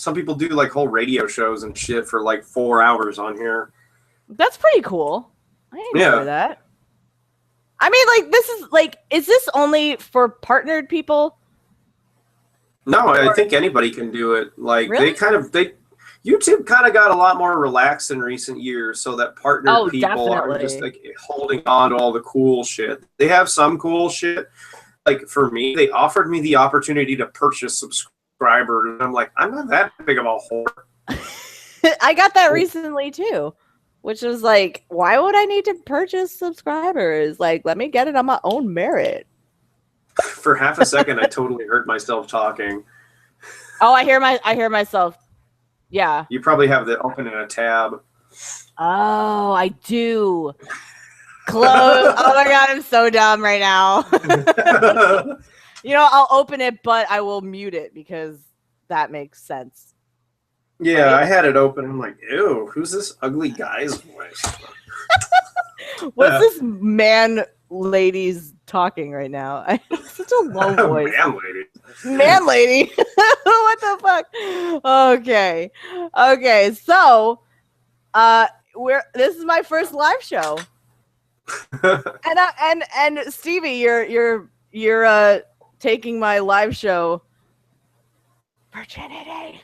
some people do like whole radio shows and shit for like 4 hours on here. That's pretty cool. I enjoy that. I mean, like, is this only for partnered people? No, I think anybody can do it. Like, really? YouTube kind of got a lot more relaxed in recent years, so that partnered people are just like holding on to all the cool shit. They have some cool shit. Like for me, they offered me the opportunity to purchase subscribers, and I'm like, I'm not that big of a whore. I got that recently too. Which is like, why would I need to purchase subscribers? Like, let me get it on my own merit. For half a second, I totally heard myself talking. Oh, I hear myself. Yeah. You probably have it open in a tab. Oh, I do. Close. Oh my god, I'm so dumb right now. I'll open it, but I will mute it because that makes sense. Yeah, right? I had it open. I'm like, ew, who's this ugly guy's voice? What's this man lady's talking right now? Such a low voice. Man lady. Man lady. What the fuck? Okay. So, this is my first live show, and Stevie, you're taking my live show virginity.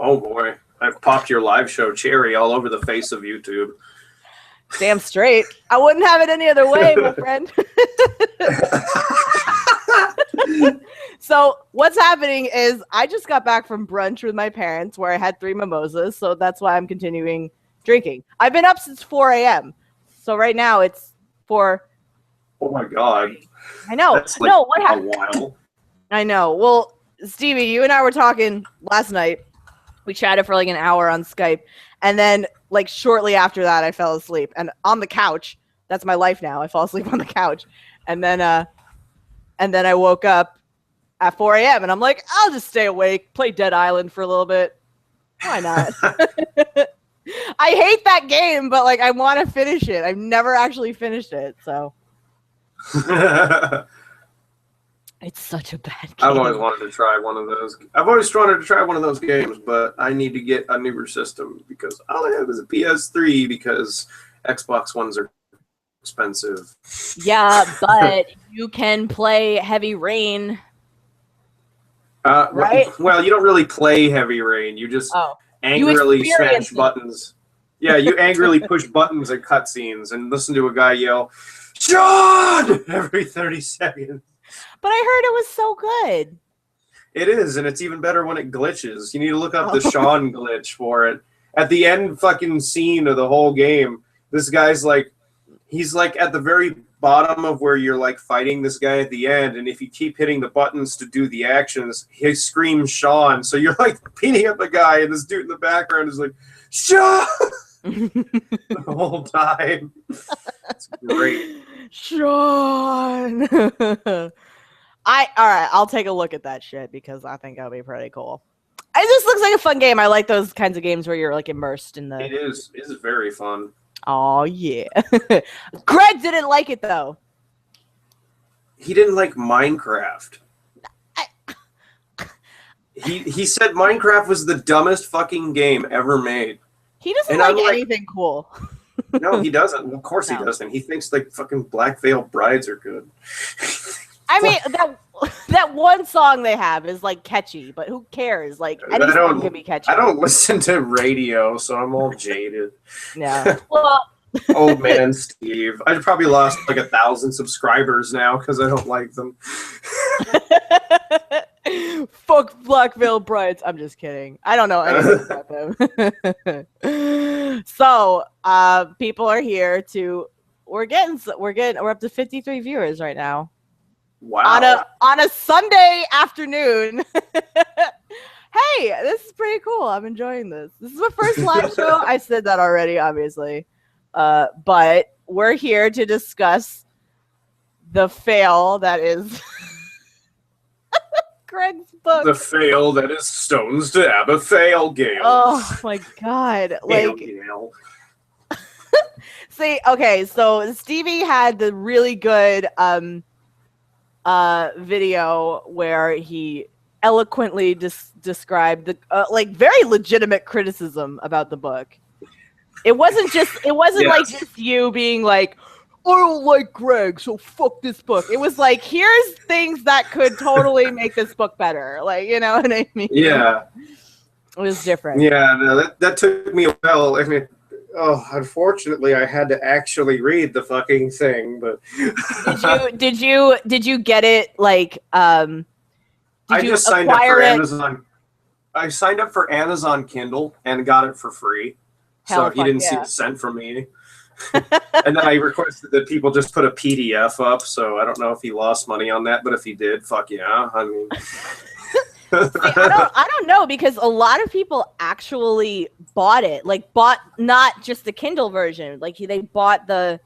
Oh boy, I've popped your live show cherry all over the face of YouTube. Damn straight. I wouldn't have it any other way, my friend. So what's happening is I just got back from brunch with my parents where I had 3 mimosas, so that's why I'm continuing drinking. I've been up since 4 a.m. So right now it's 4. Oh my god. I know. That's like what happened? A while. I know. Well, Stevie, you and I were talking last night. We chatted for like an hour on Skype. And then like shortly after that, I fell asleep. And on the couch, that's my life now. I fall asleep on the couch. And then I woke up at 4 a.m. and I'm like, I'll just stay awake, play Dead Island for a little bit. Why not? I hate that game, but like I want to finish it. I've never actually finished it, so. It's such a bad game. I've always wanted to try one of those. I've always wanted to try one of those games, but I need to get a newer system because all I have is a PS3 because Xbox ones are expensive. Yeah, but you can play Heavy Rain. Right? Well, you don't really play Heavy Rain. You just angrily smash buttons. Yeah, you angrily push buttons and cutscenes and listen to a guy yell, "Sean!" every 30 seconds. But I heard it was so good. It is, and it's even better when it glitches. You need to look up the Sean glitch for it. At the end fucking scene of the whole game, this guy's like, he's like at the very bottom of where you're like fighting this guy at the end, and if you keep hitting the buttons to do the actions, he screams Sean. So you're like beating up a guy, and this dude in the background is like, Sean! The whole time. It's great. Sean! Alright, I'll take a look at that shit because I think that'll be pretty cool. It just looks like a fun game. I like those kinds of games where you're like immersed in the... It is very fun. Oh yeah. Greg didn't like it though. He didn't like Minecraft. He said Minecraft was the dumbest fucking game ever made. He doesn't like anything cool. No, he doesn't. Of course he doesn't. He thinks like fucking Black Veil Brides are good. I mean, that one song they have is like catchy, but who cares? Like any song can be catchy. I don't listen to radio, so I'm all jaded. Yeah. Well, old man Steve. I probably lost like 1,000 subscribers now because I don't like them. Fuck Black Veil Brides. I'm just kidding. I don't know anything about them. So, people are here to. We're up to 53 viewers right now. Wow. On a Sunday afternoon. Hey, this is pretty cool. I'm enjoying this. This is my first live show. I said that already, obviously. But we're here to discuss the fail that is Greg's book. The fail that is Stones to Abbigale. Oh my god. Like See, okay, so Stevie had the really good video where he eloquently described the like very legitimate criticism about the book. It wasn't like just you being like, I don't like Greg, so fuck this book. It was like, here's things that could totally make this book better. Like, you know what I mean? Yeah. It was different. Yeah, no, that took me a while. I mean, unfortunately, I had to actually read the fucking thing. But did you get it? Like, I just signed up for Amazon. I signed up for Amazon Kindle and got it for free. So he didn't see the cent from me. And then I requested that people just put a PDF up. So I don't know if he lost money on that, but if he did, fuck yeah. I mean. See, I don't know, because a lot of people actually bought it, like bought not just the Kindle version, like they bought the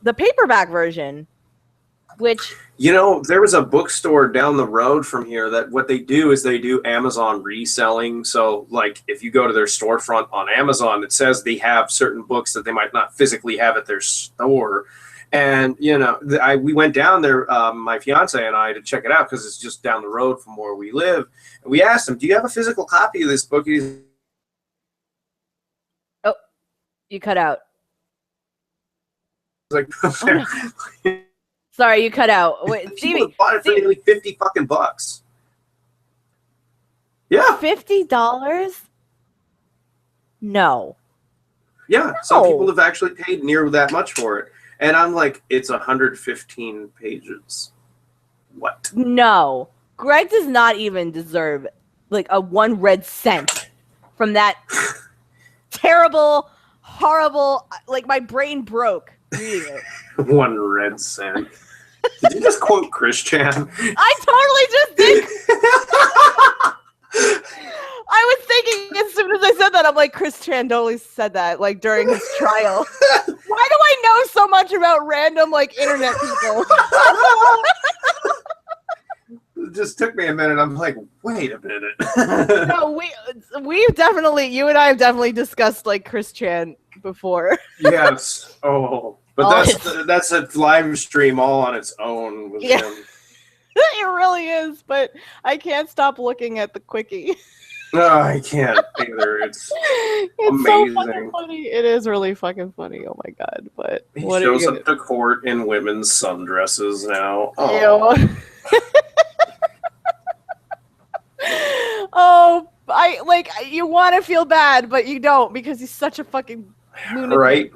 paperback version, which, you know, there was a bookstore down the road from here that what they do is they do Amazon reselling. So like if you go to their storefront on Amazon, it says they have certain books that they might not physically have at their store. And, you know, we went down there, my fiance and I, to check it out because it's just down the road from where we live. And we asked him, do you have a physical copy of this book? Oh, you cut out. Like, sorry, you cut out. Wait, Stevie, bought it for nearly $50 fucking bucks. Yeah. $50? No. Yeah, some people have actually paid near that much for it. And I'm like, it's 115 pages. What? No. Greg does not even deserve like a 1 red cent from that terrible, horrible, like my brain broke reading it. 1 red cent. Did you just quote Chris Chan? I totally just did. I was thinking as soon as I said that, I'm like, Chris Chan totally said that, like, during his trial. Why do I know so much about random, like, internet people? It just took me a minute. I'm like, wait a minute. No, we've definitely, you and I have definitely discussed, like, Chris Chan before. Yes. Oh, but that's a live stream all on its own with him. It really is, but I can't stop looking at the quickie. No, I can't either. It's amazing. So fucking funny. It is really fucking funny. Oh my god! But he shows up to court in women's sundresses now. Oh. Oh, you want to feel bad, but you don't because he's such a fucking lunatic. Right.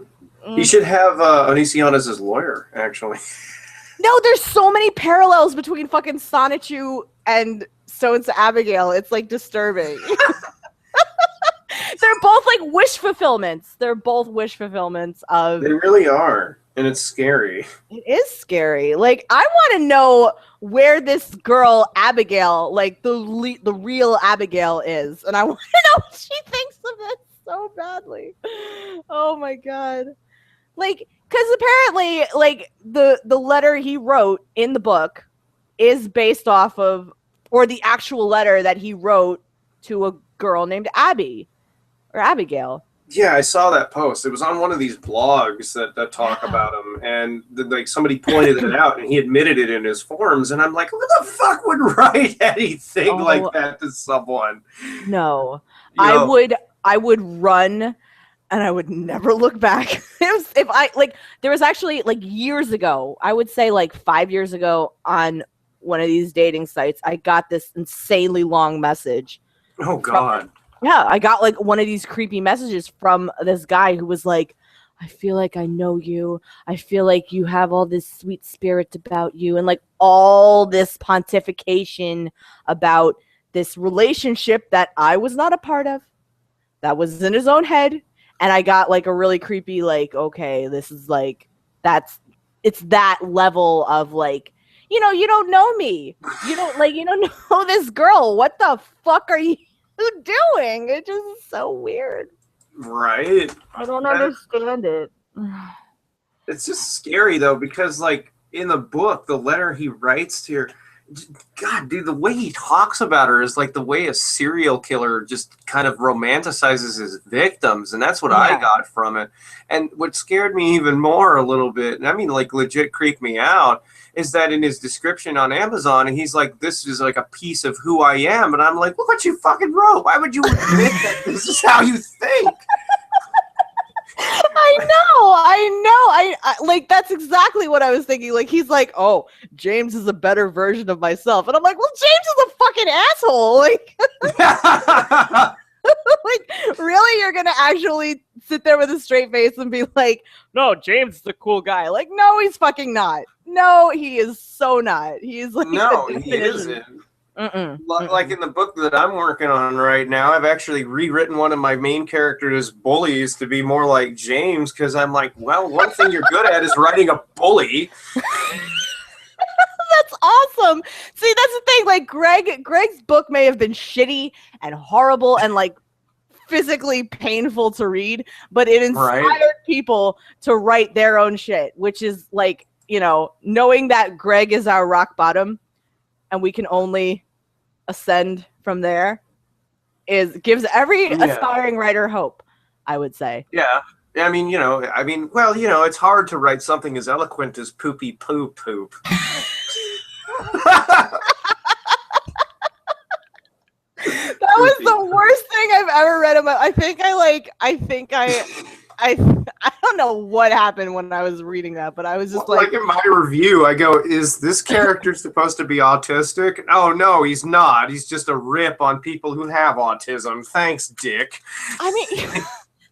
He should have Onision as his lawyer, actually. No, there's so many parallels between fucking Sonichu and Abbigale. It's like disturbing. They're both like wish fulfillments. They're both wish fulfillments of. They really are, and it's scary. It is scary. Like, I want to know where this girl Abbigale, like the real Abbigale, is, and I want to know what she thinks of this so badly. Oh my god! Like, because apparently, like the letter he wrote in the book is based off of, or the actual letter that he wrote to a girl named Abby. Or Abbigale. Yeah, I saw that post. It was on one of these blogs that talk about him, and like somebody pointed it out, and he admitted it in his forums. And I'm like, who the fuck would write anything like that to someone? No, I would run, and I would never look back. There was actually like years ago. I would say like 5 years ago on one of these dating sites, I got this insanely long message. Oh God. Yeah, I got like one of these creepy messages from this guy who was like, I feel like I know you. I feel like you have all this sweet spirit about you. And like all this pontification about this relationship that I was not a part of, that was in his own head. And I got like a really creepy, like, okay, this is like, it's that level of like, you don't know me. You don't know this girl. What the fuck are you doing? It just is so weird. Right. I don't understand it. It's just scary though, because like in the book, the letter he writes to her, God, dude, the way he talks about her is like the way a serial killer just kind of romanticizes his victims, and that's what I got from it. And what scared me even more a little bit, and I mean, like, legit creeped me out, is that in his description on Amazon, and he's like, this is like a piece of who I am, and I'm like, look what you fucking wrote. Why would you admit that this is how you think? I like, that's exactly what I was thinking. Like, he's like, oh, James is a better version of myself. And I'm like, well, James is a fucking asshole. Like, like, really? You're going to actually sit there with a straight face and be like, no, James is a cool guy. Like, no, he's fucking not. No, he is so not. He's like, no, he isn't. Like in the book that I'm working on right now, I've actually rewritten one of my main characters' bullies to be more like James, because I'm like, well, one thing you're good at is writing a bully. That's awesome. See, that's the thing. Like, Greg's book may have been shitty and horrible and like physically painful to read, but it inspired people to write their own shit, which is like, you know, knowing that Greg is our rock bottom and we can only ascend from there gives every aspiring writer hope, I would say. Yeah. I mean, well, it's hard to write something as eloquent as poopy poo poop. That was the worst thing I've ever read about. I don't know what happened when I was reading that, but I was just like in my review, I go, is this character supposed to be autistic? Oh, no, he's not. He's just a rip on people who have autism. Thanks, Dick. I mean,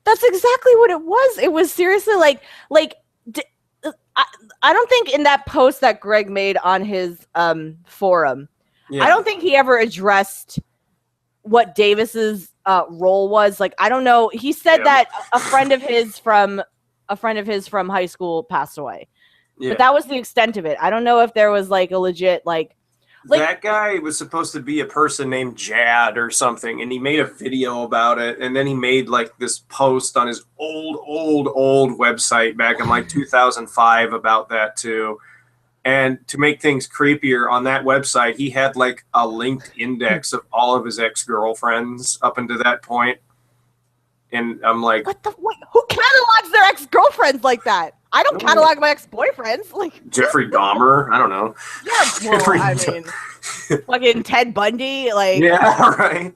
that's exactly what it was. It was seriously like I don't think in that post that Greg made on his forum, I don't think he ever addressed what Davis's role was. Like, I don't know. He said that a friend of his from high school passed away, but that was the extent of it. I don't know if there was like a legit like that guy was supposed to be a person named Jad or something, and he made a video about it, and then he made like this post on his old website back in like 2005 about that too. And to make things creepier, on that website, he had like a linked index of all of his ex-girlfriends up until that point. And I'm like, what? Who catalogs their ex-girlfriends like that? I don't catalog my ex-boyfriends. Like Jeffrey Dahmer. I don't know. Yeah, well, I mean, fucking Ted Bundy. Like, yeah, right.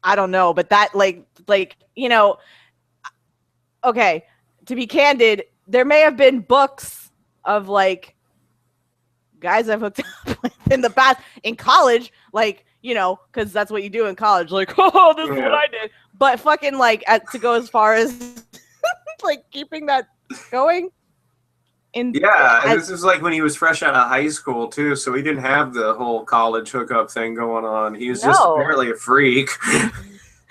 I don't know, but that like okay. To be candid, there may have been books of like guys I've hooked up with in the past in college, like, because that's what you do in college. Like, oh, this is what I did. But fucking like to go as far as like keeping that going. This is like when he was fresh out of high school too, so he didn't have the whole college hookup thing going on. He was just apparently a freak.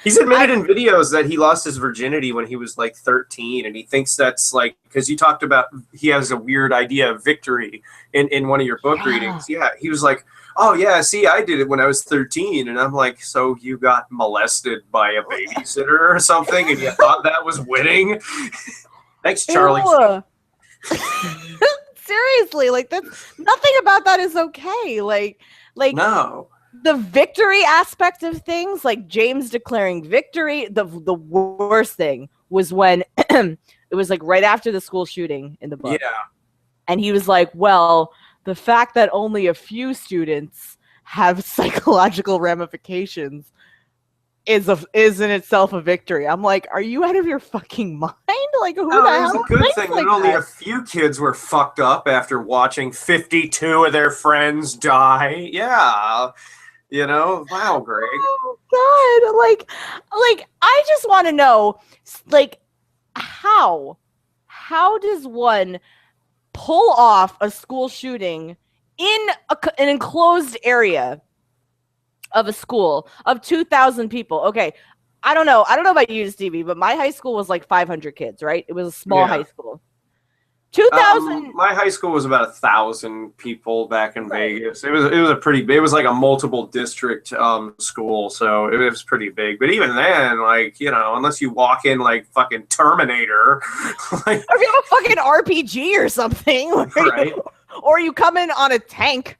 He's admitted in videos that he lost his virginity when he was like 13, and he thinks that's like, because you talked about he has a weird idea of victory in one of your book readings. Yeah, he was like, oh yeah, see, I did it when I was 13, and I'm like, so you got molested by a babysitter or something, and you thought that was winning? Thanks, Charlie. Seriously, like that's nothing about that is okay. Like no. The victory aspect of things, like James declaring victory, the worst thing was when it was like right after the school shooting in the book. Yeah. And he was like, well, the fact that only a few students have psychological ramifications is in itself a victory. I'm like, are you out of your fucking mind? Like, who the hell? It's a good thing that only a few kids were fucked up after watching 52 of their friends die. Yeah. Wow, Greg. Oh God, like I just want to know, like, how does one pull off a school shooting in an enclosed area of a school of 2,000 people? Okay, I don't know about you, Stevie, but my high school was like 500 kids, right? It was a small high school. 2,000. My high school was about 1,000 people back in Vegas. It was a pretty big. It was like a multiple district school, so it was pretty big. But even then, like, unless you walk in like fucking Terminator, like, or if you have a fucking RPG or something, right? or you come in on a tank.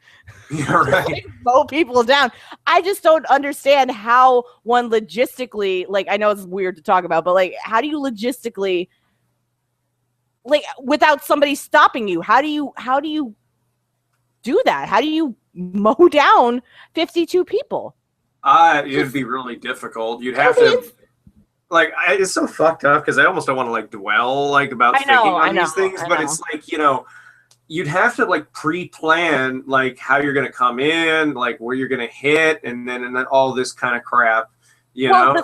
Yeah, right. Mow people down. I just don't understand how one logistically, like, I know it's weird to talk about, but like, how do you logistically, like, without somebody stopping you, how do you do that? How do you mow down 52 people? It'd be really difficult. You'd have to, like, it's so fucked up because I almost don't want to like dwell like about thinking on these things, but it's like, you know, you'd have to like pre-plan like how you're going to come in, like where you're going to hit, and then all this kind of crap, you know.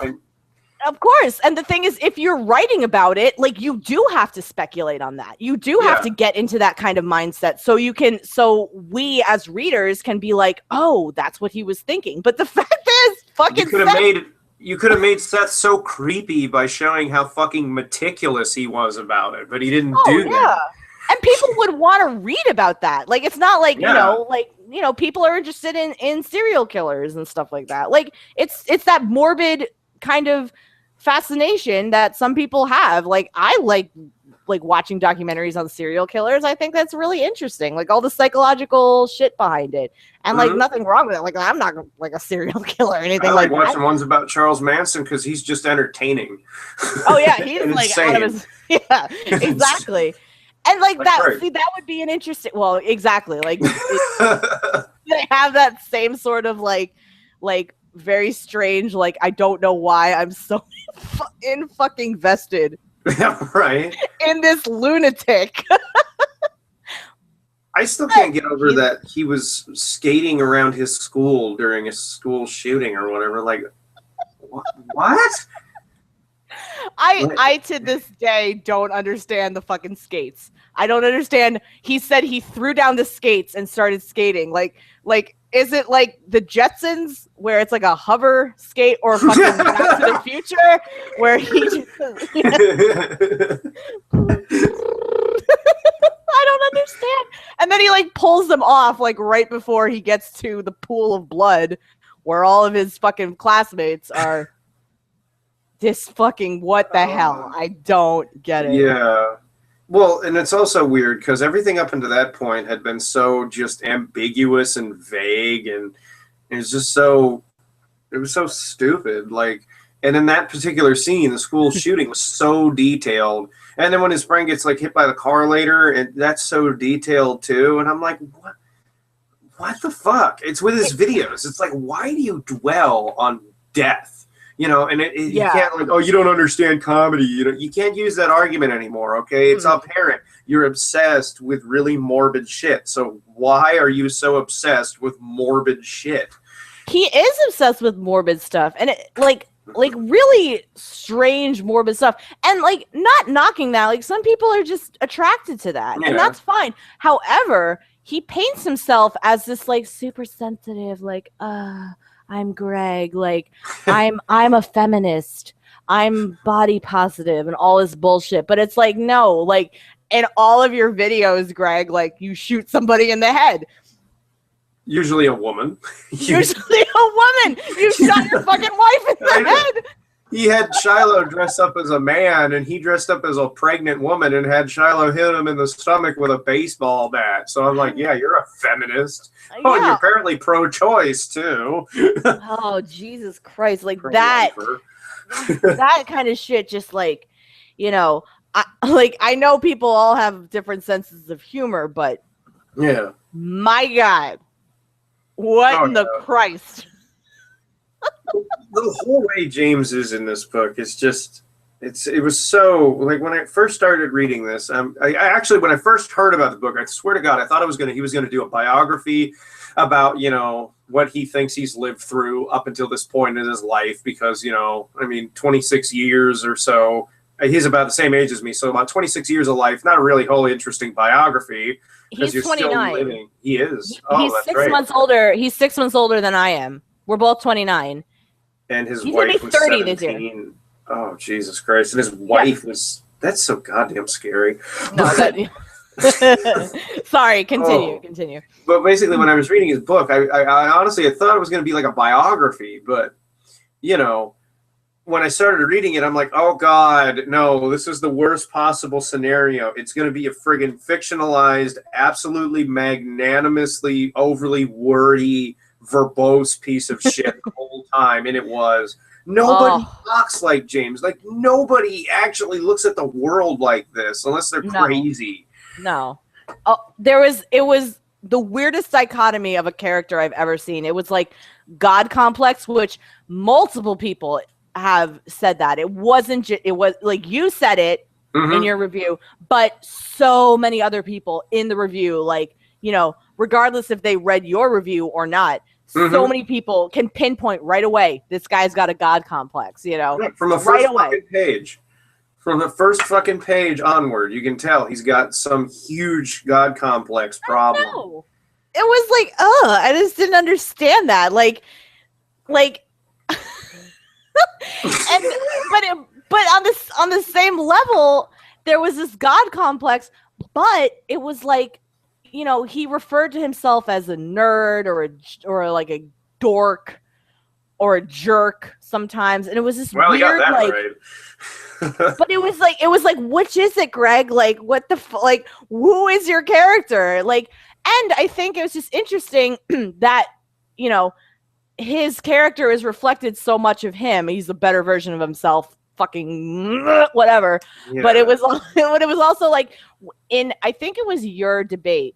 Of course. And the thing is, if you're writing about it, like, you do have to speculate on that. You do have to get into that kind of mindset so we as readers can be like, oh, that's what he was thinking. But the fact is, fucking you could have made Seth so creepy by showing how fucking meticulous he was about it, but he didn't do that. And people would want to read about that. Like, it's not like, you know, people are interested in serial killers and stuff like that. Like, it's that morbid kind of fascination that some people have. Like, I like watching documentaries on serial killers. I think that's really interesting, like all the psychological shit behind it, and like nothing wrong with it. Like, I'm not like a serial killer or anything. I like watching ones about Charles Manson because he's just entertaining. Oh yeah, he's like insane. Out of his exactly. And like that's that, see, that would be an interesting. Well, exactly. Like they have that same sort of like very strange. Like, I don't know why I'm so fucking vested. Right. In this lunatic. I still can't get over that he was skating around his school during a school shooting or whatever. Like, what? I to this day don't understand the fucking skates. I don't understand. He said he threw down the skates and started skating. Like is it like the Jetsons where it's like a hover skate, or fucking Back to the Future where he just I don't understand. And then he like pulls them off like right before he gets to the pool of blood where all of his fucking classmates are. This fucking what the hell? I don't get it. Yeah. Well, and it's also weird because everything up until that point had been so just ambiguous and vague, and it was so stupid. Like, and in that particular scene, the school shooting was so detailed. And then when his friend gets like hit by the car later, and that's so detailed too. And I'm like, what the fuck? It's with his videos. It's like, why do you dwell on death? You know, and you can't like, oh, you don't understand comedy. You can't use that argument anymore, okay? It's apparent you're obsessed with really morbid shit. So why are you so obsessed with morbid shit? He is obsessed with morbid stuff, and it, like really strange morbid stuff. And like, not knocking that. Like, some people are just attracted to that, and that's fine. However, he paints himself as this like super sensitive, like I'm Greg, like I'm a feminist, I'm body positive and all this bullshit. But it's like, no, like in all of your videos, Greg, like you shoot somebody in the head. Usually a woman. Usually a woman. You shot your fucking wife in the head. He had Shiloh dress up as a man, and he dressed up as a pregnant woman and had Shiloh hit him in the stomach with a baseball bat. So I'm like, yeah, you're a feminist. Oh, and you're apparently pro-choice, too. Oh, Jesus Christ. Like that kind of shit, just like, you know, I know people all have different senses of humor, but yeah, my God, what in the Christ? The whole way James is in this book is just, it was so, like, when I first started reading this, I actually, when I first heard about the book, I swear to God, I thought he was going to do a biography about, you know, what he thinks he's lived through up until this point in his life, because, you know, I mean, 26 years or so, he's about the same age as me, so about 26 years of life, not a really wholly interesting biography. He's 29. Still living. He is. He's that's 6 months older. He's 6 months older than I am. We're both 29. And his wife was 30 17. Oh, Jesus Christ. And his wife was, that's so goddamn scary. No, sorry, continue. But basically, when I was reading his book, I honestly, I thought it was going to be like a biography, but, you know, when I started reading it, I'm like, oh God, no, this is the worst possible scenario. It's going to be a friggin' fictionalized, absolutely magnanimously, overly wordy, verbose piece of shit the whole time. And it was. Nobody talks like James. Like, nobody actually looks at the world like this unless they're crazy. No. It was the weirdest dichotomy of a character I've ever seen. It was like God complex, which multiple people have said that. It wasn't it was like you said it in your review, but so many other people in the review, like, regardless if they read your review or not, so many people can pinpoint right away this guy's got a God complex, from the first fucking page. From the first fucking page onward, you can tell he's got some huge God complex problem. No. It was like, I just didn't understand that. Like and but on the same level, there was this God complex, but it was like, he referred to himself as a nerd or like a dork or a jerk sometimes, and it was this weird, he got that like, right. But it was like, which is it, Greg? Like, what the like, who is your character? Like, and I think it was just interesting that, his character is reflected so much of him. He's a better version of himself, fucking whatever. Yeah. But it was also like I think it was your debate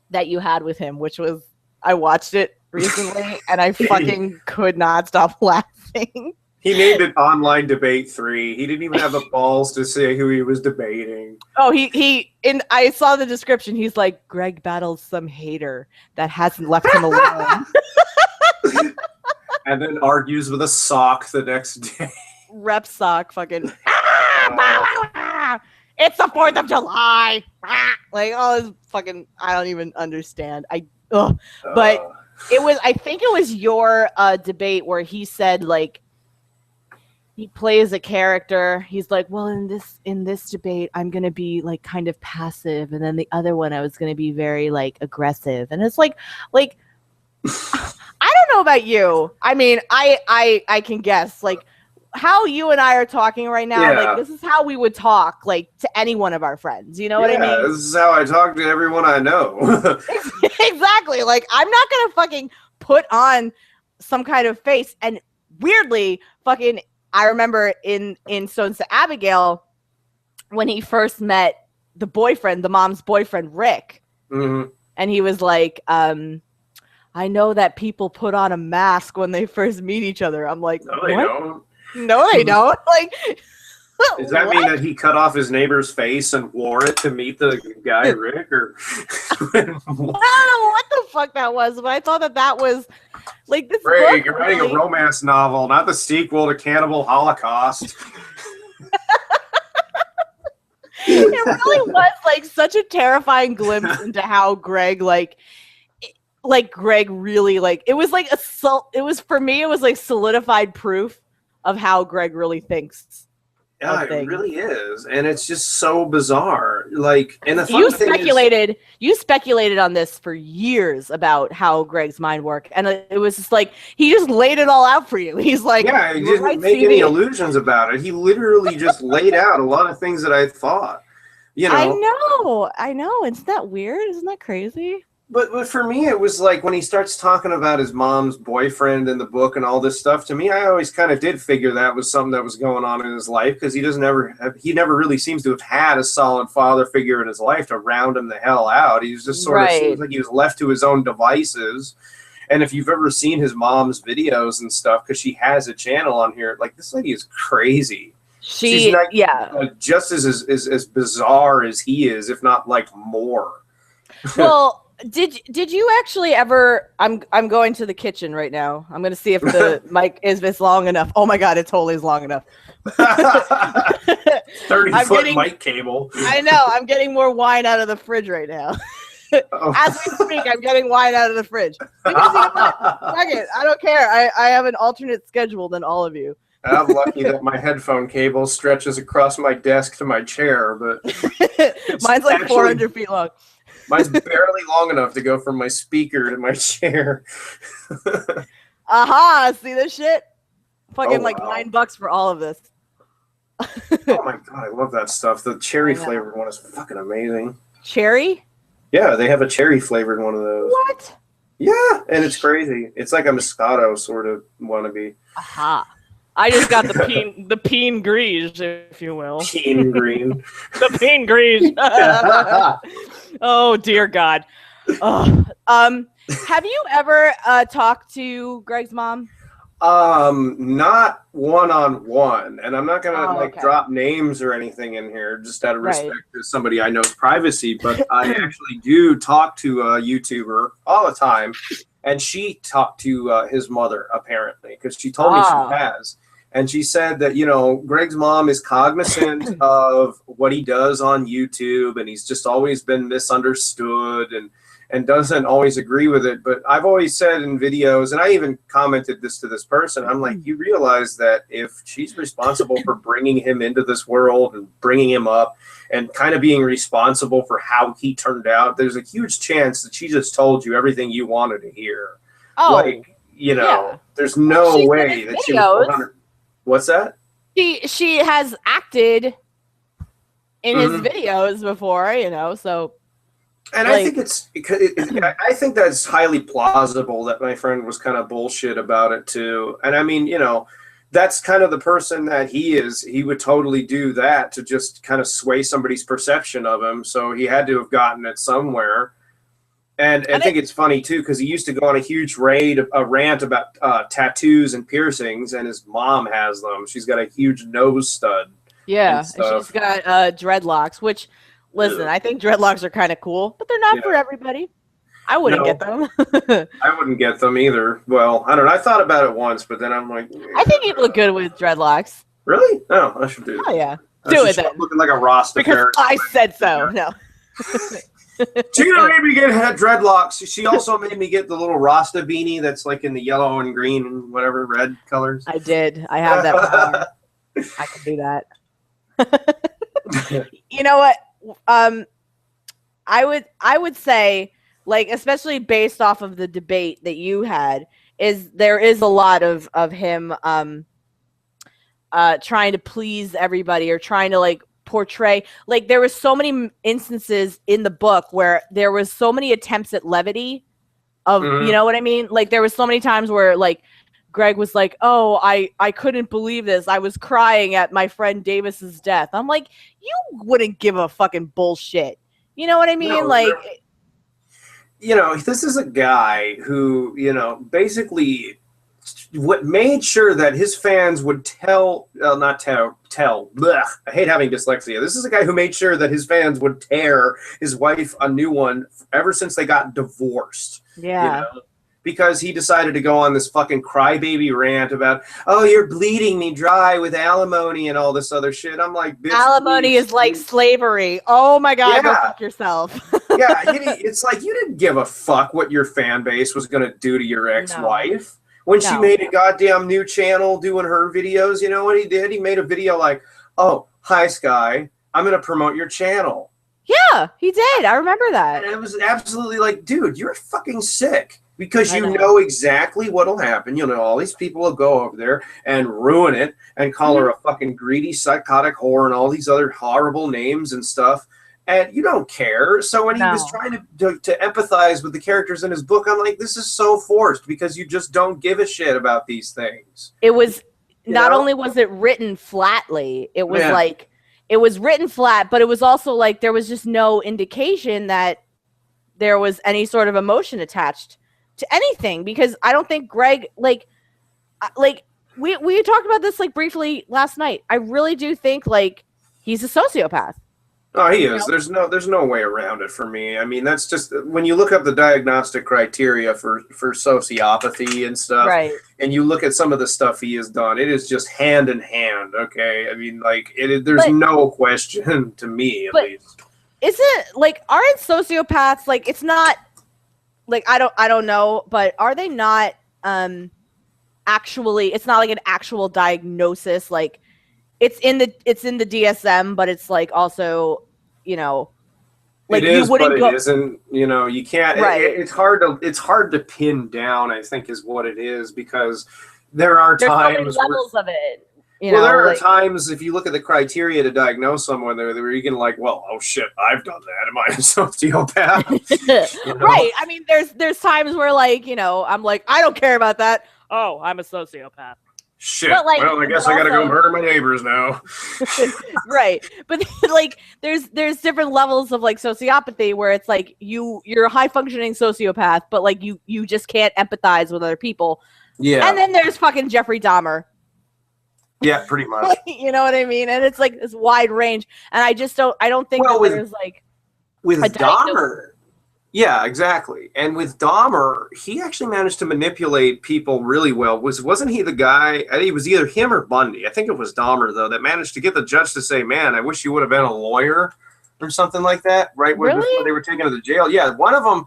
that you had with him, which was, I watched it recently and I fucking could not stop laughing. He named it Online Debate 3. He didn't even have the balls to say who he was debating. Oh, I saw the description. He's like, Greg battles some hater that hasn't left him alone. And then argues with a sock the next day. Rep sock, fucking. It's the 4th of July. Like, all this fucking, I don't even understand. But I think it was your debate where he said, like, he plays a character. He's like, well, in this debate, I'm going to be like kind of passive. And then the other one, I was going to be very like aggressive. And it's like, I don't know about you. I mean, I can guess like how you and I are talking right now. Yeah. Like, this is how we would talk like to any one of our friends. You know what I mean? This is how I talk to everyone I know. Exactly. Like, I'm not going to fucking put on some kind of face. And weirdly, fucking, I remember in Stones to Abbigale when he first met the mom's boyfriend, Rick. Mm-hmm. And he was like, I know that people put on a mask when they first meet each other. I'm like, no, they don't. No, they don't. Like, does that mean that he cut off his neighbor's face and wore it to meet the guy, Rick? Or I don't know what the fuck that was, but I thought that was like this. Greg, you're writing a romance novel, not the sequel to Cannibal Holocaust. It really was like such a terrifying glimpse into how Greg Greg really like it was like for me it was like solidified proof of how Greg really thinks. Yeah, it really is, and it's just so bizarre. Like, and the you speculated on this for years about how Greg's mind worked, and it was just like he just laid it all out for you. He's like, yeah, he didn't make any illusions about it. He literally just laid out a lot of things that I thought. I know. Isn't that weird? Isn't that crazy? But for me, it was like when he starts talking about his mom's boyfriend in the book and all this stuff. To me, I always kind of did figure that was something that was going on in his life because he never really seems to have had a solid father figure in his life to round him the hell out. He's just sort of seems like he was left to his own devices. And if you've ever seen his mom's videos and stuff, because she has a channel on here, like this lady is crazy. She's not, just as bizarre as he is, if not like more. Well. Did you actually ever? I'm going to the kitchen right now. I'm going to see if the mic is long enough. Oh my god, it totally is long enough. 30-foot mic cable. I know. I'm getting more wine out of the fridge right now. As we speak, I'm getting wine out of the fridge. Fuck it. I don't care. I have an alternate schedule than all of you. I'm lucky that my headphone cable stretches across my desk to my chair, but mine's like 400 feet long. Mine's barely long enough to go from my speaker to my chair. Aha! See this shit? Fucking Oh, like wow. $9 for all of this. Oh my god, I love that stuff. The cherry flavored one is fucking amazing. Cherry? Yeah, they have a cherry flavored one of those. What? Yeah, and it's crazy. It's like a Moscato sort of wannabe. Aha. I just got the peen grise, if you will. Keen green. The peen grise. Oh dear God. Oh. Have you ever talked to Greg's mom? Not one-on-one, and I'm not gonna okay. drop names or anything in here, just out of respect to somebody I know's privacy. But I actually do talk to a YouTuber all the time, and she talked to his mother apparently because she told me she has, and she said that Greg's mom is cognizant of what he does on YouTube, and he's just always been misunderstood and doesn't always agree with it. But I've always said in videos, and I even commented this to this person, I'm like, you realize that if she's responsible for bringing him into this world and bringing him up and kind of being responsible for how he turned out, there's a huge chance that she just told you everything you wanted to hear. There's no way that she was 100. What's that? She has acted in his videos before, so... And I think I think that's highly plausible that my friend was kind of bullshit about it too. And I mean, that's kind of the person that he is. He would totally do that to just kind of sway somebody's perception of him. So he had to have gotten it somewhere. And I think it's funny too, because he used to go on a huge rant about tattoos and piercings, and his mom has them. She's got a huge nose stud. Yeah, and she's got dreadlocks, which... Listen, I think dreadlocks are kind of cool, but they're not for everybody. I wouldn't get them. I wouldn't get them either. Well, I don't know. I thought about it once, but then I'm like... I think you'd look good with dreadlocks. Really? No, I should do it. Oh, yeah. Do it then. Looking like a Rasta because I said so. No. Gina made me get dreadlocks. She also made me get the little Rasta beanie that's like in the yellow and green and whatever red colors. I did. I have that power. I can do that. You know what? I would say, like, especially based off of the debate that you had, there is a lot of him trying to please everybody or trying to like portray, like, there was so many instances in the book where there was so many attempts at levity of you know what I mean, like there was so many times where like Greg was like, oh, I couldn't believe this. I was crying at my friend Davis's death. I'm like, you wouldn't give a fucking bullshit. You know what I mean? No, like, this is a guy who, basically made sure that his fans would tell. Blech, I hate having dyslexia. This is a guy who made sure that his fans would tear his wife a new one ever since they got divorced. Yeah. Because he decided to go on this fucking crybaby rant about, oh, you're bleeding me dry with alimony and all this other shit. I'm like, bitch, alimony is like slavery. Oh my God, go fuck yourself. Yeah, it's like you didn't give a fuck what your fan base was going to do to your ex-wife. When she made a goddamn new channel doing her videos, you know what he did? He made a video like, oh, hi, Sky, I'm going to promote your channel. Yeah, he did. I remember that. And it was absolutely like, dude, you're fucking sick. Because you know exactly what'll happen. All these people will go over there and ruin it and call her a fucking greedy, psychotic whore and all these other horrible names and stuff. And you don't care. So when he was trying to empathize with the characters in his book, I'm like, this is so forced because you just don't give a shit about these things. It was not only was it written flatly, it was like it was written flat, but it was also like there was just no indication that there was any sort of emotion attached to anything, because I don't think Greg like we talked about this like briefly last night. I really do think like he's a sociopath. Oh, he is. There's no way around it for me. I mean, that's just when you look up the diagnostic criteria for sociopathy and stuff, right? And you look at some of the stuff he has done, it is just hand in hand. Okay, I mean, like there's no question to me at least. Isn't like aren't sociopaths like it's not. Like I don't know, but are they not actually? It's not like an actual diagnosis. Like it's in the DSM, but it's like also, like it is, you wouldn't but it isn't. You can't. Right. It's hard to pin down, I think, is what it is, because there are There's times so many levels of it. There are times, if you look at the criteria to diagnose someone, where you can like, well, oh shit, I've done that. Am I a sociopath? Right. I mean, there's times where like, I'm like, I don't care about that. Oh, I'm a sociopath. Shit. But, like, well, I guess I gotta go murder my neighbors now. Right. But like, there's different levels of like sociopathy where it's like you're a high functioning sociopath, but like you just can't empathize with other people. Yeah. And then there's fucking Jeffrey Dahmer. Yeah, pretty much. You know what I mean? And it's like this wide range. And I don't think there's like with Dahmer. Yeah, exactly. And with Dahmer, he actually managed to manipulate people really well. Wasn't he the guy? I think it was either him or Bundy. I think it was Dahmer though that managed to get the judge to say, "Man, I wish you would have been a lawyer," or something like that. Right before they were taken to the jail. Yeah, one of them.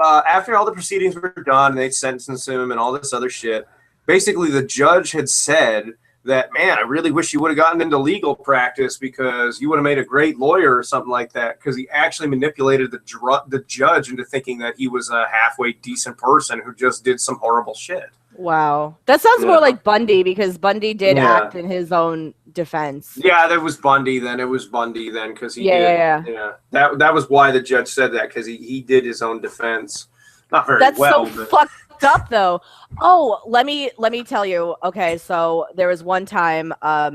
After all the proceedings were done, they sentenced him and all this other shit. Basically, the judge had said that, man, I really wish you would have gotten into legal practice because you would have made a great lawyer or something like that, because he actually manipulated the judge into thinking that he was a halfway decent person who just did some horrible shit. Wow. That sounds more like Bundy, because Bundy did act in his own defense. Yeah, there was Bundy then. It was Bundy then because he did. Yeah. That was why the judge said that, because he did his own defense. Not very well. That's so fucked up though. Oh, let me tell you. Okay, so there was one time at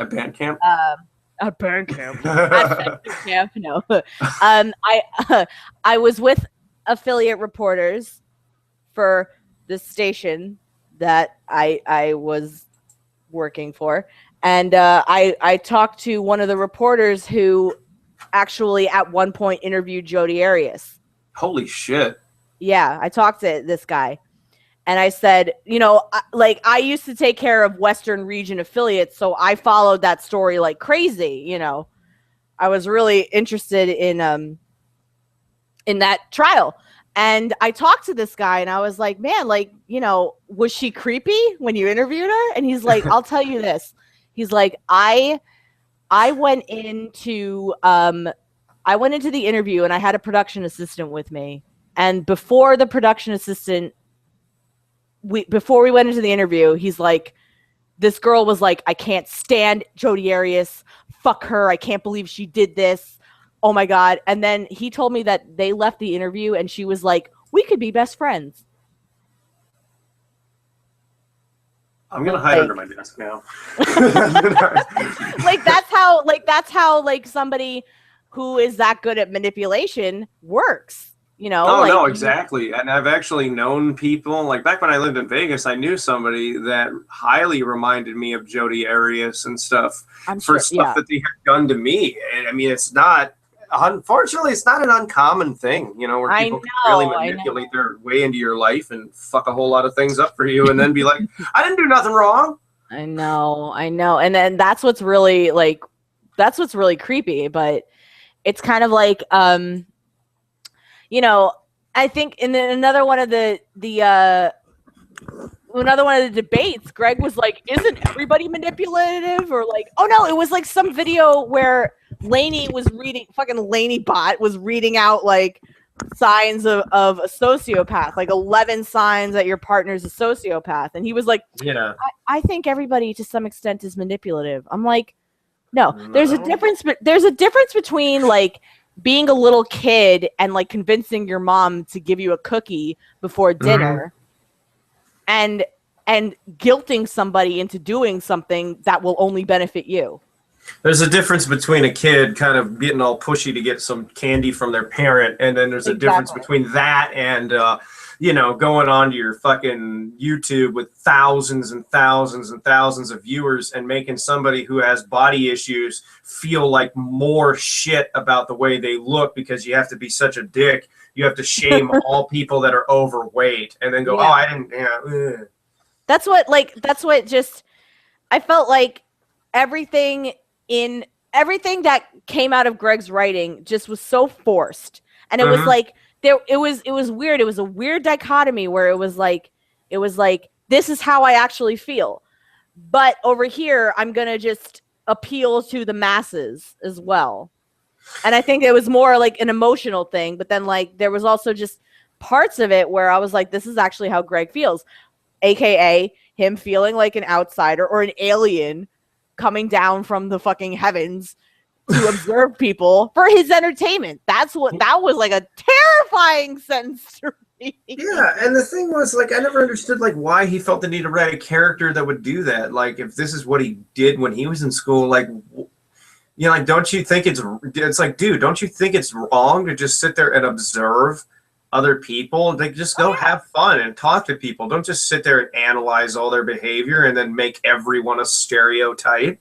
band camp. At band camp. At camp, no. I was with affiliate reporters for the station that I was working for, and I talked to one of the reporters who actually at one point interviewed Jodi Arias. Holy shit. Yeah, I talked to this guy, and I said, I used to take care of Western region affiliates, so I followed that story like crazy. I was really interested in that trial, and I talked to this guy, and I was like, man, was she creepy when you interviewed her? And he's like, I'll tell you this. He's like, I went into the interview, and I had a production assistant with me. And before the production assistant, before we went into the interview, he's like, this girl was like, I can't stand Jodi Arias. Fuck her. I can't believe she did this. Oh my God. And then he told me that they left the interview and she was like, we could be best friends. I'm going to hide under my desk now. that's how somebody who is that good at manipulation works. No, exactly. And I've actually known people, like back when I lived in Vegas, I knew somebody that highly reminded me of Jodi Arias and stuff stuff that they had done to me. And I mean, unfortunately, it's not an uncommon thing, where people can really manipulate their way into your life and fuck a whole lot of things up for you and then be like, I didn't do nothing wrong. I know. And then that's what's really creepy, but it's kind of like, I think in another one of the debates, Greg was like, isn't everybody manipulative? Or like, oh no, it was like some video where Laney Bot was reading out like signs of a sociopath, like 11 signs that your partner's a sociopath. And he was like, I think everybody to some extent is manipulative. I'm like, no. There's a difference between like being a little kid and like convincing your mom to give you a cookie before dinner and guilting somebody into doing something that will only benefit you. There's a difference between a kid kind of getting all pushy to get some candy from their parent, and then there's a difference between that and going on to your fucking YouTube with thousands and thousands and thousands of viewers and making somebody who has body issues feel like more shit about the way they look because you have to be such a dick. You have to shame all people that are overweight and then go, oh, I didn't. That's what just, I felt like everything that came out of Greg's writing just was so forced. And it was like, it was weird. It was a weird dichotomy where it was like, this is how I actually feel. But over here, I'm going to just appeal to the masses as well. And I think it was more like an emotional thing. But then like, there was also just parts of it where I was like, this is actually how Greg feels. AKA him feeling like an outsider or an alien coming down from the fucking heavens to observe people for his entertainment. That was like a terrifying sentence to read. Yeah, and the thing was, like, I never understood, like, why he felt the need to write a character that would do that. Like, if this is what he did when he was in school, like, like, don't you think it's like, dude, don't you think it's wrong to just sit there and observe other people? Like, just go have fun and talk to people. Don't just sit there and analyze all their behavior and then make everyone a stereotype.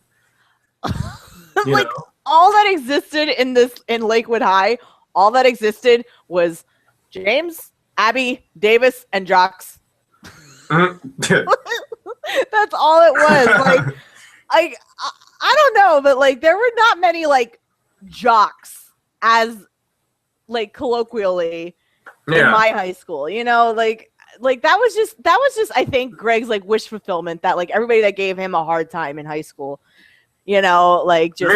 Like, know? All that existed in Lakewood High, all that existed was James, Abby, Davis, and Jocks. That's all it was. Like, I don't know, but like there were not many like jocks as like colloquially in my high school. You know, like that was just I think Greg's like wish fulfillment that like everybody that gave him a hard time in high school, you know, like just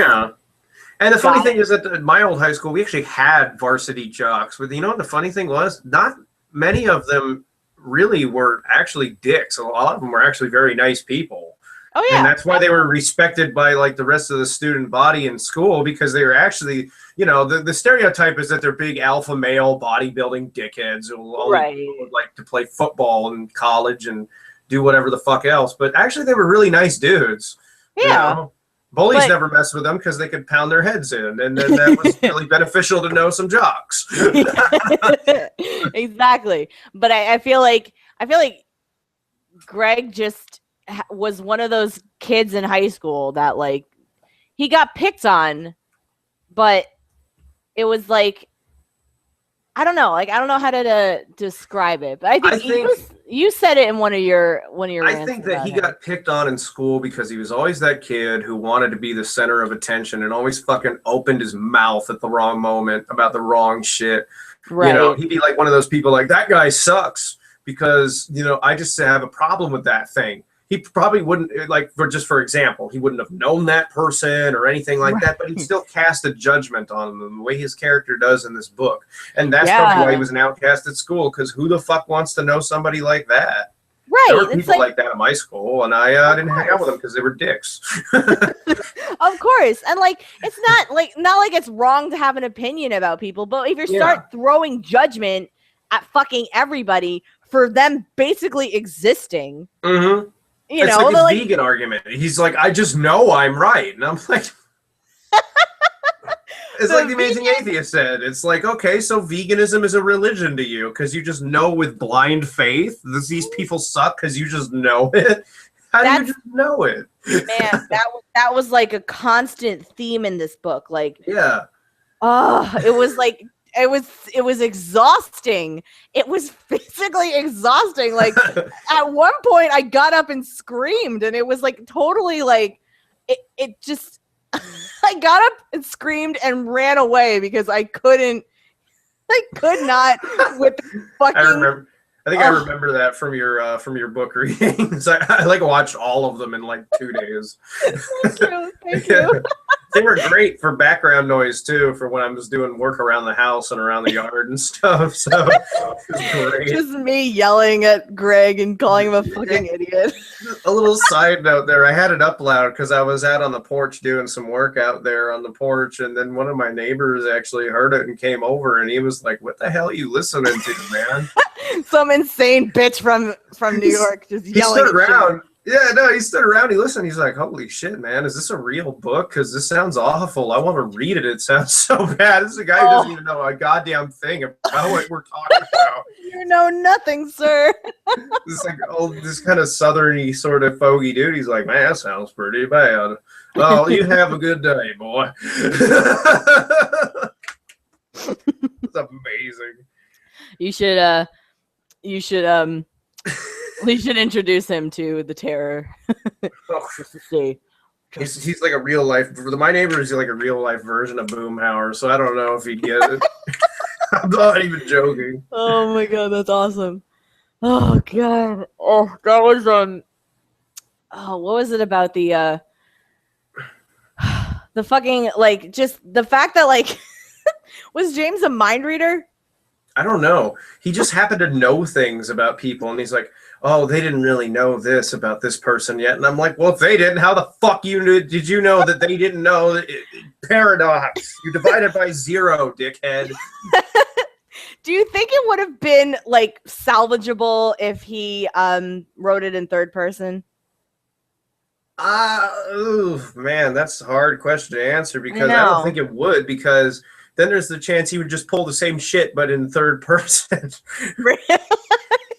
And the funny thing is that at my old high school, we actually had varsity jocks. But you know what the funny thing was? Not many of them really were actually dicks. A lot of them were actually very nice people. Oh, yeah. And that's why they were respected by, like, the rest of the student body in school, because they were actually, you know, the stereotype is that they're big alpha male bodybuilding dickheads who only would like to play football in college and do whatever the fuck else. But actually, they were really nice dudes. Yeah. You know? Bullies never messed with them because they could pound their heads in, and then that was really beneficial to know some jocks. Exactly. But I feel like Greg just was one of those kids in high school that like he got picked on, but it was like I don't know how to describe it, but I think you said it in one of your I think that he got picked on in school because he was always that kid who wanted to be the center of attention and always fucking opened his mouth at the wrong moment about the wrong shit. Right. You know, he'd be like one of those people like, that guy sucks because, you know, I just have a problem with that thing. He probably wouldn't, like, for example, he wouldn't have known that person or anything like that, but he'd still cast a judgment on them the way his character does in this book. And that's probably why he was an outcast at school, because who the fuck wants to know somebody like that? Right. There were people like that at my school, and I didn't hang out with them because they were dicks. Of course. And, like, it's not like it's wrong to have an opinion about people, but if you start throwing judgment at fucking everybody for them basically existing, you it's know, like his vegan argument. He's like, I just know I'm right. And I'm like, it's like the Amazing Atheist said. It's like, okay, so veganism is a religion to you because you just know with blind faith that these people suck because you just know it. How do you just know it? Man, that was like a constant theme in this book. Like, it was like, it was exhausting. It was physically exhausting. Like at one point I got up and screamed, and it was like totally like it just I got up and screamed and ran away because I could not with the fucking I remember that from your book readings. I like watched all of them in like 2 days. Thank you. They were great for background noise too, for when I was doing work around the house and around the yard and stuff. So it was great. Just me yelling at Greg and calling him a fucking idiot. A little side note there. I had it up loud because I was out on the porch doing some work out there on the porch, and then one of my neighbors actually heard it and came over, and he was like, "What the hell are you listening to, man?" Some insane bitch from New York just yelling. He stood around. Yeah, no, he stood around. He listened. He's like, "Holy shit, man! Is this a real book? Because this sounds awful. I want to read it. It sounds so bad." This is a guy who doesn't even know a goddamn thing about what we're talking about. You know nothing, sir. This kind of southerny sort of fogey dude. He's like, "Man, that sounds pretty bad." Well, you have a good day, boy. It's amazing. We should introduce him to the terror. Just to see. He's like a real life. My neighbor is like a real life version of Boomhauer, so I don't know if he'd get it. I'm not even joking. Oh my god, that's awesome. Oh god. Oh, that was what was it about the fucking like just the fact that like was James a mind reader? I don't know. He just happened to know things about people, and he's like, oh, they didn't really know this about this person yet. And I'm like, well, if they didn't, how the fuck did you know that they didn't know? Paradox. You divided by 0, dickhead. Do you think it would have been like salvageable if he wrote it in third person? Man, that's a hard question to answer because I don't think it would, because then there's the chance he would just pull the same shit but in third person.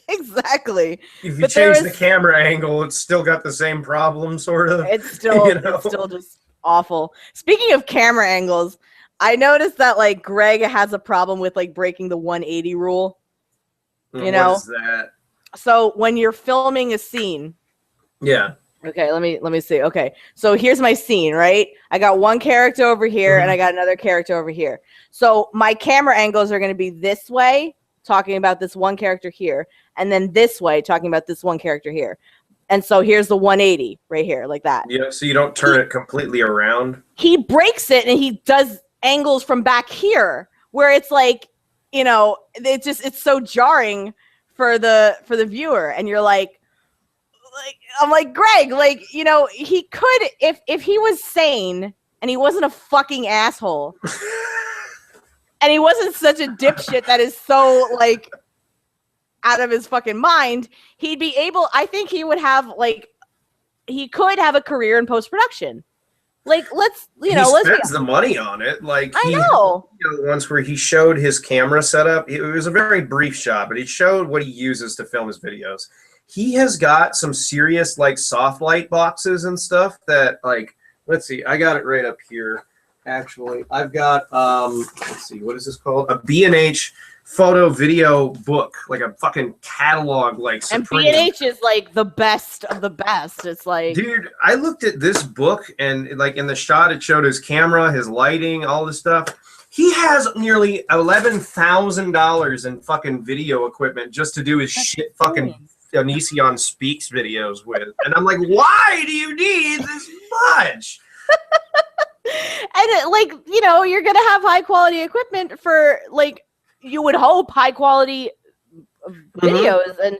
Exactly. If you change the camera angle, it's still got the same problem, sort of. It's still it's still just awful. Speaking of camera angles, I noticed that like Greg has a problem with like breaking the 180 rule. You know? What is that? So when you're filming a scene. Yeah. Okay, let me see. Okay. So here's my scene, right? I got one character over here and I got another character over here. So my camera angles are going to be this way, talking about this one character here, and then this way, talking about this one character here. And so here's the 180 right here, like that. Yeah, so you don't turn it completely around. He breaks it and he does angles from back here where it's like, you know, it's so jarring for the viewer, and you're like I'm like, Greg, like, you know, he could, if he was sane and he wasn't a fucking asshole and he wasn't such a dipshit that is so like out of his fucking mind, he'd be able, I think he would have like, he could have a career in post-production. Like, he spends the money on it. Like, I know. Once where he showed his camera setup, it was a very brief shot, but he showed what he uses to film his videos. He has got some serious like soft light boxes and stuff that, like, let's see, I got it right up here. Actually, I've got let's see, what is this called? A B&H photo video book, like a fucking catalog, like Supreme. And B&H is like the best of the best. It's like, dude, I looked at this book and like in the shot it showed his camera, his lighting, all this stuff. He has nearly $11,000 in fucking video equipment just to do his shit fucking Onision Speaks videos with. And I'm like, why do you need this much? And like, you know, you're gonna have high quality equipment for, like, you would hope, high quality videos. And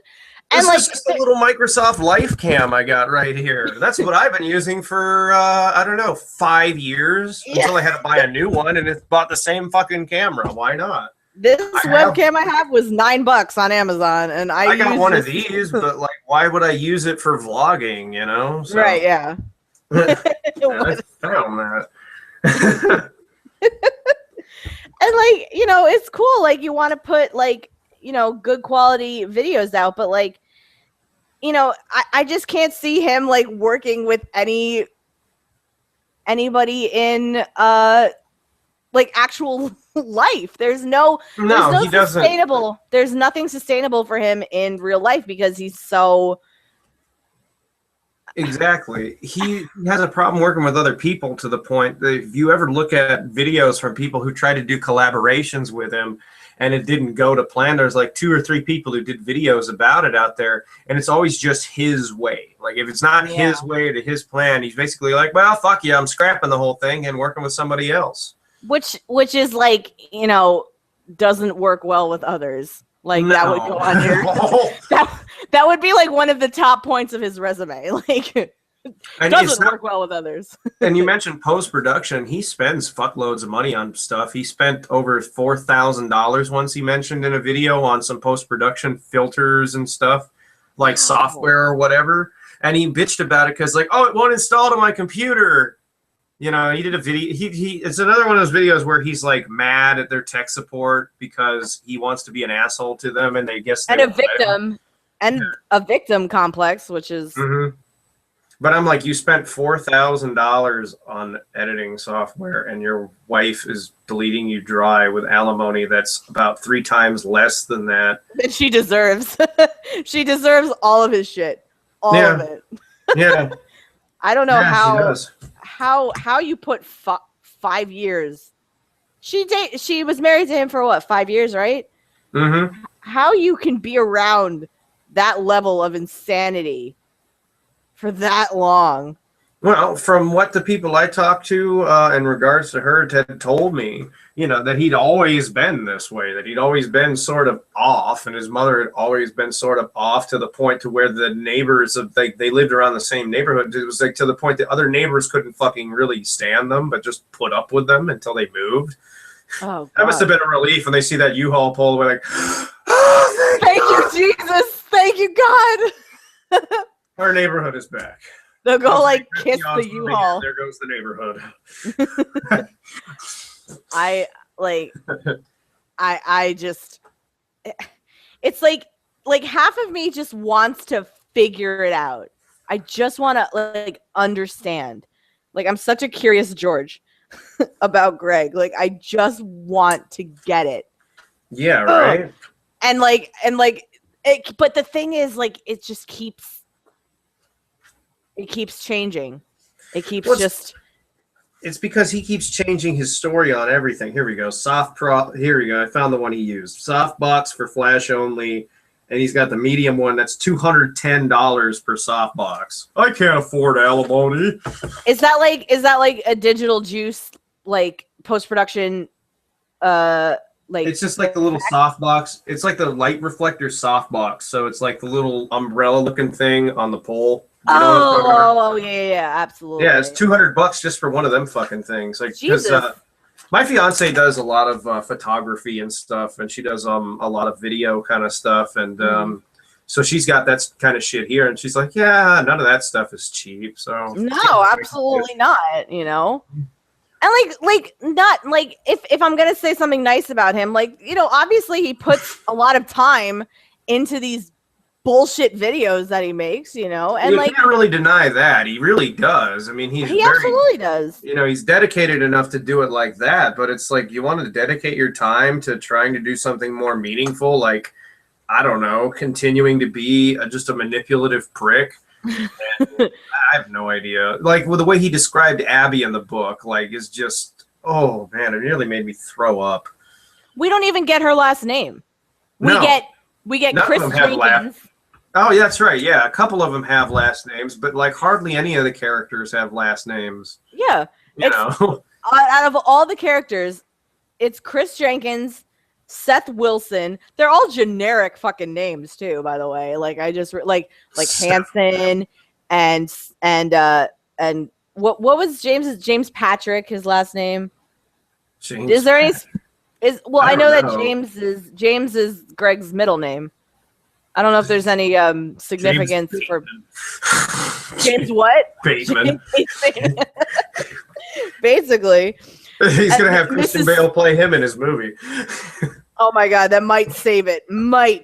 this is just a little Microsoft Life Cam I got right here. That's what I've been using for I don't know, 5 years until I had to buy a new one, and it bought the same fucking camera. Why not? This webcam I have was $9 on Amazon, and I got one of these, but like, why would I use it for vlogging? You know? So, right? Yeah. I found that. And like, you know, it's cool. Like, you want to put like, you know, good quality videos out, but like, you know, I just can't see him like working with anybody in like actual life. There's no he sustainable. There's nothing sustainable for him in real life because he's so. Exactly. He has a problem working with other people to the point that if you ever look at videos from people who try to do collaborations with him and it didn't go to plan, there's like 2 or 3 people who did videos about it out there, and it's always just his way. Like, if it's not his way to his plan, he's basically like, well, fuck yeah, I'm scrapping the whole thing and working with somebody else. Which is like, you know, doesn't work well with others. Like, that would go on here. That would be like one of the top points of his resume. Like, doesn't work well with others. And you mentioned post-production. He spends fuckloads of money on stuff. He spent over $4,000 once, he mentioned in a video, on some post-production filters and stuff, like software or whatever. And he bitched about it because, like, oh, it won't install to my computer. You know, he did a video. It's another one of those videos where he's like mad at their tech support because he wants to be an asshole to them, and they guess and a victim, a victim complex, which is. Mm-hmm. But I'm like, you spent $4,000 on editing software, and your wife is bleeding you dry with alimony that's about 3 times less than that. That she deserves. She deserves all of his shit, all of it. Yeah. I don't know how you put 5 years. She was married to him for what, 5 years, right? Mm-hmm. How you can be around that level of insanity for that long? Well, from what the people I talked to in regards to her had told me, that he'd always been this way, that he'd always been sort of off, and his mother had always been sort of off to the point to where the neighbors they lived around the same neighborhood. It was like to the point that other neighbors couldn't fucking really stand them, but just put up with them until they moved. Oh, that must have been a relief when they see that U-Haul pull away, like, oh, thank you, Jesus, thank you, God. Our neighborhood is back. They'll go kiss the U-Haul. There goes the neighborhood. I just, it's like half of me just wants to figure it out. I just want to understand. I'm such a curious George about Greg. I just want to get it. Yeah, right. But the thing is, it just keeps. It keeps changing. It keeps It's because he keeps changing his story on everything. Here we go. Here we go. I found the one he used. Soft box for flash only. And he's got the medium one. That's $210 per soft box. I can't afford alimony. Is that like a digital juice, post-production, It's just like the little soft box. It's like the light reflector soft box. So it's like the little umbrella looking thing on the pole. Yeah, absolutely. Yeah, it's $200 just for one of them fucking things. Because my fiance does a lot of photography and stuff, and she does a lot of video kind of stuff, and so she's got that kind of shit here, and she's like, yeah, none of that stuff is cheap. So no, absolutely not. And if I'm gonna say something nice about him, obviously he puts a lot of time into these bullshit videos that he makes, and you can't really deny that. He really does. I mean, he absolutely does. He's dedicated enough to do it like that, but it's like you want to dedicate your time to trying to do something more meaningful, like, I don't know, continuing to be just a manipulative prick. And I have no idea. With the way he described Abby in the book, is just, oh man, it nearly made me throw up. We don't even get her last name. We get None Chris Jenkins. Oh, yeah, that's right. Yeah, a couple of them have last names, but hardly any of the characters have last names. Yeah. Out of all the characters, it's Chris Jenkins, Seth Wilson. They're all generic fucking names too, by the way. I just Hanson and what was James Patrick, his last name? James. Is there any I know that James is Greg's middle name. I don't know if there's any significance for James what? Bateman. Basically. He's going to have Christian Bale play him in his movie. Oh my God, that might save it. Do you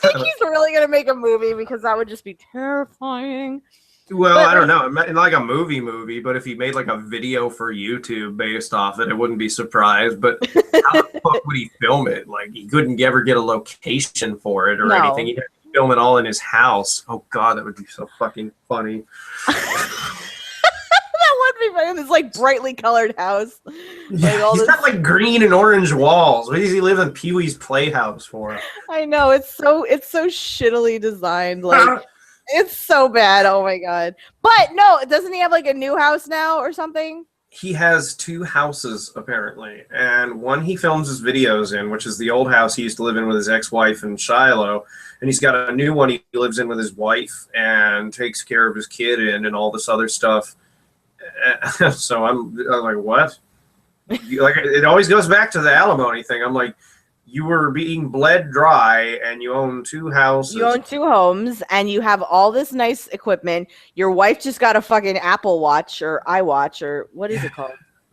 think he's really going to make a movie? Because that would just be terrifying. Well, I don't know. Like a movie, but if he made a video for YouTube based off it, I wouldn't be surprised. But how the fuck would he film it? He couldn't ever get a location for it or anything. He'd have to film it all in his house. Oh God, that would be so fucking funny. That would be funny. This brightly colored house. He's got green and orange walls. What does he live in Pee-wee's Playhouse for? I know, it's so shittily designed. It's so bad. Oh my God. But no, doesn't he have a new house now or something? He has two houses apparently, and one he films his videos in, which is the old house he used to live in with his ex-wife in Shiloh, and he's got a new one he lives in with his wife and takes care of his kid in and all this other stuff. So I'm like, what? It always goes back to the alimony thing. I'm like, you were being bled dry and you own two houses. You own two homes and you have all this nice equipment. Your wife just got a fucking Apple Watch or iWatch or what is it called?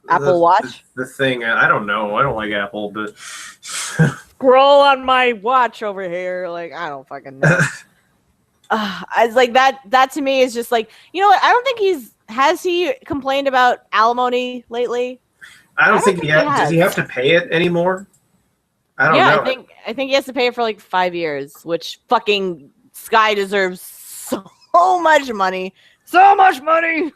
Apple Watch? The thing. I don't know. I don't like Apple, but scroll on my watch over here. I don't fucking know. I was like that to me is just you know what? I don't think has he complained about alimony lately? I don't think he has. Does he have to pay it anymore? I don't know. I think he has to pay it for 5 years, which fucking Sky deserves so much money. So much money.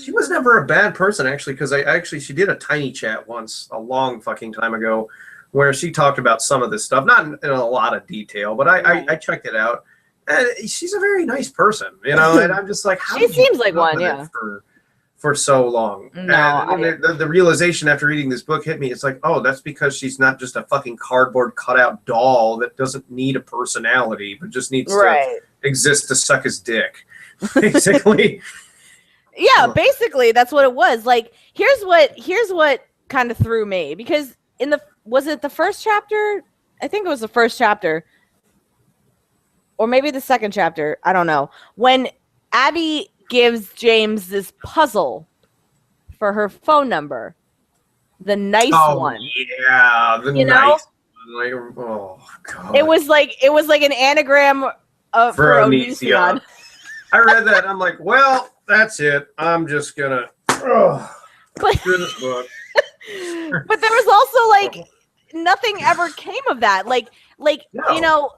She was never a bad person, actually, because she did a tiny chat once a long fucking time ago where she talked about some of this stuff, not in a lot of detail, but I checked it out. And she's a very nice person, you know, and I'm just like, how She did you seems like put up one, with yeah. it for so long? No, And then the realization after reading this book hit me. It's like, oh, that's because she's not just a fucking cardboard cutout doll that doesn't need a personality, but just needs to exist to suck his dick, basically. Yeah, basically that's what it was. Like, here's what kind of threw me, because was it the first chapter? I think it was the first chapter. Or maybe the second chapter, I don't know. When Abby gives James this puzzle for her phone number, the nice one. Yeah, the nice one. Like, oh god. It was like an anagram for Onision. I read that. I'm like, well, that's it. I'm just gonna screw this book. But there was also like nothing ever came of that. Like no. You know.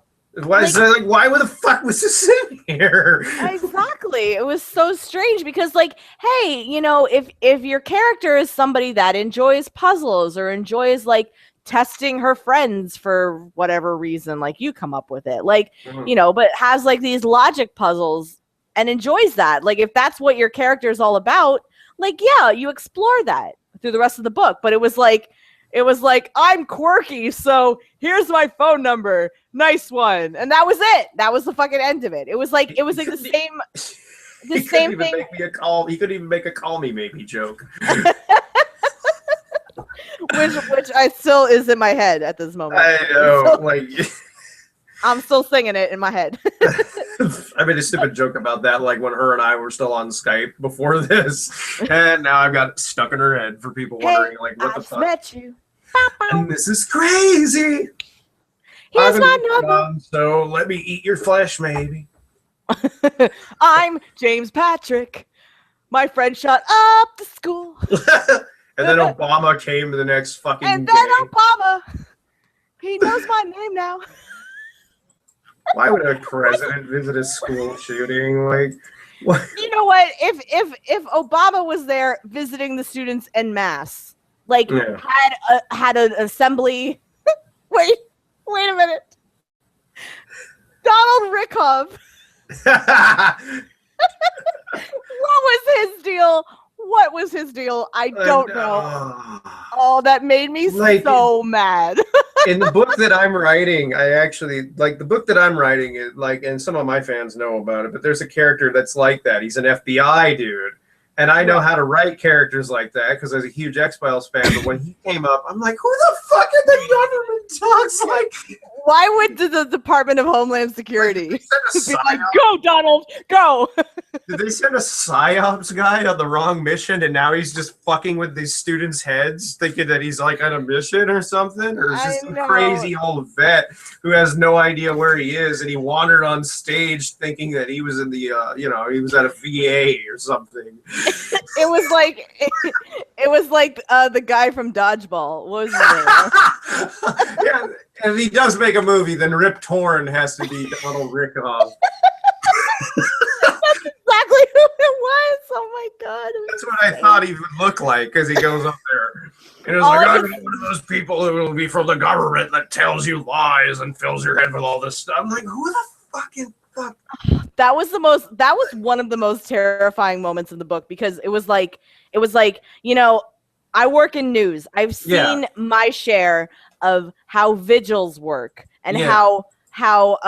Why the fuck was this in here? Exactly. It was so strange because, like, hey, you know, if your character is somebody that enjoys puzzles or enjoys like testing her friends for whatever reason, like you come up with it, like, you know, but has like these logic puzzles and enjoys that. Like, if that's what your character is all about, like, yeah, you explore that through the rest of the book. But it was like, I'm quirky, so here's my phone number. Nice one. And that was it. That was the fucking end of it. It was like the same thing. Make me a call. He couldn't even make a call me maybe joke. which I still is in my head at this moment. I know. I'm still singing it in my head. I made a stupid joke about that, like when her and I were still on Skype before this, and now I've got it stuck in her head for people wondering, like, what the fuck? Met you. And this is crazy. Here's my number. So let me eat your flesh, maybe. I'm James Patrick. My friend shot up the school. And then Obama came the next fucking And day. then Obama. He knows my name now. Why would a president visit a school shooting? Like, what? You know what? If Obama was there visiting the students en masse, like had an assembly. Wait a minute. Donald Rickhoff. What was his deal? I don't know. Oh, that made me so mad. In the book that I'm writing, I actually like the book that I'm writing is like, and some of my fans know about it, but there's a character that's like that. He's an FBI dude. And I know how to write characters like that because I was a huge X-Files fan. But when he came up, I'm like, who the fuck are the government talks like? Why would the Department of Homeland Security be like, go, Donald, go? Did they send a PsyOps guy on the wrong mission and now he's just fucking with these students' heads thinking that he's like on a mission or something? Or is this some crazy old vet who has no idea where he is and he wandered on stage thinking that he was in the, he was at a VA or something? It was like the guy from Dodgeball. What was his name? Yeah, if he does make a movie, then Rip Torn has to be Donald Rickhoff. That's exactly who it was. Oh my god! That's what I thought he would look like because he goes up there and it's like, I'm one of those people who will be from the government that tells you lies and fills your head with all this stuff. I'm like, who the fucking fuck? That was one of the most terrifying moments in the book because it was like, you know, I work in news. I've seen my share of how vigils work and how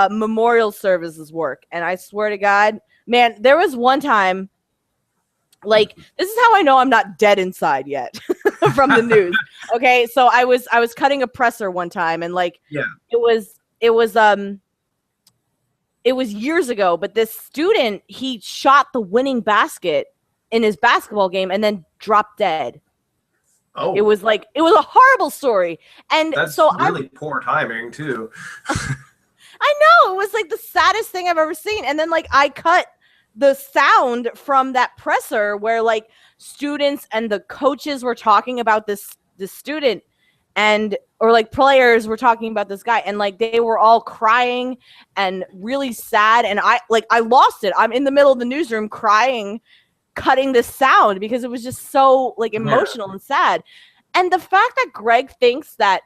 memorial services work. And I swear to God, man, there was one time, like, this is how I know I'm not dead inside yet from the news. Okay. So I was cutting a presser one time and like, it was years ago, but this student, he shot the winning basket in his basketball game and then dropped dead. Oh, it was a horrible story. And that's really poor timing too. I know, it was like the saddest thing I've ever seen. And then like I cut the sound from that presser where like students and the coaches were talking about this student or like players were talking about this guy and like they were all crying and really sad. And I lost it. I'm in the middle of the newsroom crying, cutting this sound because it was just so like emotional and sad. And the fact that Greg thinks that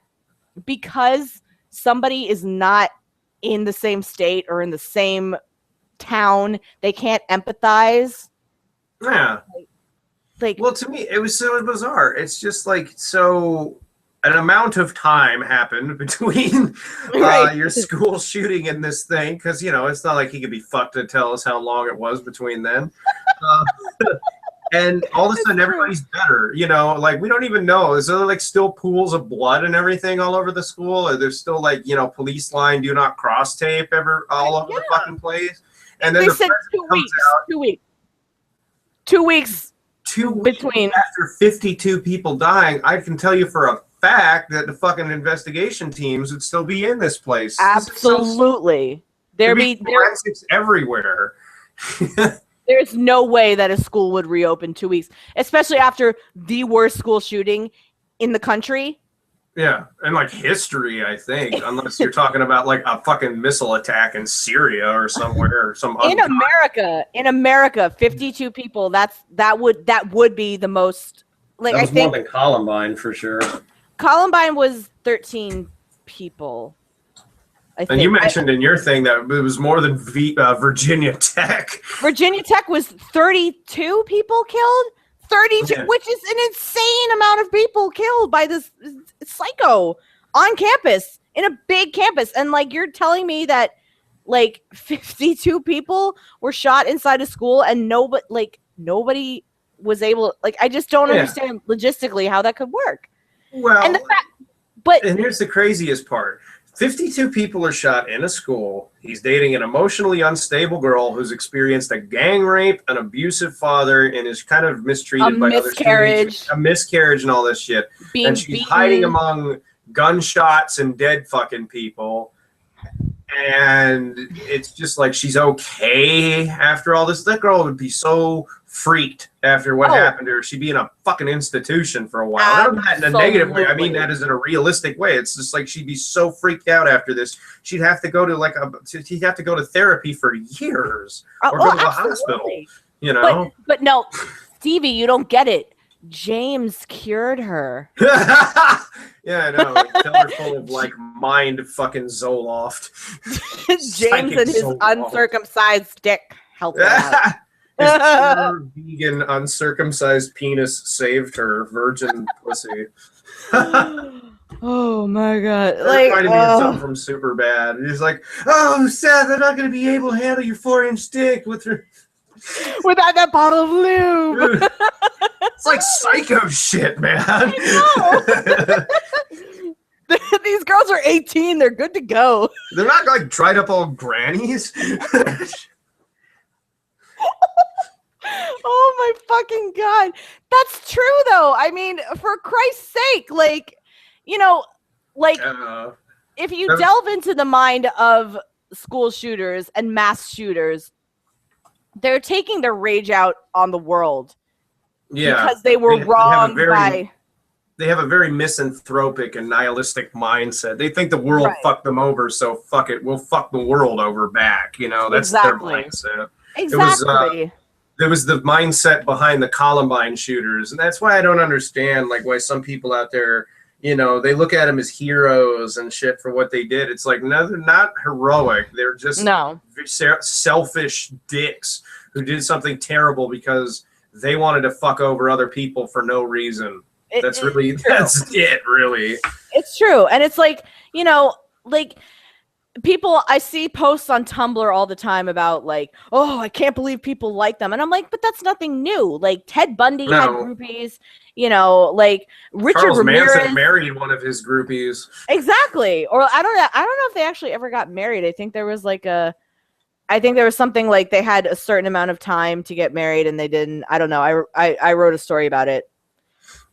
because somebody is not in the same state or in the same town. They can't empathize. Yeah. Like, well, to me, it was so bizarre. It's just like, so an amount of time happened between right. your school shooting and this thing, because, you know, it's not like he could be fucked to tell us how long it was between then. And all of a sudden, everybody's better. You know, like, we don't even know. Is there, like, still pools of blood and everything all over the school? Or there's still, like, you know, police line, do not cross tape all over the fucking place? And then they said 2 weeks. Out, 2 weeks. 2 weeks. 2 weeks between after 52 people dying, I can tell you for a fact that the fucking investigation teams would still be in this place. Absolutely. There'd be forensics everywhere. There's no way that a school would reopen 2 weeks, especially after the worst school shooting in the country. Yeah, and like history, I think, unless you're talking about like a fucking missile attack in Syria or somewhere or some. In America, 52 people. That would be the most. Like, that was I think more than Columbine for sure. Columbine was 13 people. And you mentioned in your thing that it was more than Virginia Tech. Virginia Tech was 32 people killed. 32, yeah. Which is an insane amount of people killed by this psycho on campus, in a big campus. And like, you're telling me that like 52 people were shot inside a school and nobody was able, like, I just don't understand logistically how that could work. Well, and the fact, and here's the craziest part. 52 people are shot in a school. He's dating an emotionally unstable girl who's experienced a gang rape, an abusive father, and is kind of mistreated by other students. A miscarriage and all this shit. And she's hiding among gunshots and dead fucking people. And it's just like, she's okay after all this. That girl would be so freaked after what happened to her. She'd be in a fucking institution for a while. I don't mean that in a negative way. I mean that as in a realistic way. It's just like, she'd be so freaked out after this. She'd have to go to she'd have to go to therapy for years or go to the hospital. You know? But no, Stevie, you don't get it. James cured her. Yeah, I know. Like, tell her full of like mind fucking Zoloft. James and his uncircumcised dick helped her out. His pure vegan uncircumcised penis saved her virgin pussy. Oh my god! Like, reminded me of something from Superbad. He's like, "Oh, Seth, I'm not going to be able to handle your 4-inch dick with her." Without that bottle of lube. It's like psycho shit, man. I know. These girls are 18. They're good to go. They're not like dried up old grannies. Oh my fucking god. That's true though. I mean, for Christ's sake, like, you know, like if you delve into the mind of school shooters and mass shooters, they're taking their rage out on the world. Yeah. Because they were wronged by. They have a very misanthropic and nihilistic mindset. They think the world fucked them over, so fuck it, we'll fuck the world over back. You know, that's their mindset. Exactly. It was the mindset behind the Columbine shooters, and that's why I don't understand, like, why some people out there, you know, they look at them as heroes and shit for what they did. It's like, no, they're not heroic. They're just selfish dicks who did something terrible because they wanted to fuck over other people for no reason. That's it, really. It's true. And it's like, you know, like, people, I see posts on Tumblr all the time about like, oh, I can't believe people like them. And I'm like, but that's nothing new. Like, Ted Bundy had groupies, you know, like Richard Charles Ramirez Manson married one of his groupies. Exactly. Or I don't know if they actually ever got married. I think there was something like they had a certain amount of time to get married and they didn't. I don't know. I wrote a story about it.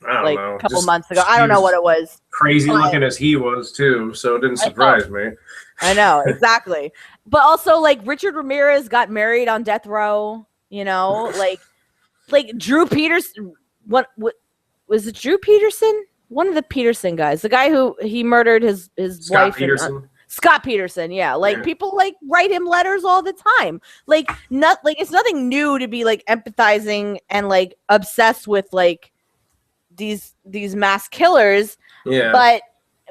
I don't know. A couple months ago. I don't know what it was. Crazy looking as he was too, so it didn't surprise me. I know, exactly. But also, like, Richard Ramirez got married on death row, you know, like Drew Peterson. What was it? Drew Peterson? One of the Peterson guys, the guy who he murdered his wife. Scott Peterson, yeah. Like, people like write him letters all the time. Like, it's nothing new to be like empathizing and like obsessed with like these mass killers. Yeah.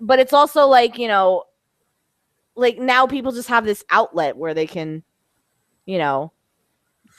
But it's also like, you know, like now people just have this outlet where they can, you know,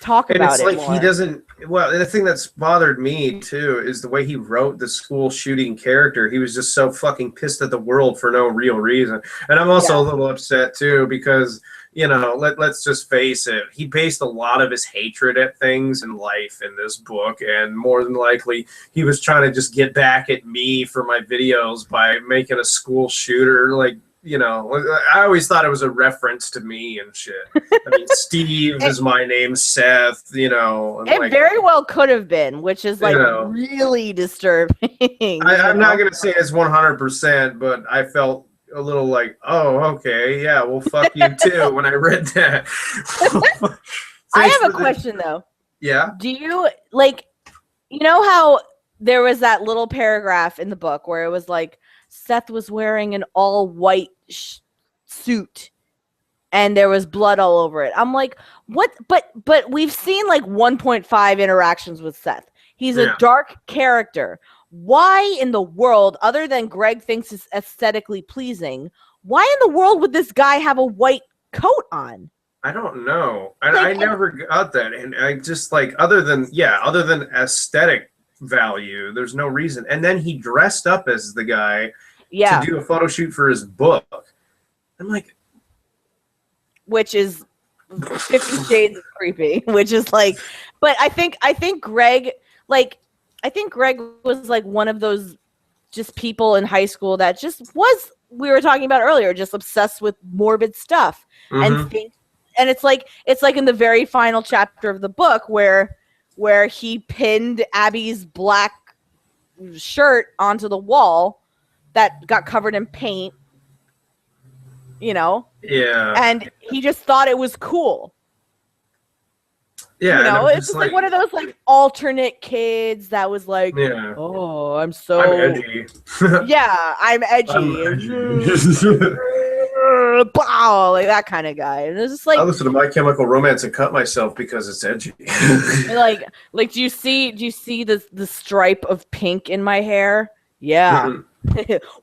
talk about it more. And it's like he doesn't. Well, the thing that's bothered me too is the way he wrote the school shooting character. He was just so fucking pissed at the world for no real reason. And I'm also a little upset too because, you know, let's just face it. He based a lot of his hatred at things in life in this book, and more than likely he was trying to just get back at me for my videos by making a school shooter. Like, you know, I always thought it was a reference to me and shit. I mean, Steve is my name, Seth, you know. And it very well could have been, which is like really disturbing. I'm not going to say it's 100%, but I felt a little like, oh, okay, yeah, well, fuck you too when I read that. I have a question though. Yeah. Do you like, you know how there was that little paragraph in the book where it was like Seth was wearing an all white suit and there was blood all over it. I'm like, what? But we've seen like 1.5 interactions with Seth. He's a dark character. Why in the world, other than Greg thinks is aesthetically pleasing, why in the world would this guy have a white coat on? I don't know. I never got that. And I just like, other than aesthetic value, there's no reason. And then he dressed up as the guy to do a photo shoot for his book. I'm like, which is 50 Shades of creepy, which is like, but I think Greg, like, I think Greg was like one of those just people in high school that just was, we were talking about earlier, just obsessed with morbid stuff and think, and it's like in the very final chapter of the book where he pinned Abby's black shirt onto the wall that got covered in paint, you know? Yeah. And he just thought it was cool. Yeah. You know, it's just like one of those like alternate kids that was like, oh, I'm edgy. Yeah, I'm edgy. Wow, like that kind of guy. And it's just like, I listen to My Chemical Romance and cut myself because it's edgy. like do you see the stripe of pink in my hair? Yeah.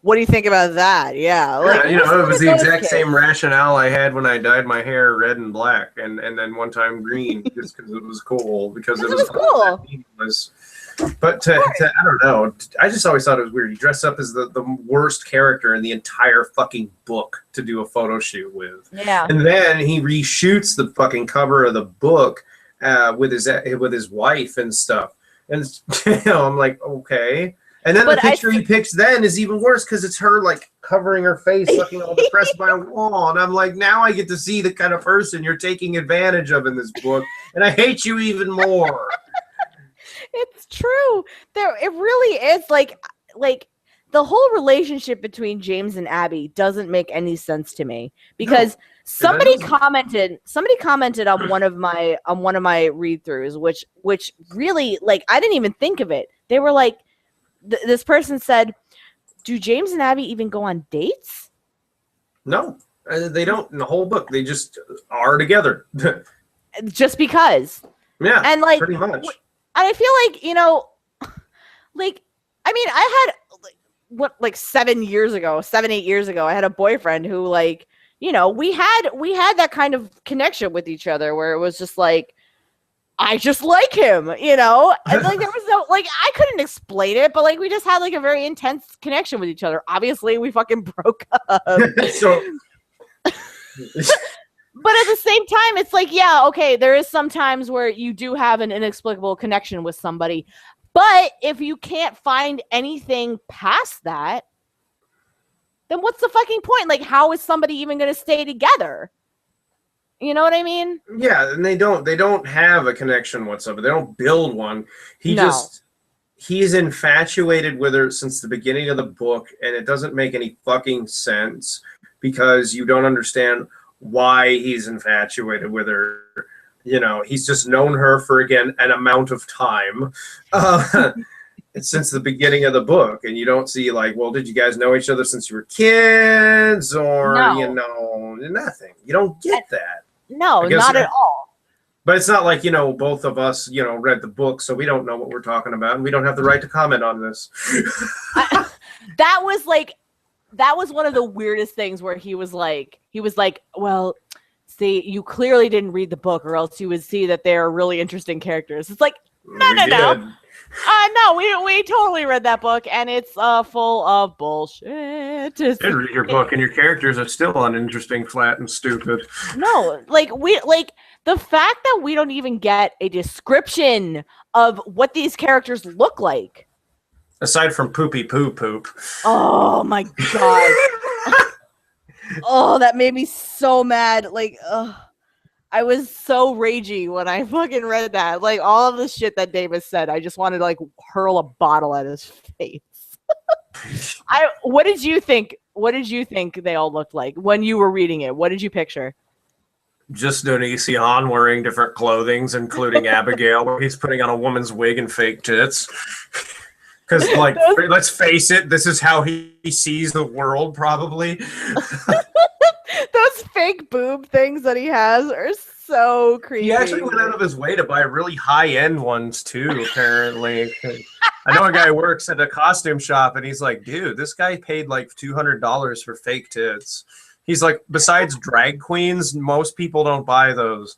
What do you think about that? Yeah, like, you know, it was the exact same rationale I had when I dyed my hair red and black, and then one time green, just because it was cool. Because it was cool. But I don't know. I just always thought it was weird. He dressed up as the worst character in the entire fucking book to do a photo shoot with. Yeah. And then he reshoots the fucking cover of the book with his wife and stuff. And you know, I'm like, okay. And then the picture he picks then is even worse because it's her like covering her face, looking all depressed by a wall. And I'm like, now I get to see the kind of person you're taking advantage of in this book, and I hate you even more. It's true. It really is like the whole relationship between James and Abby doesn't make any sense to me because somebody commented on one of my read-throughs, which really, like, I didn't even think of it. They were like, this person said, do James and Abby even go on dates? No, they don't in the whole book. They just are together. Just because. Yeah, and like, pretty much. I feel like, you know, like, I mean, I had like 7, 8 years ago, I had a boyfriend who, like, you know, we had that kind of connection with each other where it was just like, I just like him, you know, and like there was no, like, I couldn't explain it, but like we just had like a very intense connection with each other. Obviously, we fucking broke up. So. But at the same time, it's like, yeah, okay, there is some times where you do have an inexplicable connection with somebody. But if you can't find anything past that, then what's the fucking point? Like, how is somebody even going to stay together? You know what I mean? Yeah, and they don't have a connection whatsoever. They don't build one. He's infatuated with her since the beginning of the book, and it doesn't make any fucking sense because you don't understand why he's infatuated with her. You know, he's just known her for, again, an amount of time since the beginning of the book, and you don't see like, well, did you guys know each other since you were kids, or you know, nothing. You don't get that. No, not at all. But it's not like, you know, both of us, you know, read the book, so we don't know what we're talking about, and we don't have the right to comment on this. That was one of the weirdest things where he was like, he was like, well, see, you clearly didn't read the book, or else you would see that they're really interesting characters. It's like, no. No, we totally read that book, and it's full of bullshit. You did read your book, and your characters are still uninteresting, flat, and stupid. No, the fact that we don't even get a description of what these characters look like. Aside from poopy poop. Oh my god. Oh, that made me so mad. I was so ragey when I fucking read that. Like, all of the shit that Davis said, I just wanted to, like, hurl a bottle at his face. What did you think? What did you think they all looked like when you were reading it? What did you picture? Just Onision wearing different clothings, including Abbigale, where he's putting on a woman's wig and fake tits. Because, like, let's face it, this is how he sees the world, probably. Those fake boob things that he has are so creepy. He actually went out of his way to buy really high-end ones, too, apparently. I know a guy who works at a costume shop, and he's like, dude, this guy paid, like, $200 for fake tits. He's like, besides drag queens, most people don't buy those.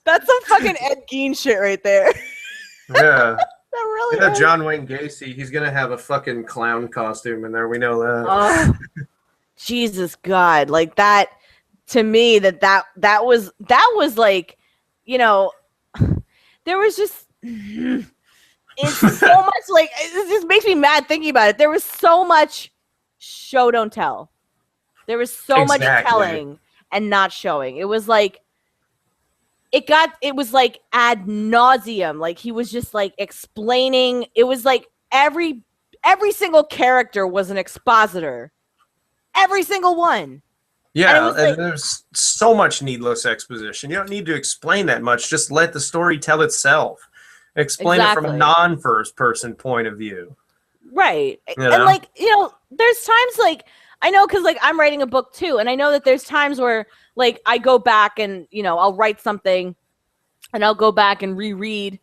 That's some fucking Ed Gein shit right there. Yeah. Really yeah, John Wayne Gacy, he's gonna have a fucking clown costume in there. We know that. Oh, Jesus God, like that to me. That was like, you know, there was just it's so much like it just makes me mad thinking about it. There was so much show don't tell. There was so much telling and not showing. It was like. It was like ad nauseum. Like he was just like explaining. It was like every single character was an expositor. Every single one. Yeah, and there's so much needless exposition. You don't need to explain that much. Just let the story tell itself. Explain it from a non-first person point of view. Right. You know? And like, you know, there's times like I know because like I'm writing a book too, and I know that there's times where like I go back and, you know, I'll write something and I'll go back and reread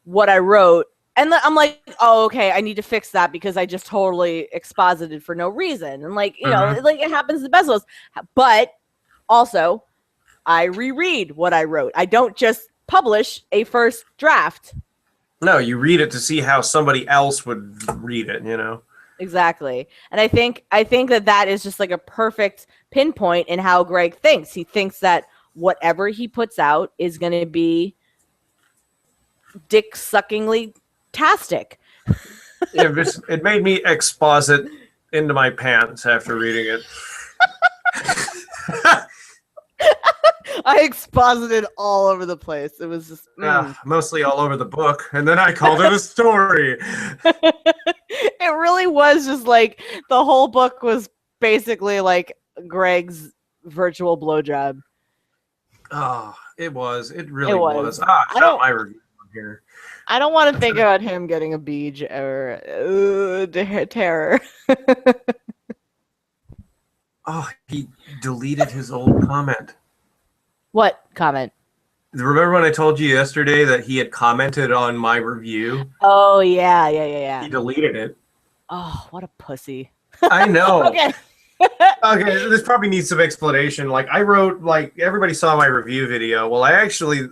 what I wrote. And I'm like, oh, okay, I need to fix that because I just totally exposited for no reason. And like, you know, like it happens to the best of us. But also, I reread what I wrote. I don't just publish a first draft. No, you read it to see how somebody else would read it, you know? Exactly. And I think that is just like a perfect pinpoint in how Greg thinks. He thinks that whatever he puts out is going to be dick-suckingly tastic. It made me exposit into my pants after reading it. I exposited all over the place. It was just mostly all over the book, and then I called it a story. It really was just like the whole book was basically like Greg's virtual blowjob. Oh, it was. It really was. I don't. My review here. I don't want to think about him getting a beach or terror. Oh, he deleted his old comment. What comment? Remember when I told you yesterday that he had commented on my review? Oh, yeah. He deleted it. Oh, what a pussy. I know. Okay. Okay, this probably needs some explanation. Like, I wrote, like, everybody saw my review video. Well, I actually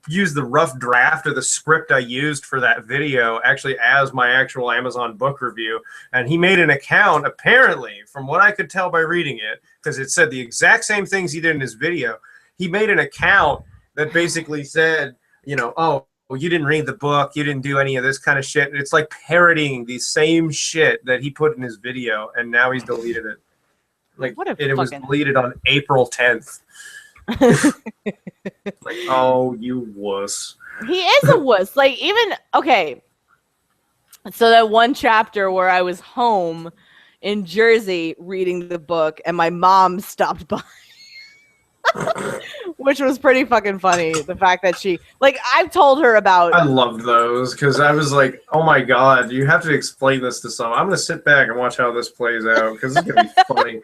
used the rough draft of the script I used for that video actually as my actual Amazon book review. And he made an account, apparently, from what I could tell by reading it, because it said the exact same things he did in his video. He made an account that basically said, you know, oh, well, you didn't read the book, you didn't do any of this kind of shit. And it's like parodying the same shit that he put in his video, and now he's deleted it. Like, it was deleted on April 10th. Like, oh, you wuss. He is a wuss. Like, even, okay. So that one chapter where I was home in Jersey reading the book, and my mom stopped by. Which was pretty fucking funny. The fact that she, like, I've told her about. I loved those because I was like, oh my God, you have to explain this to someone. I'm going to sit back and watch how this plays out because it's going to be funny.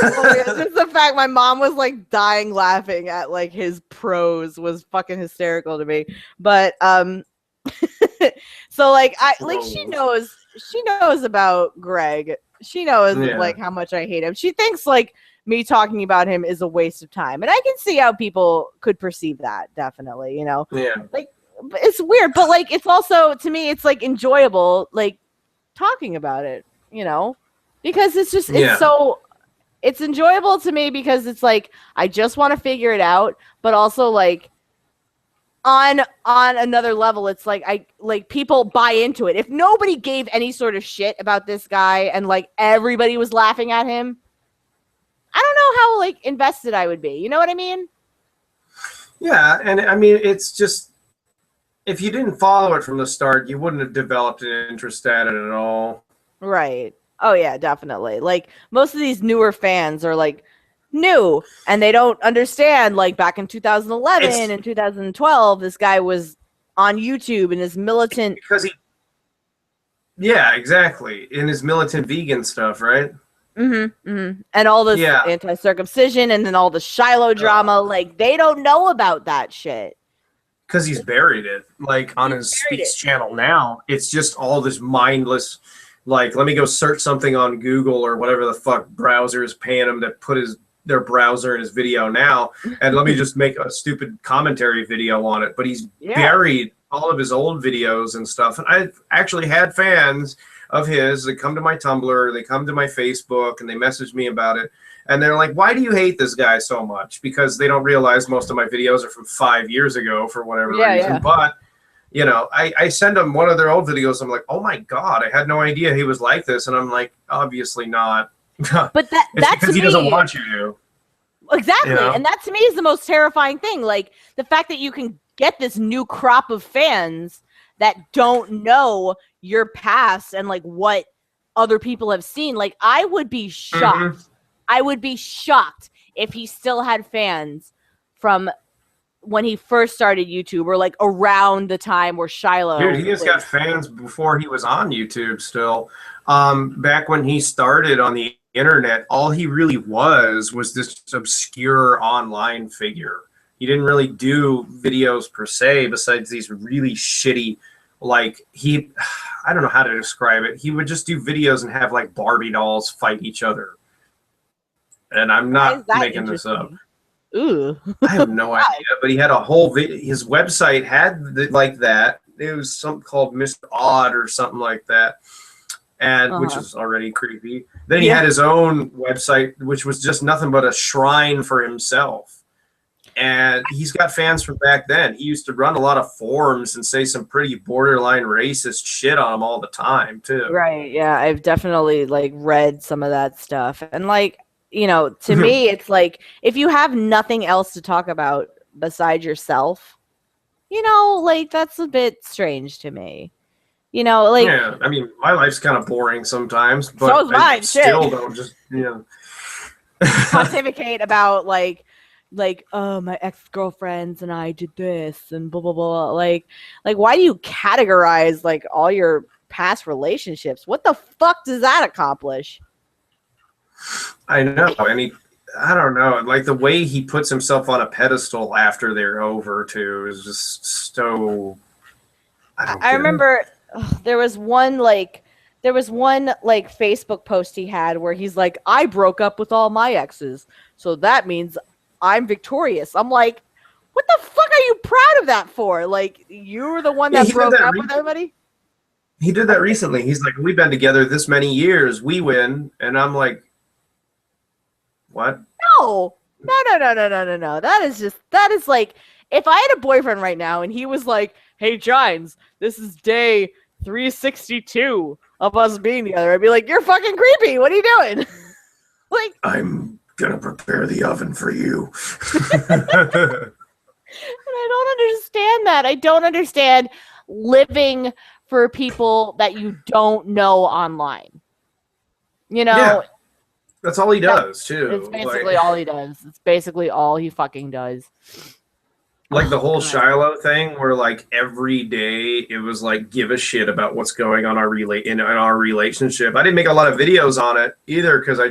Oh, yeah, just the fact my mom was like dying laughing at like his prose was fucking hysterical to me. But, so like, she knows about Greg. She knows like how much I hate him. She thinks like me talking about him is a waste of time, and I can see how people could perceive that. Definitely, you know. Yeah. Like it's weird, but like it's also to me, it's like enjoyable, like talking about it, you know, because it's just it's enjoyable to me because it's like I just want to figure it out, but also like on another level, it's like I like people buy into it. If nobody gave any sort of shit about this guy and like everybody was laughing at him, I don't know how like invested I would be. You know what I mean? Yeah, and I mean it's just if you didn't follow it from the start, you wouldn't have developed an interest at it at all. Right. Oh yeah, definitely. Like most of these newer fans are like new and they don't understand like back in 2011 and 2012 this guy was on YouTube and his militant because yeah, exactly, in his militant vegan stuff, right? And all this anti-circumcision and then all the Shiloh drama, like they don't know about that shit because he's buried it like on his Speaks channel now. It's just all this mindless like, let me go search something on Google or whatever the fuck browser is paying him to put their browser in his video now, and let me just make a stupid commentary video on it. But he's buried all of his old videos and stuff. And I've actually had fans of his that come to my Tumblr, they come to my Facebook, and they message me about it. And they're like, why do you hate this guy so much? Because they don't realize most of my videos are from 5 years ago for whatever reason. Yeah. But you know, I send them one of their old videos. I'm like, oh my God, I had no idea he was like this. And I'm like, obviously not. But that's because he doesn't want you to. Exactly. You know? And that to me is the most terrifying thing. Like the fact that you can get this new crop of fans that don't know your past and like what other people have seen. Like I would be shocked. I would be shocked if he still had fans from when he first started YouTube or like around the time where Shiloh. Dude, he has got fans before he was on YouTube still. Back when he started on the internet, all he really was this obscure online figure. He didn't really do videos per se besides these really shitty, like I don't know how to describe it. He would just do videos and have like Barbie dolls fight each other. And I'm not making this up. Ooh. I have no idea, but he had a whole his website had like that. It was something called Mr. Odd or something like that, and which is already creepy. Then he had his own website, which was just nothing but a shrine for himself. And he's got fans from back then. He used to run a lot of forums and say some pretty borderline racist shit on them all the time, too. Right, yeah. I've definitely, like, read some of that stuff. And, like, you know, to me, it's like, if you have nothing else to talk about besides yourself, you know, like, that's a bit strange to me. You know, like... Yeah, I mean, my life's kind of boring sometimes, but so is mine, I still don't just, you know... pontificate about, like, oh, my ex-girlfriends and I did this and blah, blah, blah. Like, why do you categorize, like, all your past relationships? What the fuck does that accomplish? I know. And I don't know. Like, the way he puts himself on a pedestal after they're over, too, is just so... I remember there was one Facebook post he had where he's like, I broke up with all my exes, so that means I'm victorious. I'm like, what the fuck are you proud of that for? Like, you were the one that broke up with everybody? He did that recently. He's like, we've been together this many years. We win. And I'm like, what? No. That is like, if I had a boyfriend right now and he was like, hey, Gines, this is day 362 of us being together, I'd be like, you're fucking creepy. What are you doing? Like, I'm gonna prepare the oven for you. And I don't understand that. I don't understand living for people that you don't know online. You know? Yeah. That's all he does, too. It's basically all he does. It's basically all he fucking does. Like the whole Shiloh thing where like every day it was like give a shit about what's going on in our relationship. I didn't make a lot of videos on it either because I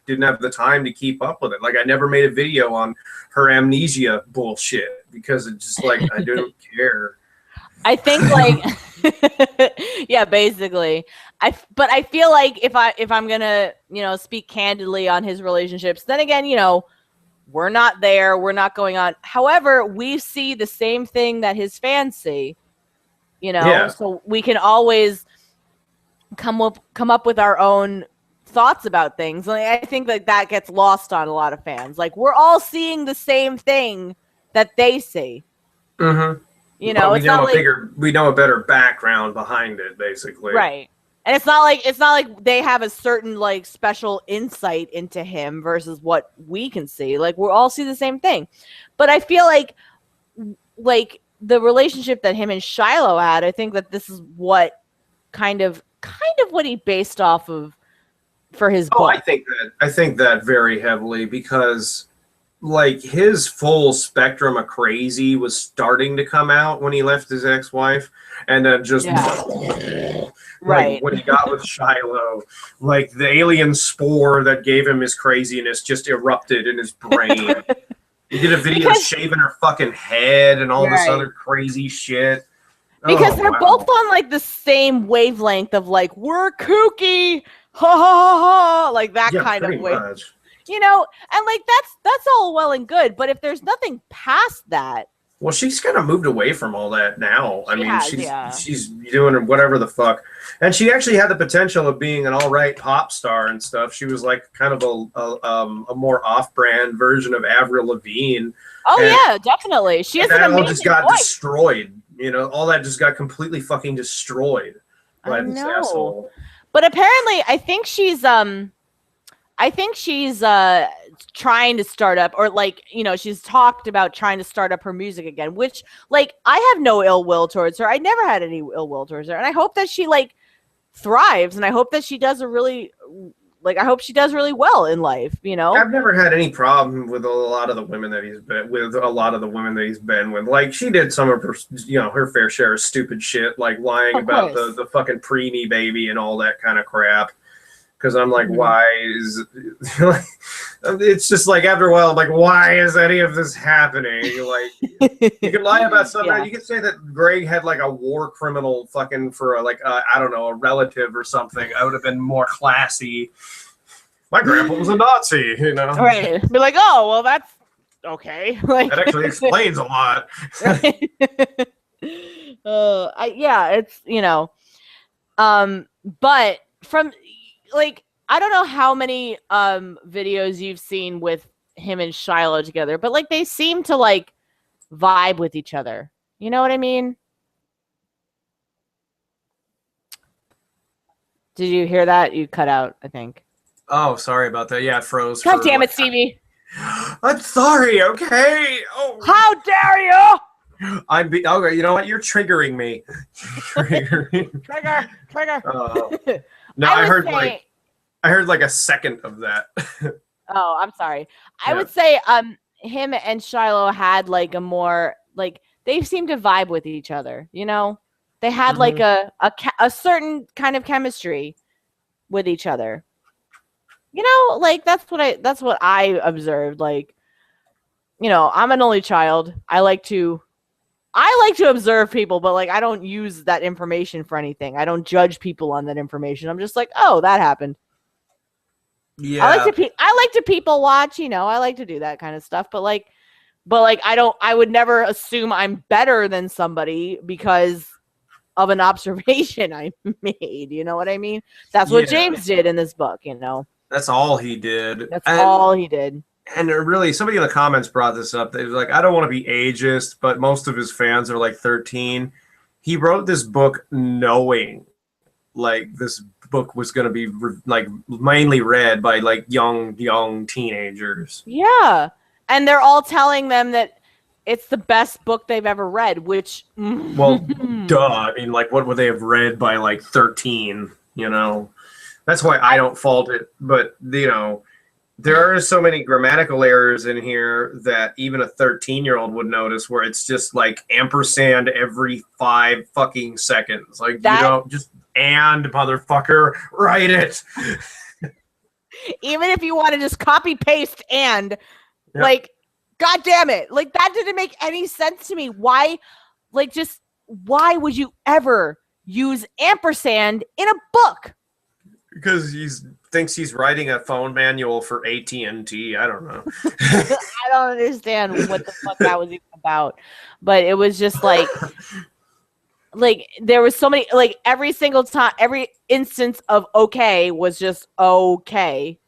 didn't have the time to keep up with it. Like I never made a video on her amnesia bullshit because it's just like I don't care. I think yeah, basically. But I feel like if I'm gonna speak candidly on his relationships, then again, we're not there, we're not going on. However, we see the same thing that his fans see, so we can always come up with our own thoughts about things. Like, I think that gets lost on a lot of fans. Like, we're all seeing the same thing that they see. Mm-hmm. But it's not like we know a better background behind it, basically. Right. And it's not like they have a certain like special insight into him versus what we can see. Like, we all see the same thing. But I feel like the relationship that him and Shiloh had, I think that this is what kind of what he based off of for his book. I think that very heavily, because like his full spectrum of crazy was starting to come out when he left his ex-wife, and then just right when he got with Shiloh, like the alien spore that gave him his craziness just erupted in his brain. He did a video shaving her fucking head and all this other crazy shit. Because they're both on like the same wavelength of like, we're kooky, ha ha ha ha, like that kind of way. Much. And like that's all well and good, but if there's nothing past that. Well, she's kind of moved away from all that now. She's doing whatever the fuck. And she actually had the potential of being an all right pop star and stuff. She was like kind of a more off-brand version of Avril Lavigne. Oh, yeah, definitely. She has an amazing all just got voice. Destroyed. All that just got completely fucking destroyed by this asshole. But apparently, I think she's trying to start up, or like, she's talked about trying to start up her music again, which like I have no ill will towards her. I never had any ill will towards her, and I hope that she like thrives, and I hope that she does really well in life. I've never had any problem with a lot of the women that he's been with. Like, she did some of her her fair share of stupid shit, like lying about the fucking preemie baby and all that kind of crap. Because I'm like, why is it's just like, after a while, I'm like, why is any of this happening? Like, you can lie about something. You can say that Greg had like a war criminal fucking for a relative or something. I would have been more classy. My grandpa was a Nazi, Right. Be like, oh, well, that's okay. Like, that actually explains a lot. Right. It's but from. Like, I don't know how many videos you've seen with him and Shiloh together, but like they seem to like vibe with each other. You know what I mean? Did you hear that? You cut out, I think. Oh, sorry about that. Yeah, it froze. God damn it, Stevie. I'm sorry, okay? Oh. How dare you? Okay, you know what? You're triggering me. Trigger. No, I heard like a second of that. Oh, I'm sorry. I would say him and Shiloh had like a more like, they seemed to vibe with each other, They had like a certain kind of chemistry with each other. Like that's what I observed. Like, I'm an only child. I like to observe people, but like I don't use that information for anything. I don't judge people on that information. I'm just like, oh, that happened. Yeah. I like to people watch, I like to do that kind of stuff, but I would never assume I'm better than somebody because of an observation I made. You know what I mean? That's what James did in this book, That's all he did. All he did. And really, somebody in the comments brought this up. They was like, I don't want to be ageist, but most of his fans are like 13. He wrote this book knowing, like, this book was going to be like mainly read by like young teenagers. Yeah, and they're all telling them that it's the best book they've ever read. Which, well, duh. I mean, like, what would they have read by like 13? That's why I don't fault it. But there are so many grammatical errors in here that even a 13-year-old would notice, where it's just like ampersand every 5 fucking seconds. Like, you don't just motherfucker, write it. Even if you want to just copy paste like, God damn it. Like, that didn't make any sense to me. Why? Like, just why would you ever use ampersand in a book? Because he thinks he's writing a phone manual for AT&T. I don't know. I don't understand what the fuck that was even about. But it was just like there was so many, like every single time, every instance of okay was just okay,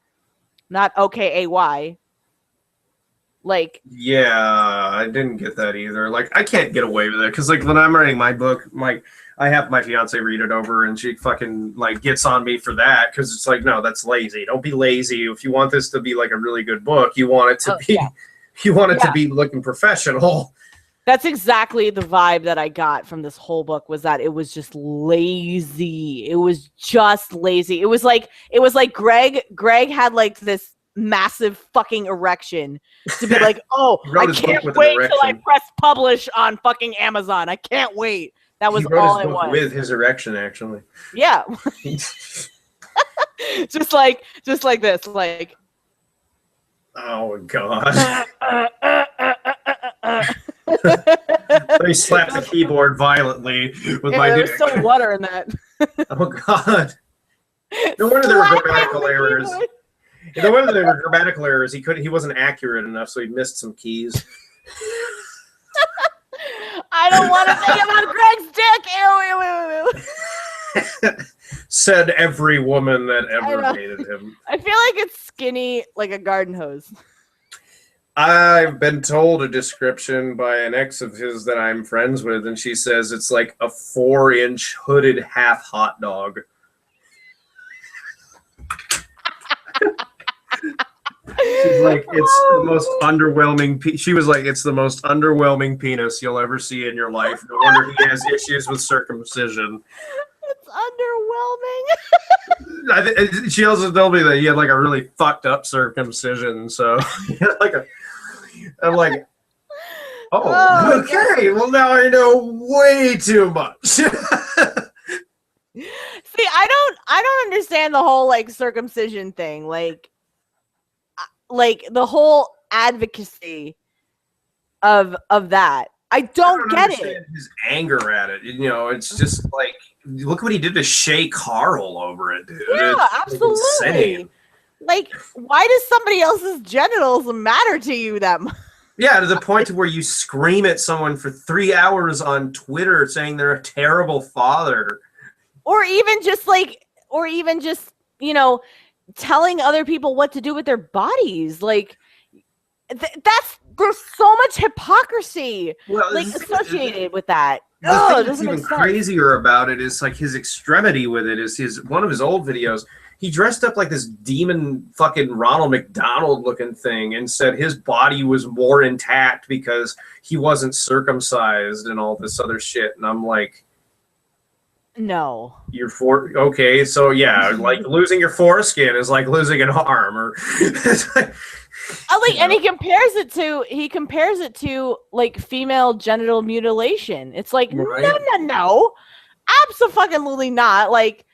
not okay. Like, yeah, I didn't get that either. Like, I can't get away with it because, like, when I'm writing my book, like, I have my fiance read it over, and she fucking like gets on me for that because it's like, no, that's lazy. Don't be lazy. If you want this to be like a really good book, you want it to to be looking professional. That's exactly the vibe that I got from this whole book, was that it was just lazy. It was just lazy. It was like Greg had like this massive fucking erection to be like, oh, I can't wait till I press publish on fucking Amazon. I can't wait. That was all it was. With his erection, actually. Yeah. just like this, like. Oh God. Let me slap the keyboard violently with my dick. There's some water in that. Oh God. No wonder there were grammatical errors. No wonder there were grammatical errors. He wasn't accurate enough, so he missed some keys. I don't want to think about Greg's dick. Ew. Said every woman that ever hated him. I feel like it's skinny like a garden hose. I've been told a description by an ex of his that I'm friends with, and she says it's like a 4-inch hooded half hot dog. She's like, it's the most underwhelming. She was like, it's the most underwhelming penis you'll ever see in your life. No wonder he has issues with circumcision. It's underwhelming. She also told me that he had like a really fucked up circumcision. So I'm like, oh, okay. God. Well, now I know way too much. See, I don't understand the whole like circumcision thing. Like the whole advocacy of that. I don't get it. His anger at it. You know, it's just like, look what he did to Shay Carl over it, dude. Yeah, absolutely. Like, why does somebody else's genitals matter to you that much? Yeah, to the point to where you scream at someone for 3 hours on Twitter saying they're a terrible father. Or even just, you know, telling other people what to do with their bodies. Like, there's so much hypocrisy associated with that. The thing that's even crazier about it is like his extremity with it is one of his old videos. He dressed up like this demon fucking Ronald McDonald looking thing and said his body was more intact because he wasn't circumcised and all this other shit. And I'm like, no. Okay, so yeah, like losing your foreskin is like losing an arm, or and he compares it to like female genital mutilation. It's like, right? No, absolutely not. Like,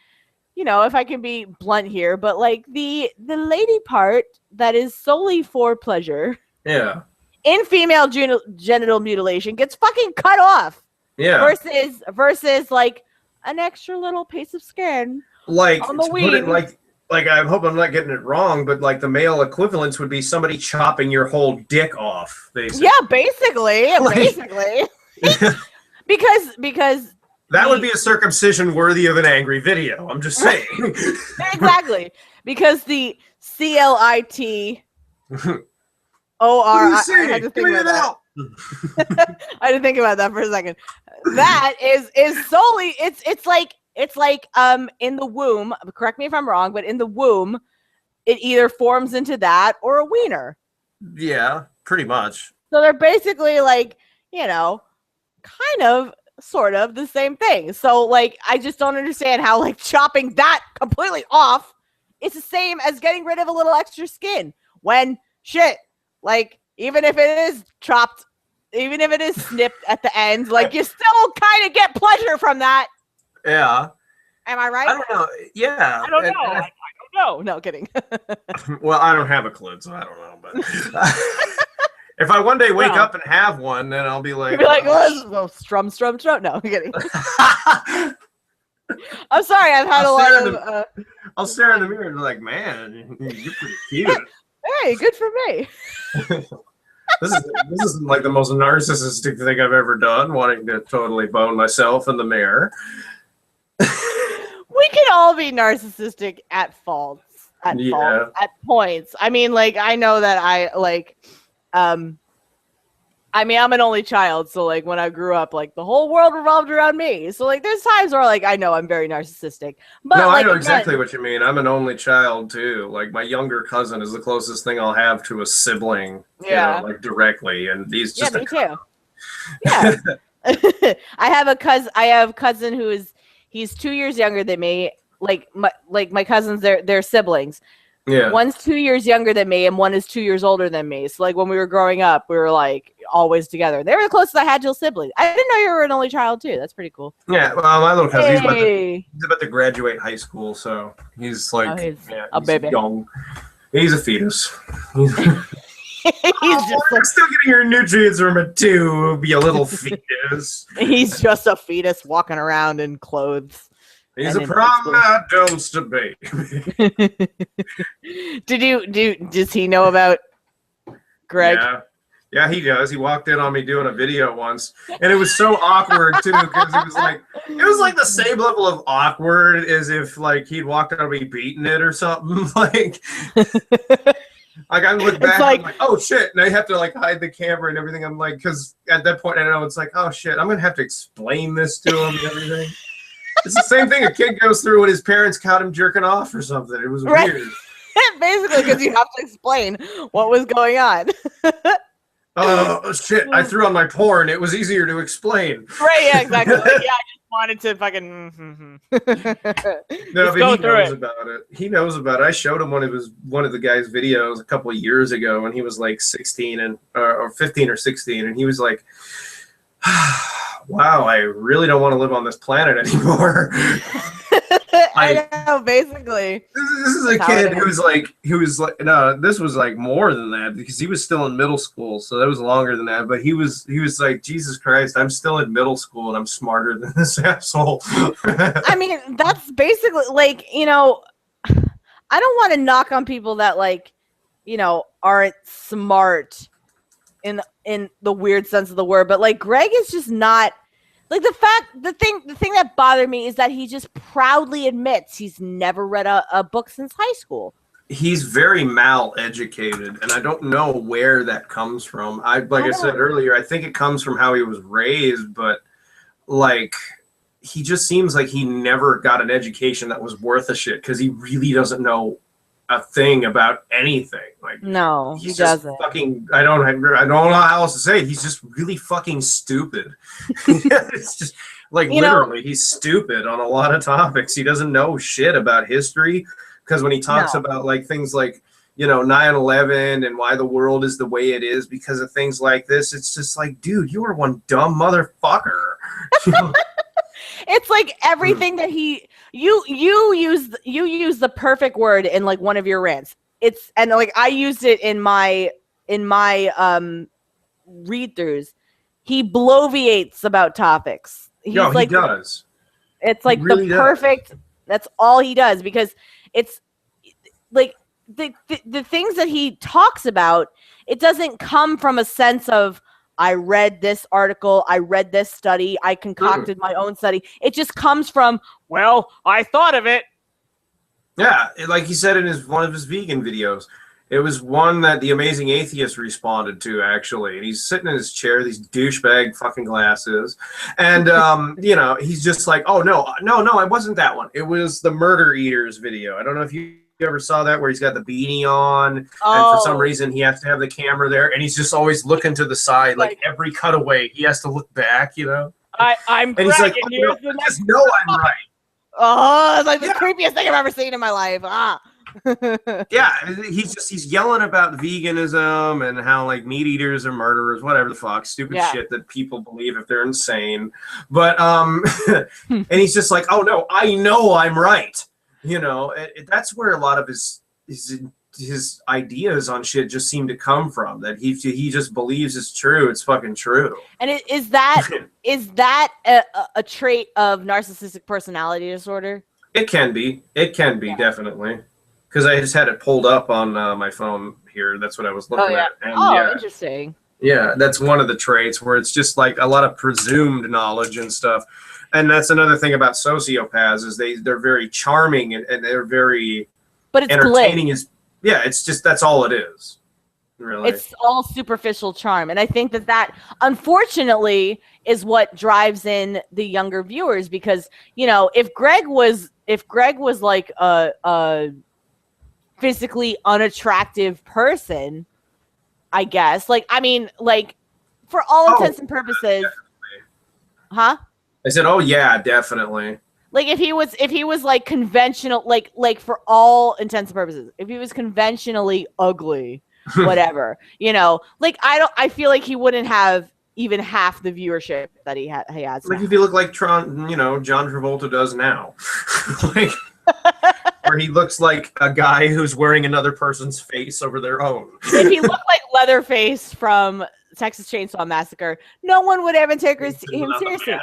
you know, if I can be blunt here, but like the lady part that is solely for pleasure, yeah, in female genital mutilation gets fucking cut off. Yeah. Versus like an extra little piece of skin, like on the wing. Like I hope I'm not getting it wrong, but like the male equivalents would be somebody chopping your whole dick off, basically. Yeah, basically. because that would be a circumcision worthy of an angry video. I'm just saying. Exactly. Because the CLIT OR, I had to think about that. I had to think about that for a second. That is solely it's like in the womb, correct me if I'm wrong, but in the womb it either forms into that or a wiener. Yeah, pretty much. So they're basically like, you know, kind of sort of the same thing. So like I just don't understand how like chopping that completely off is the same as getting rid of a little extra skin, when shit, like even if it is chopped, even if it is snipped at the end, like you still kind of get pleasure from that. Yeah. Am I right? I don't know. Yeah. I don't know. I don't know. No, kidding. Well, I don't have a clit, so I don't know. But If I one day wake up and have one, then I'll be like, you'll be like, well, strum. No, I'm kidding. I'm sorry, I've had a lot of. I'll stare in the mirror and be like, man, you're pretty cute. Hey, good for me. This isn't like the most narcissistic thing I've ever done, wanting to totally bone myself in the mirror. We can all be narcissistic at faults. At points. I mean, like, I know that I mean, I'm an only child, so like when I grew up, like the whole world revolved around me. So like there's times where like I know I'm very narcissistic. But no, like, I know exactly what you mean. I'm an only child too. Like my younger cousin is the closest thing I'll have to a sibling, yeah, you know, like directly, and he's just me too. Yeah, I have a cousin he's 2 years younger than me. Like my cousins, they're siblings. Yeah. One's 2 years younger than me, and one is 2 years older than me. So, like, when we were growing up, we were, like, always together. They were the closest I had to a sibling. I didn't know you were an only child, too. That's pretty cool. Yeah, well, my little cousin, he's about to graduate high school, so he's, like, he's a baby. Young. He's a fetus. He's just like, still getting your nutrients from a tube, you little fetus. He's just a fetus walking around in clothes. He's a promenade dumpster baby. Does he know about Greg? Yeah, he does. He walked in on me doing a video once, and it was so awkward too, because it was like the same level of awkward as if like he'd walked out on me beating it or something. Like I look back, like, I'm like, oh shit, and I have to like hide the camera and everything. I'm like, because at that point I know it's like, oh shit, I'm gonna have to explain this to him and everything. It's the same thing a kid goes through when his parents caught him jerking off or something. It was weird. Basically, because you have to explain what was going on. Oh, shit. I threw on my porn. It was easier to explain. Right, yeah, exactly. Like, yeah, I just wanted to fucking... No, but he knows about it. He knows about it. I showed him one of the guy's videos a couple of years ago when he was like 16 or 15 or 16, and he was like, wow, I really don't want to live on this planet anymore. I know, basically. This is a kid who was like, no, this was like more than that, because he was still in middle school, so that was longer than that. But he was like, Jesus Christ, I'm still in middle school and I'm smarter than this asshole. I mean, that's basically like, you know, I don't want to knock on people that like, you know, aren't smart in the weird sense of the word, but like Greg is just not like the thing that bothered me is that he just proudly admits he's never read a book since high school. He's very mal-educated, and I don't know where that comes from. I said earlier, I think it comes from how he was raised, but like he just seems like he never got an education that was worth a shit, because he really doesn't know a thing about anything. Like, no, he doesn't. Fucking, I don't know how else to say it. He's just really fucking stupid. It's just like, you literally, he's stupid on a lot of topics. He doesn't know shit about history, because when he talks about like things like, you know, 9/11 and why the world is the way it is because of things like this, it's just like, dude, you are one dumb motherfucker. You know? It's like everything that you use the perfect word in like one of your rants. And like I used it in my read-throughs. He bloviates about topics. He does. It's like really the perfect. That's all he does, because it's like the things that he talks about. It doesn't come from a sense of, I read this article, I read this study, I concocted my own study. It just comes from, well, I thought of it. Yeah, like he said in one of his vegan videos. It was one that the Amazing Atheist responded to, actually. And he's sitting in his chair, these douchebag fucking glasses. And, you know, he's just like, oh, no, it wasn't that one. It was the Murder Eaters video. I don't know if you ever saw that, where he's got the beanie on, and for some reason he has to have the camera there, and he's just always looking to the side, like every cutaway he has to look back, you know. I'm and he's like, oh, no, I just know I'm right. Oh, it's like the creepiest thing I've ever seen in my life. Yeah, he's yelling about veganism and how like meat eaters are murderers, whatever the fuck, stupid shit that people believe if they're insane. But and he's just like, oh no, I know I'm right. You know, that's where a lot of his his ideas on shit just seem to come from. That he just believes it's true. It's fucking true. And is that a trait of narcissistic personality disorder? It can be. Definitely. Because I just had it pulled up on my phone here. That's what I was looking at. And interesting. Yeah, that's one of the traits where it's just like a lot of presumed knowledge and stuff. And that's another thing about sociopaths is they're very charming and they're very entertaining. It's just that's all it is. Really. It's all superficial charm. And I think that unfortunately is what drives in the younger viewers because, if Greg was like a physically unattractive person, I guess. Like, I mean, like, for all intents and purposes. Definitely. Huh? I said, oh yeah, definitely. Like if he was like conventional, like for all intents and purposes, if he was conventionally ugly, whatever, like I feel like he wouldn't have even half the viewership that he has. Like now. if you look like John Travolta does now, like where he looks like a guy who's wearing another person's face over their own. If he looked like Leatherface from Texas Chainsaw Massacre, no one would ever take him seriously.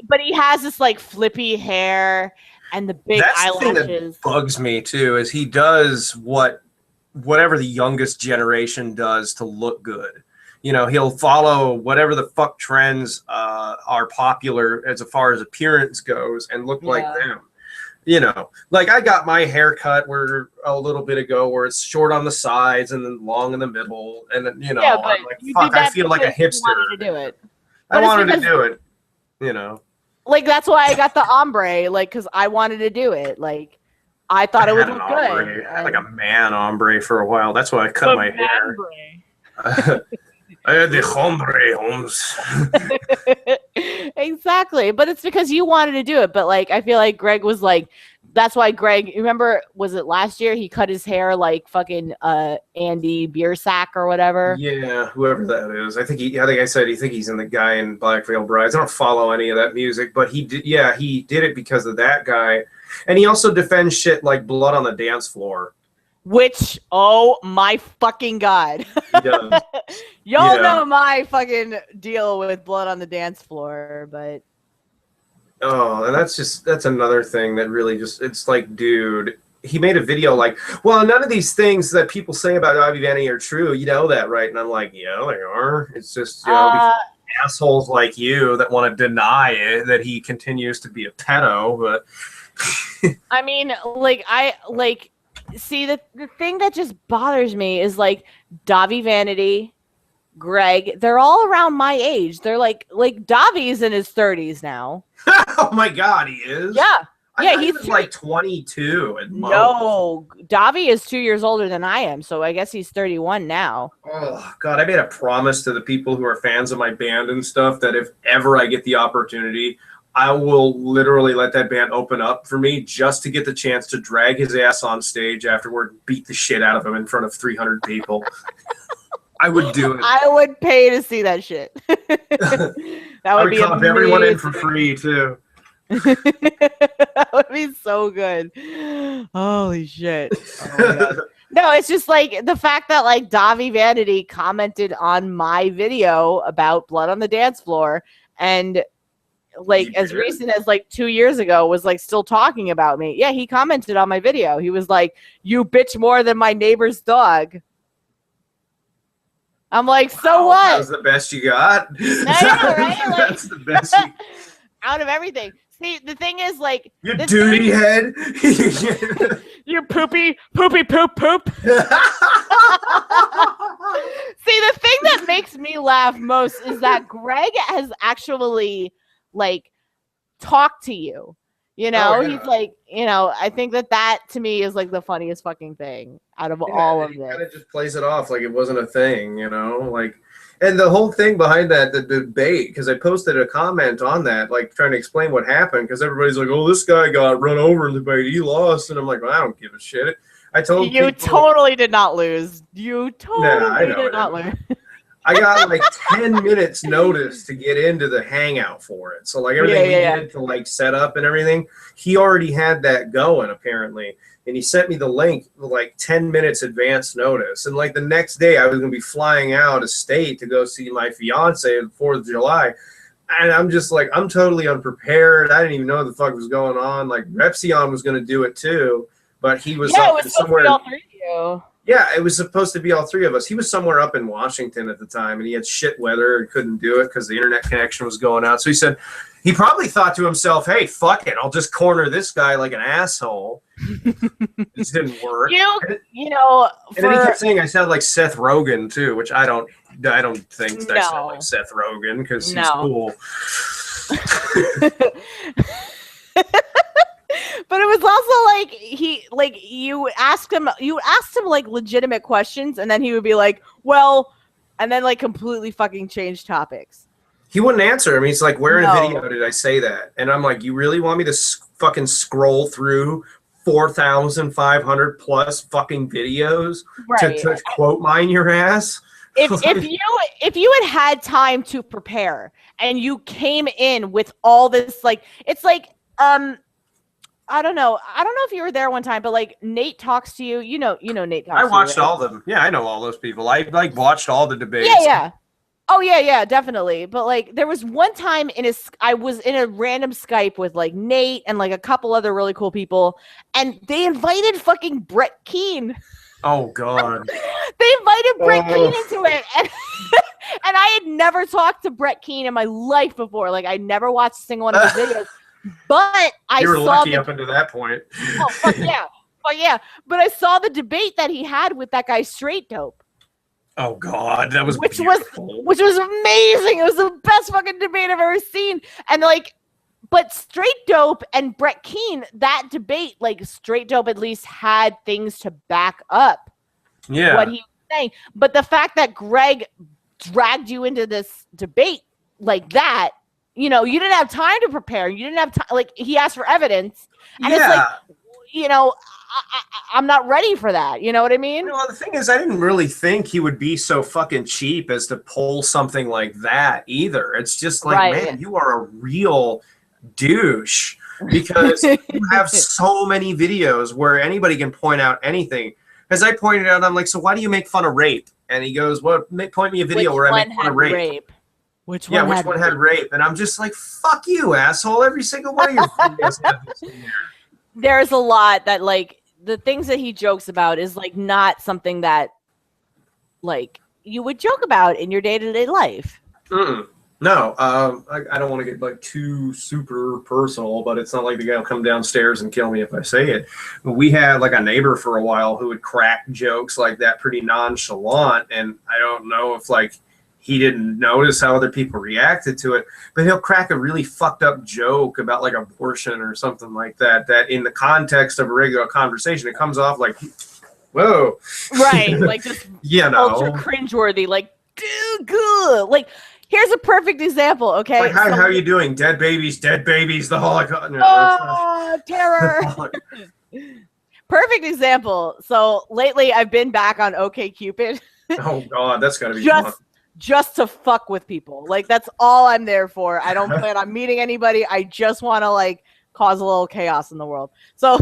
But he has this like flippy hair and the big eyelashes. The thing that bugs me too is he does whatever the youngest generation does to look good. He'll follow whatever the fuck trends are popular as far as appearance goes and look like them. Like I got my haircut where a little bit ago where it's short on the sides and then long in the middle. And then, I'm like, fuck, I feel like a hipster. I wanted to do it. Like, that's why I got the ombre, like, because I wanted to do it. Like, I thought it would look good. I had like a man ombre for a while. That's why I cut my hair. I had the hombre, Holmes. Exactly. But it's because you wanted to do it. But, like, I feel like Greg was like, that's why Greg, remember, was it last year? He cut his hair like fucking Andy Biersack or whatever. Yeah, whoever that is. I think I said he's in the guy in Black Veil Brides. I don't follow any of that music, but he did it because of that guy. And he also defends shit like Blood on the Dance Floor. Which, oh my fucking God. He does. Y'all know my fucking deal with Blood on the Dance Floor, but oh, and that's another thing that really it's like, dude, he made a video like, well, none of these things that people say about Abbie Vanny are true. You know that, right? And I'm like, yeah, they are. It's just, assholes like you that want to deny it, that he continues to be a pedo. But I mean, see, the thing that just bothers me is like Davi Vanity, Greg, they're all around my age. They're like Davi's in his 30s now. Oh my God, he is? Yeah. Yeah, he's like 22 at most. No, Davi is 2 years older than I am, so I guess he's 31 now. Oh God, I made a promise to the people who are fans of my band and stuff that if ever I get the opportunity, I will literally let that band open up for me just to get the chance to drag his ass on stage afterward, beat the shit out of him in front of 300 people. I would do it. I would pay to see that shit. That would be amazing. Everyone in for free too. That would be so good. Holy shit. Oh my God. No, it's just like the fact that like Davi Vanity commented on my video about Blood on the Dance Floor and like as recent as like 2 years ago was like still talking about me. Yeah, he commented on my video. He was like, "You bitch more than my neighbor's dog." I'm like, so what? That was the best you got? I know, right? Like, that's the best out of everything. See, the thing is, like, you duty head. You poopy poop. See, the thing that makes me laugh most is that Greg has actually like talked to you. You know, he's like, I think that to me is like the funniest fucking thing out of all of this. He kind of just plays it off like it wasn't a thing, like. And the whole thing behind that, the debate, because I posted a comment on that, like trying to explain what happened, because everybody's like, "Oh, this guy got run over in the debate. He lost," and I'm like, well, I don't give a shit. I told you totally did not lose. You totally did not lose. I got like 10 minutes notice to get into the hangout for it. So like everything we did to like set up and everything, he already had that going apparently. And he sent me the link like 10 minutes advance notice. And like the next day I was going to be flying out of state to go see my fiance on the 4th of July. And I'm just like, I'm totally unprepared. I didn't even know what the fuck was going on. Like Repsion was going to do it too, but he was up somewhere. All three of you. Yeah, it was supposed to be all three of us. He was somewhere up in Washington at the time, and he had shit weather and couldn't do it because the internet connection was going out. So he said, he probably thought to himself, hey, fuck it. I'll just corner this guy like an asshole. This didn't work. You know, and then he kept saying I sound like Seth Rogen, too, which I don't think I sound like Seth Rogen because he's cool. But it was also like you asked him like legitimate questions, and then he would be like, well, and then like completely fucking change topics. He wouldn't answer. I mean, he's like, where in video did I say that? And I'm like, you really want me to fucking scroll through 4,500 plus fucking videos to quote mine your ass? If you had time to prepare and you came in with all this, like, it's like, I don't know if you were there one time, but like Nate talks to you. You know Nate talks to you. I watched all of them. Yeah, I know all those people. I like watched all the debates. Yeah. Oh yeah, definitely. But like there was one time I was in a random Skype with like Nate and like a couple other really cool people, and they invited fucking Brett Keane. Oh God. They invited Brett Keane into it. And, and I had never talked to Brett Keane in my life before. Like I never watched a single one of his videos. But you were lucky up until that point. Oh, fuck yeah. Oh, yeah. But I saw the debate that he had with that guy Straight Dope. Oh, God. That was which was amazing. It was the best fucking debate I've ever seen. And, like, but Straight Dope and Brett Keane, that debate, like, Straight Dope at least had things to back up what he was saying. But the fact that Greg dragged you into this debate like that, you know, you didn't have time to prepare. You didn't have time. Like, he asked for evidence. And it's like, you know, I'm not ready for that. You know what I mean? Well, the thing is, I didn't really think he would be so fucking cheap as to pull something like that either. It's just like, man, you are a real douche because you have so many videos where anybody can point out anything. As I pointed out, I'm like, so why do you make fun of rape? And he goes, well, point me a video where I make fun of rape. Which one had rape? And I'm just like, fuck you, asshole. Every single one of your videos have this in there. There's a lot that, like, the things that he jokes about is, like, not something that, like, you would joke about in your day-to-day life. No, I don't want to get, like, too super personal, but it's not like the guy will come downstairs and kill me if I say it. But we had, like, a neighbor for a while who would crack jokes like that pretty nonchalant, and I don't know if, like, he didn't notice how other people reacted to it, but he'll crack a really fucked up joke about like abortion or something like that, that in the context of a regular conversation, it comes off like, whoa. Right. Like just ultra cringeworthy, like, dude, good. Like, here's a perfect example, okay? Like, how are you doing? Dead babies, the Holocaust. No, terror. Perfect example. So lately I've been back on OkCupid. Oh God, that's gotta be fun. Just to fuck with people. Like, that's all I'm there for. I don't plan on meeting anybody. I just want to, like, cause a little chaos in the world. So,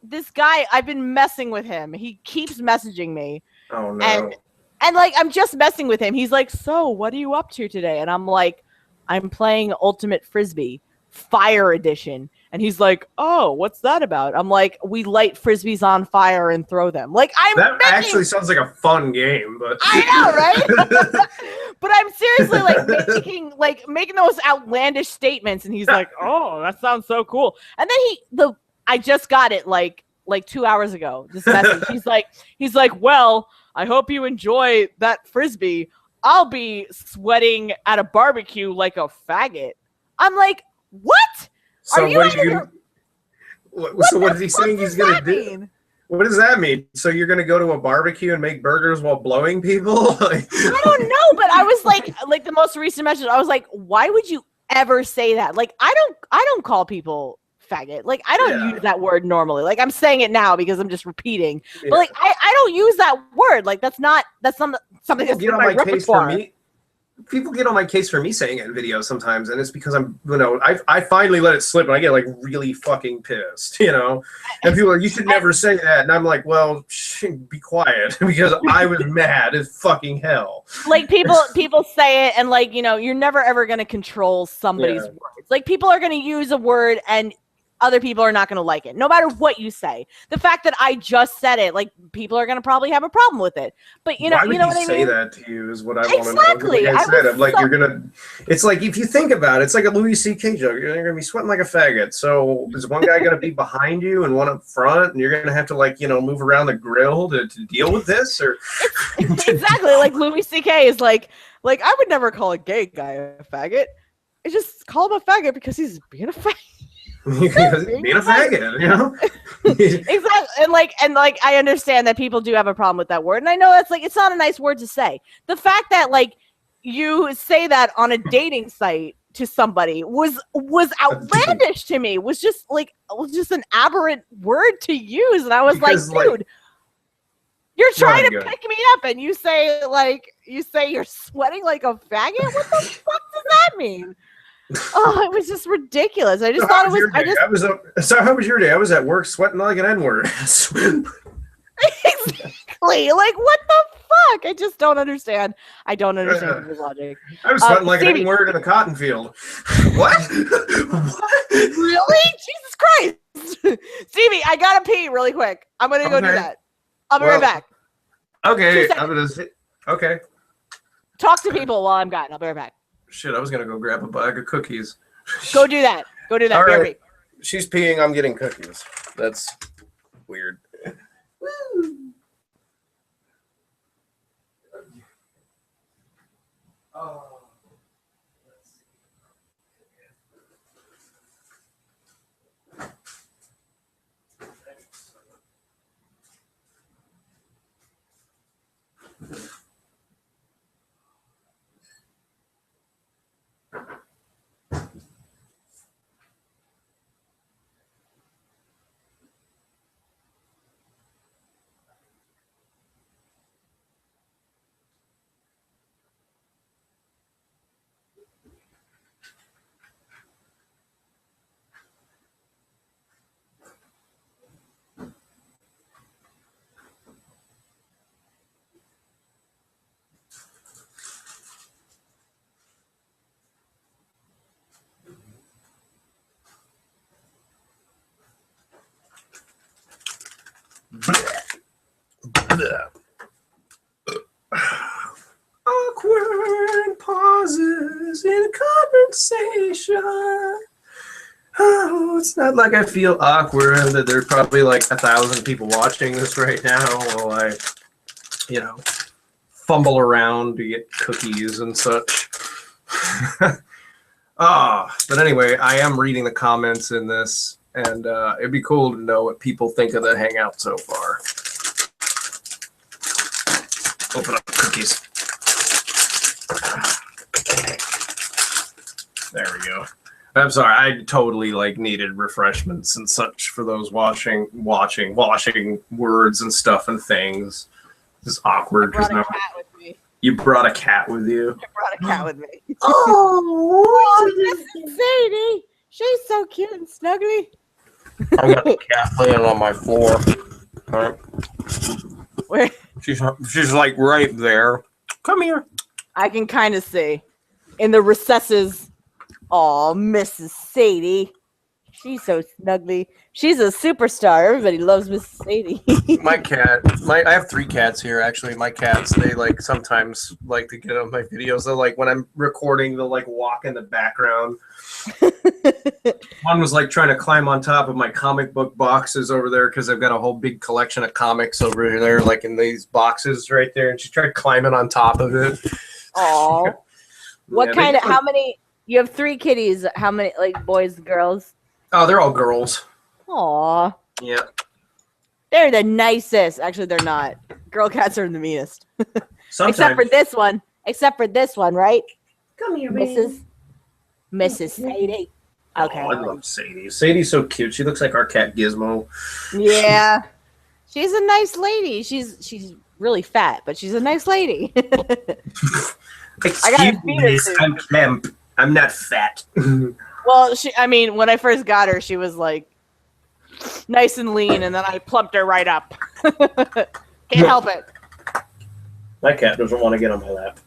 this guy, I've been messing with him. He keeps messaging me. Oh, no. And like, I'm just messing with him. He's like, so, what are you up to today? And I'm like, I'm playing Ultimate Frisbee, Fire Edition. And he's like, oh, what's that about? I'm like, we light Frisbees on fire and throw them. Like, that actually sounds like a fun game, but I know, right? But I'm seriously like making those outlandish statements, and he's like, oh, that sounds so cool. And then I just got it like 2 hours ago. This message. He's like, well, I hope you enjoy that Frisbee. I'll be sweating at a barbecue like a faggot. I'm like, what? So what is he saying he's going to do? What does that mean? So you're going to go to a barbecue and make burgers while blowing people? I don't know, but I was like the most recent message, I was like, why would you ever say that? Like, I don't call people faggot. Like, I don't use that word normally. Like, I'm saying it now because I'm just repeating. Yeah. But like, I don't use that word. Like, that's something that's get on my my case repertoire. for me. People get on my case for me saying it in videos sometimes, and it's because I'm, I finally let it slip, and I get like really fucking pissed, And people are, you should never say that, and I'm like, well, be quiet, because I was mad as fucking hell. Like people say it, and like you're never ever gonna control somebody's words. Like people are gonna use a word, and other people are not going to like it, no matter what you say. The fact that I just said it, like people are going to probably have a problem with it. But why would you know what I mean? say that to you is what I want to know. Exactly. Like I said, I'm like you're gonna. It's like if you think about it, it's like a Louis C.K. joke. You're gonna be sweating like a faggot. So is one guy gonna be behind you and one up front, and you're gonna have to like move around the grill to deal with this, or exactly like Louis C.K. is like I would never call a gay guy a faggot. I just call him a faggot because he's being a faggot. Because being a faggot, Exactly, and like I understand that people do have a problem with that word, and I know that's like it's not a nice word to say. The fact that like you say that on a dating site to somebody was outlandish to me. Was just an aberrant word to use, and I was because, like, dude, you're trying to pick me up, and you say you're sweating like a faggot. What the fuck does that mean? Oh, it was just ridiculous. I just thought it was. So how was your day? I was at work sweating like an N-word. Exactly. Like what the fuck? I just don't understand. I don't understand your logic. I was sweating like an N-word in a cotton field. What? What? Really? Jesus Christ, Stevie! I gotta pee really quick. I'm gonna go do that. I'll be right back. Okay. Okay. Talk to people while I'm gone. I'll be right back. Shit, I was gonna go grab a bag of cookies. Go do that. All right. She's peeing. I'm getting cookies. That's weird. Oh. Awkward pauses in conversation. Oh, it's not like I feel awkward that there's probably like 1,000 people watching this right now while I, fumble around to get cookies and such. But anyway, I am reading the comments in this, and it'd be cool to know what people think of the hangout so far. Open up cookies. There we go. I'm sorry, I totally needed refreshments and such for those washing words and stuff and things. This is awkward because now you brought a cat with you. I brought a cat with me. Oh, this is Sadie. She's so cute and snuggly. I got the cat laying on my floor. All right. Where? She's like right there. Come here. I can kind of see in the recesses. Oh, Mrs. Sadie. She's so snuggly. She's a superstar. Everybody loves Mrs. Sadie. My cat. I have 3 cats here actually. My cats, they sometimes like to get on my videos. They'll when I'm recording, they'll walk in the background. One was trying to climb on top of my comic book boxes over there because I've got a whole big collection of comics over there, in these boxes right there, and she tried climbing on top of it. Oh, what kind of? How many? You have 3 kitties. How many? Boys, girls? Oh, they're all girls. Aw. Yeah. They're the nicest. Actually, they're not. Girl cats are the meanest. Sometimes. Except for this one, right? Come here, Mrs. Sadie. Okay. Oh, I love Sadie. Sadie's so cute. She looks like our cat Gizmo. Yeah. She's a nice lady. She's really fat, but she's a nice lady. Excuse me, I'm Kemp. I'm not fat. Well, when I first got her, she was like nice and lean, and then I plumped her right up. Can't help it. My cat doesn't want to get on my lap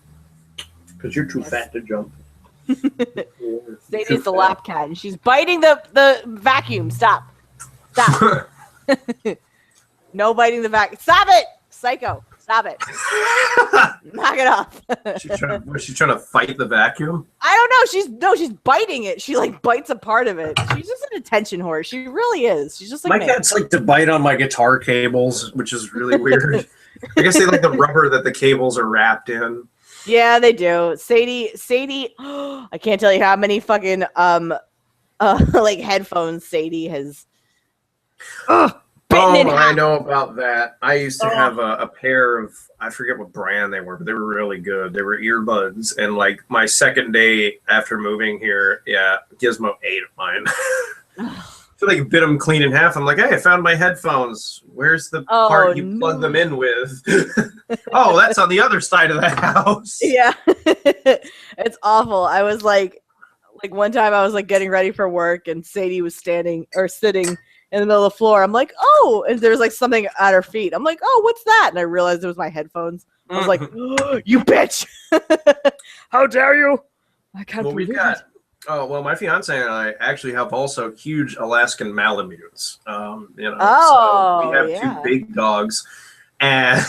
because you're too fat to jump. Sadie's the lap cat, and she's biting the vacuum. Stop. No biting the vacuum. Stop it, psycho. Stop it. Knock it off. Was she trying to fight the vacuum? I don't know. She's biting it. She like bites a part of it. She's just an attention whore. She really is. She's just like my cats like to bite on my guitar cables, which is really weird. I guess they like the rubber that the cables are wrapped in. Yeah, they do. Sadie. I can't tell you how many fucking like headphones Sadie has. I know about that. I used to have a pair of, I forget what brand they were, but they were really good. They were earbuds, and like my second day after moving here, Gizmo ate mine. So they bit them clean in half. I'm like, hey, I found my headphones. Where's the part you plug them in with? Oh, that's on the other side of the house. Yeah, it's awful. I was like one time I was like getting ready for work, and Sadie was sitting in the middle of the floor. I'm like, oh, and there's like something at her feet. I'm like, oh, what's that? And I realized it was my headphones. I was like, oh, you bitch. How dare you? I can't believe it. Oh, well, my fiance and I actually have also huge Alaskan Malamutes. So we have 2 big dogs, and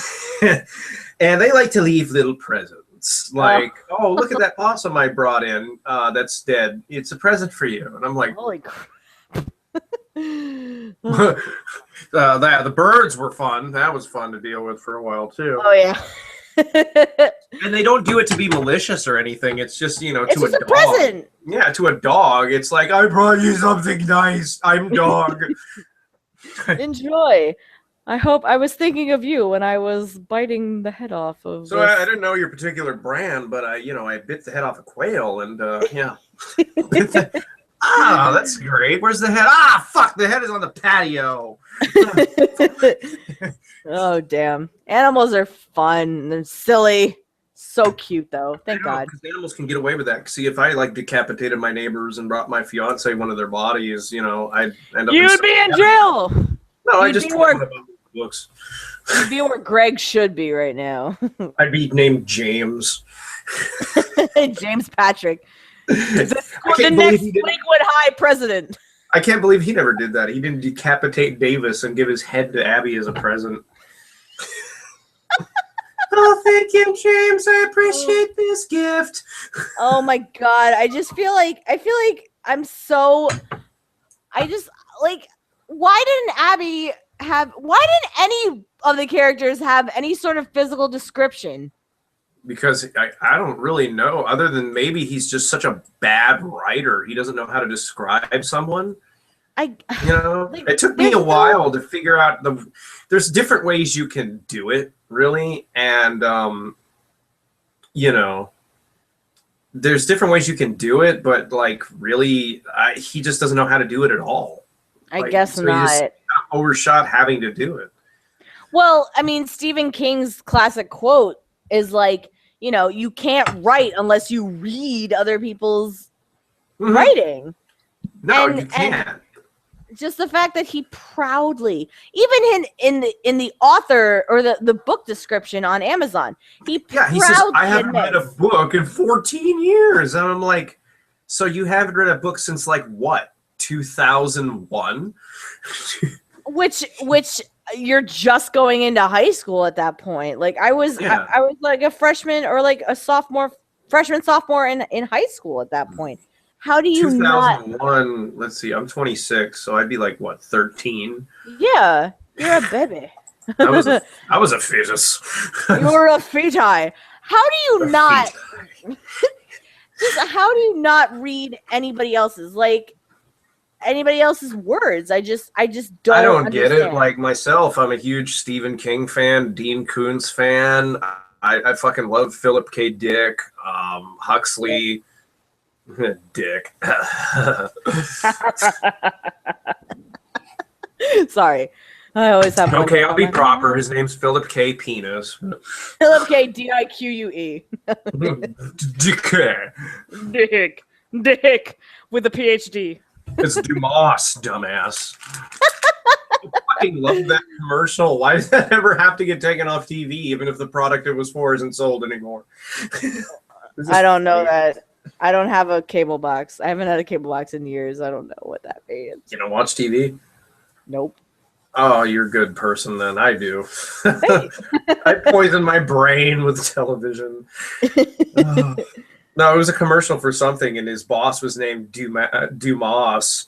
and they like to leave little presents. Like, oh, look at that possum I brought in that's dead. It's a present for you. And I'm like, holy crap. The birds were fun. That was fun to deal with for a while too. Oh yeah. And they don't do it to be malicious or anything. It's just, it's to just a dog. Present. Yeah, to a dog. It's like, I brought you something nice. I'm dog. Enjoy. I hope I was thinking of you when I was biting the head off of. So I didn't know your particular brand, but I bit the head off a quail, and yeah. Ah, that's great. Where's the head? Ah, fuck, the head is on the patio. Oh, damn. Animals are fun. They're silly. So cute, though. Thank God. Because animals can get away with that. See, if I, decapitated my neighbors and brought my fiancé one of their bodies, I'd end up You'd be in jail! No, I just told them about the books. You'd be where Greg should be right now. I'd be named James. James Patrick. The next Lakewood High president. I can't believe he never did that. He didn't decapitate Davis and give his head to Abby as a present. Oh, thank you, James. I appreciate this gift. Oh my God. I feel like why didn't any of the characters have any sort of physical description? Because I don't really know, other than maybe he's just such a bad writer. He doesn't know how to describe someone. It took me a while to figure out there's different ways you can do it, really. And, there's different ways you can do it, but really, he just doesn't know how to do it at all. I guess so not. He just overshot having to do it. Well, I mean, Stephen King's classic quote is you can't write unless you read other people's writing. No, you can't. Just the fact that he proudly, even in the author or the book description on Amazon, he says, I haven't read a book in 14 years. And I'm like, so you haven't read a book since what, 2001? Which you're just going into high school at that point. I was like a freshman or like a sophomore in high school at that point. How do you 2001, let's see, I'm 26, so I'd be 13? Yeah, you're a baby. I was a fetus. You're a feti. How do you not how do you not read anybody else's words? I just don't. I don't get it. Like myself, I'm a huge Stephen King fan, Dean Koontz fan. I fucking love Philip K. Dick, Huxley. Dick. Sorry. I always have. Okay, I'll be proper. His name's Philip K. Penis. Philip K. Dique. Dick. Dick with a PhD. It's Dumas, dumbass. I fucking love that commercial. Why does that ever have to get taken off TV, even if the product it was for isn't sold anymore? I don't know that. I don't have a cable box. I haven't had a cable box in years. I don't know what that means. You don't watch TV? Nope. Oh, you're a good person then. I do. Hey. I poison my brain with television. No, it was a commercial for something, and his boss was named Dumas,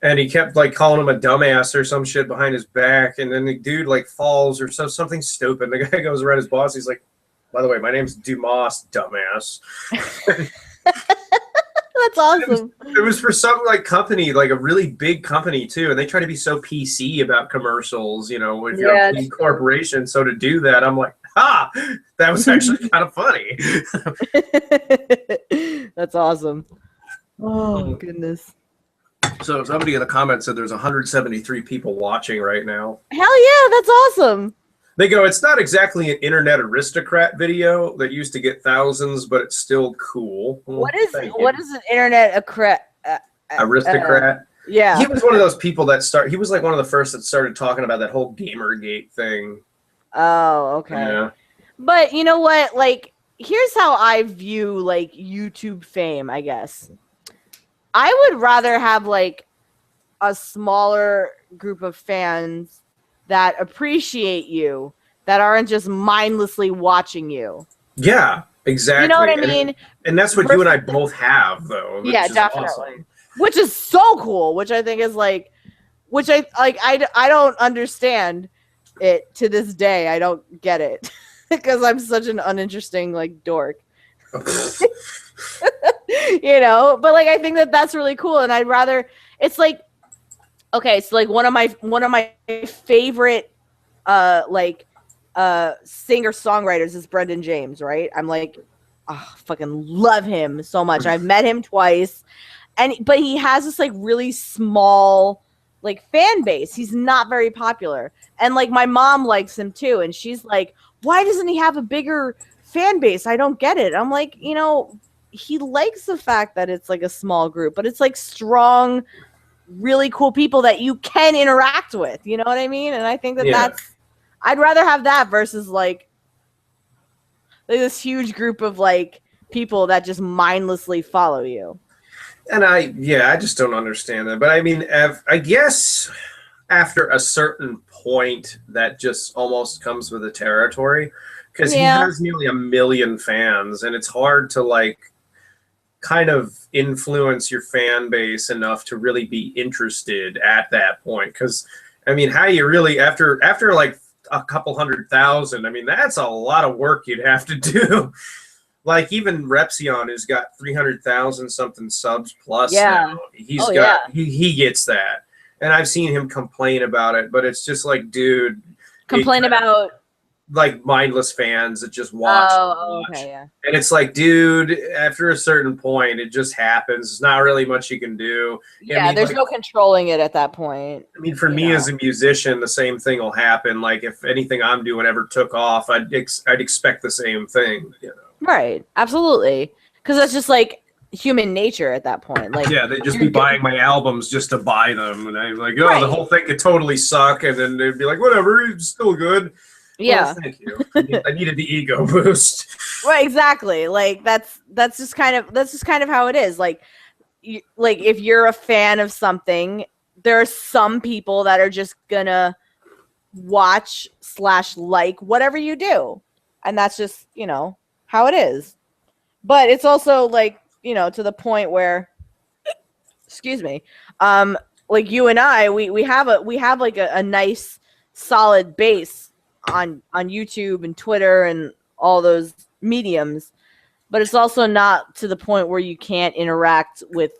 and he kept like calling him a dumbass or some shit behind his back, and then the dude like falls or something stupid. The guy goes around his boss. He's like, "By the way, my name's Dumas, dumbass." That's awesome. It was for some like company, like a really big company too, and they try to be so PC about commercials, you know, if you're a big corporation. So to do that, I'm like, that was actually kind of funny. That's awesome. Oh goodness. So somebody in the comments said there's 173 people watching right now. Hell yeah, that's awesome. They go, it's not exactly an internet aristocrat video that used to get thousands, but it's still cool. What is an internet aristocrat? Yeah. He was one of those people that he was like one of the first that started talking about that whole Gamergate thing. Oh, okay. Yeah. But you know what? Like, here's how I view like YouTube fame, I guess. I would rather have like a smaller group of fans that appreciate you, that aren't just mindlessly watching you. Yeah, exactly. You know what I mean? And that's what you and I both have, though. Yeah, definitely. Awesome. Which is so cool. Which I think is like, I don't understand it to this day. I don't get it because I'm such an uninteresting like dork. You know, but like I think that's really cool, and I'd rather. It's like. Okay, so like one of my favorite singer-songwriters is Brendan James, right? I'm like, fucking love him so much. I've met him twice, but he has this like really small like fan base. He's not very popular. And like my mom likes him too, and she's like, why doesn't he have a bigger fan base? I don't get it. I'm like, you know, he likes the fact that it's like a small group, but it's like strong, really cool people that you can interact with, you know what I mean? And I think that's I'd rather have that versus like this huge group of like people that just mindlessly follow you. And I just don't understand that. But I mean, I guess after a certain point, that just almost comes with the territory, because he has nearly 1 million fans, and it's hard to like kind of influence your fan base enough to really be interested at that point. Because I mean, how you really after like a couple 100,000, I mean, that's a lot of work you'd have to do. Like even Repsion, who's got 300,000 something subs plus now, he gets that, and I've seen him complain about it, but it's just like, dude, complain about like mindless fans that just watch. Okay, yeah. And it's like, dude, after a certain point, it just happens. There's not really much you can do. Yeah, I mean, there's like, no controlling it at that point. I mean, for me as a musician, the same thing will happen. Like if anything I'm doing ever took off, I'd expect the same thing. You know? Right. Absolutely. Because that's just like human nature at that point. Like, yeah, they'd just be buying my albums just to buy them, and I'm like, the whole thing could totally suck, and then they'd be like, whatever, it's still good. Yeah. Well, thank you. I needed the ego boost. Right, exactly. Like that's just kind of how it is. Like, like if you're a fan of something, there are some people that are just gonna watch / like whatever you do, and that's just how it is. But it's also like to the point where, excuse me, like you and I, we have like a nice solid base on YouTube and Twitter and all those mediums, but it's also not to the point where you can't interact with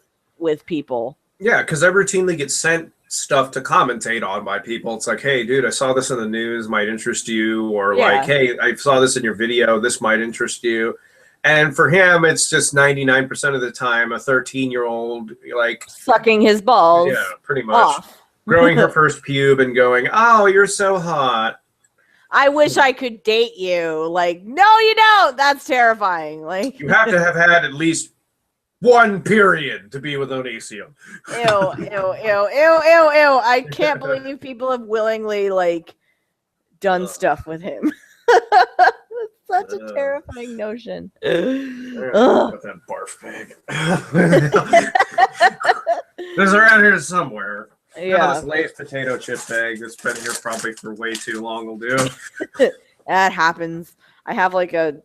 people. Yeah, because I routinely get sent stuff to commentate on by people. It's like, hey, dude, I saw this in the news, might interest you, or like, hey, I saw this in your video, this might interest you. And for him, it's just 99% of the time a 13-year-old, like, sucking his balls. Yeah, pretty much. Off. Growing her first pube and going, "Oh, you're so hot. I wish I could date you." Like, no, you don't. That's terrifying. Like, You have to have had at least one period to be with Onision." ew, ew, ew, ew, ew, ew. I can't believe people have willingly, like, done stuff with him. It's such a terrifying notion. Got that barf bag. There's around here somewhere. Yeah. This Lay's potato chip bag that's been here probably for way too long will do. That happens. I have like a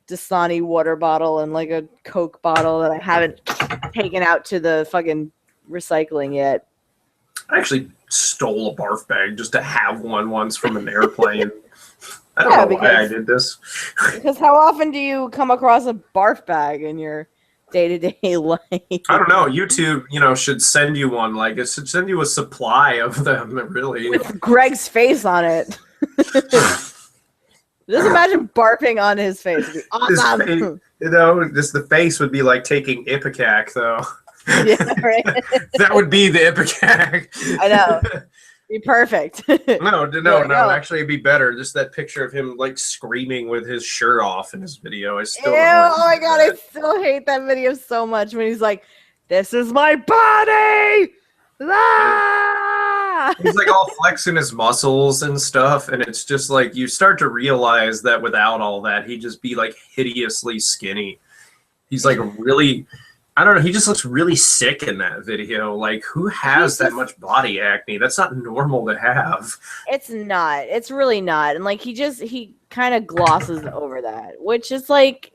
Dasani water bottle and like a Coke bottle that I haven't taken out to the fucking recycling yet. I actually stole a barf bag just to have one once from an airplane. I don't know why I did this. Because how often do you come across a barf bag in your day-to-day life? I don't know. YouTube, should send you one. Like, it should send you a supply of them, really. With Greg's face on it. Just imagine barfing on his face. It'd be awesome. Just the face would be like taking Ipecac, though. Yeah, right. That would be the Ipecac. I know. Be perfect. No. Actually, it'd be better. Just that picture of him like screaming with his shirt off in his video. Oh my god, I still hate that video so much when he's like, "This is my body." Ah! He's like all flexing his muscles and stuff, and it's just like you start to realize that without all that, he'd just be like hideously skinny. He's like really. I don't know. He just looks really sick in that video. Like, who has that much body acne? That's not normal to have. It's not. It's really not. And like, he kind of glosses over that, which is like,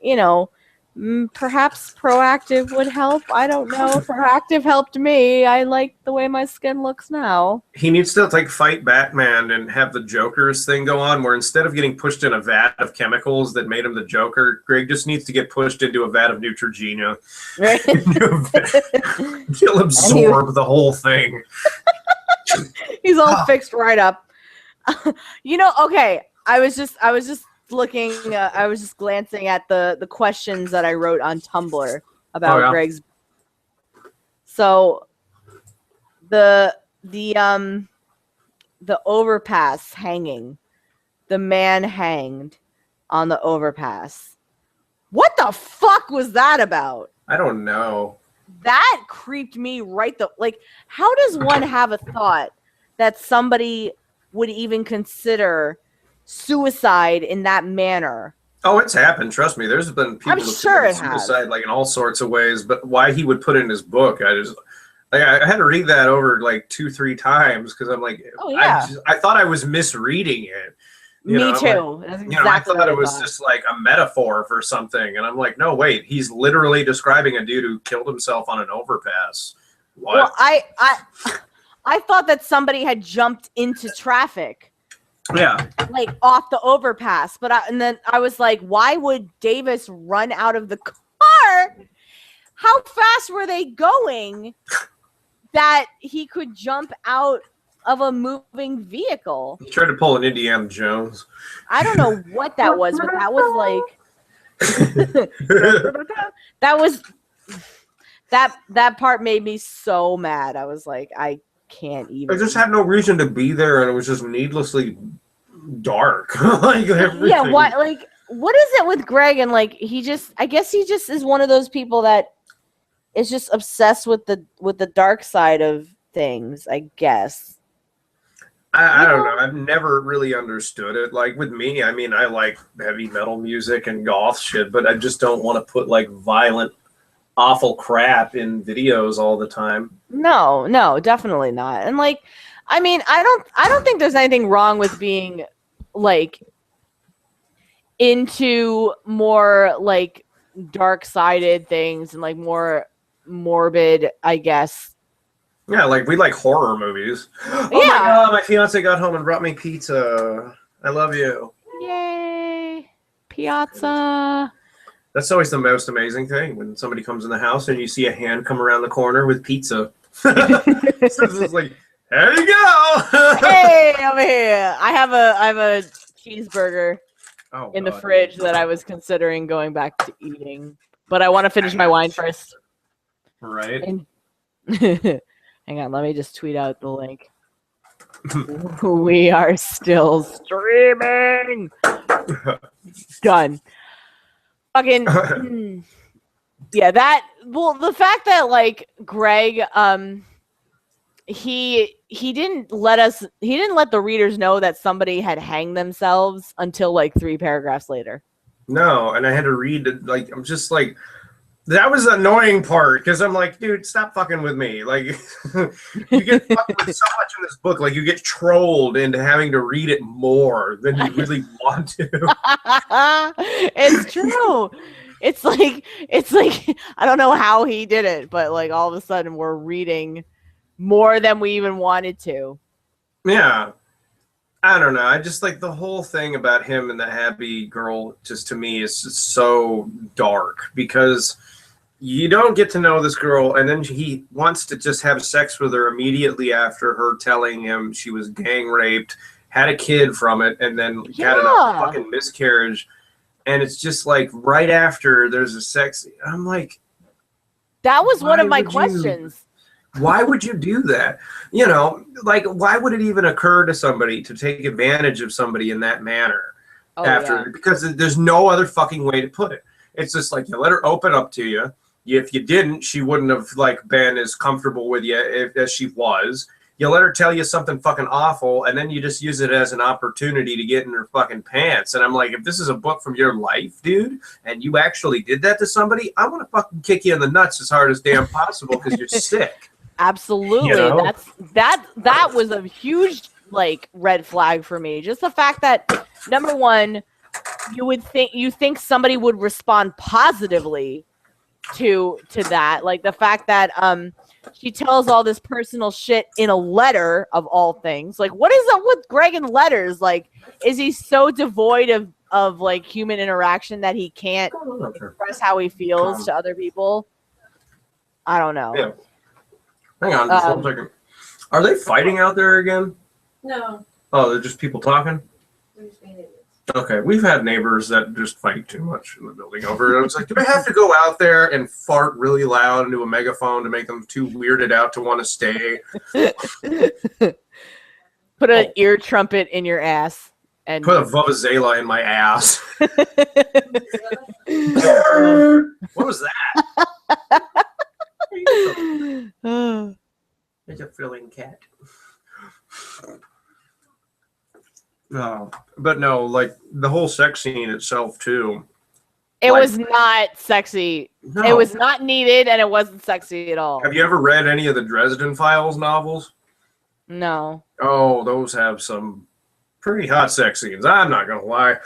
perhaps Proactive would help. I don't know. Proactive helped me. I like the way my skin looks now. He needs to fight Batman and have the Joker's thing go on, where instead of getting pushed in a vat of chemicals that made him the Joker, Greg just needs to get pushed into a vat of Neutrogena. Right. He'll absorb the whole thing. He's all fixed right up. Okay. I was just looking, I was just glancing at the questions that I wrote on Tumblr about Greg's. So the overpass hanging, the man hanged on the overpass. What the fuck was that about? I don't know. That creeped me right how does one have a thought that somebody would even consider suicide in that manner? Oh, it's happened. Trust me. There's been people who commit suicide like in all sorts of ways. But why he would put it in his book, I had to read that over like 2-3 times because I'm like, I thought I was misreading it. Me too. That's exactly I thought it was just like a metaphor for something, and I'm like, no, wait, he's literally describing a dude who killed himself on an overpass. What? Well, I thought that somebody had jumped into traffic. Yeah. Like off the overpass. And then I was like, why would Davis run out of the car? How fast were they going that he could jump out of a moving vehicle? He tried to pull an Indiana Jones. I don't know what that was, but that was like that part made me so mad. I was like, I can't even. I just had no reason to be there, and it was just needlessly dark. What is it with Greg? And like, I guess he just is one of those people that is just obsessed with the dark side of things, I guess. I don't know. I've never really understood it. Like with me, I mean, I like heavy metal music and goth shit, but I just don't want to put like violent, awful crap in videos all the time. No, definitely not. And like, I mean, I don't think there's anything wrong with being like into more like dark-sided things and like more morbid, I guess. Yeah, like we like horror movies. Oh my god, my fiance got home and brought me pizza. I love you. Yay. Piazza. That's always the most amazing thing when somebody comes in the house and you see a hand come around the corner with pizza. So it's like, there you go. Hey, over here. I have a cheeseburger. in the fridge that I was considering going back to eating. But I want to finish my wine first. Right. Hang on, let me just tweet out the link. We are still streaming. Done. Fucking yeah, the fact that like Greg he didn't let the readers know that somebody had hanged themselves until like 3 paragraphs later. No, and I had to read it. Like, I'm just like, that was the annoying part because I'm like, dude, stop fucking with me. Like, you get fucked with so much in this book. Like, you get trolled into having to read it more than you really want to. It's true. It's like I don't know how he did it, but like all of a sudden we're reading more than we even wanted to. Yeah. I don't know. I just like the whole thing about him and the Abbey girl, just to me, is just so dark because you don't get to know this girl, and then he wants to just have sex with her immediately after her telling him she was gang raped, had a kid from it, and then got a fucking miscarriage. And it's just like right after there's a sex. I'm like, that was one of my questions. Why would you do that? You know, like, why would it even occur to somebody to take advantage of somebody in that manner because there's no other fucking way to put it. It's just like, you let her open up to you. If you didn't, she wouldn't have like been as comfortable with you as she was. You let her tell you something fucking awful, and then you just use it as an opportunity to get in her fucking pants. And I'm like, if this is a book from your life, dude, and you actually did that to somebody, I want to fucking kick you in the nuts as hard as damn possible because you're sick. Absolutely. You know? That was a huge like red flag for me. Just the fact that, number one, you think somebody would respond positively to that. Like the fact that she tells all this personal shit in a letter of all things. Like, what is up with Greg and letters? Like, is he so devoid of like human interaction that he can't express how he feels to other people? I don't know. Yeah. Hang on just 1 second. Are they fighting out there again? No. Oh, they're just people talking? They're just being idiots. Okay, we've had neighbors that just fight too much in the building over it. I was like, do I have to go out there and fart really loud into a megaphone to make them too weirded out to want to stay? Put an ear trumpet in your ass. And put a vuvuzela in my ass. What was that? It's a thrilling cat. No, but no, like the whole sex scene itself too. It was not sexy. No. It was not needed, and it wasn't sexy at all. Have you ever read any of the Dresden Files novels? No. Oh, those have some pretty hot sex scenes. I'm not gonna lie,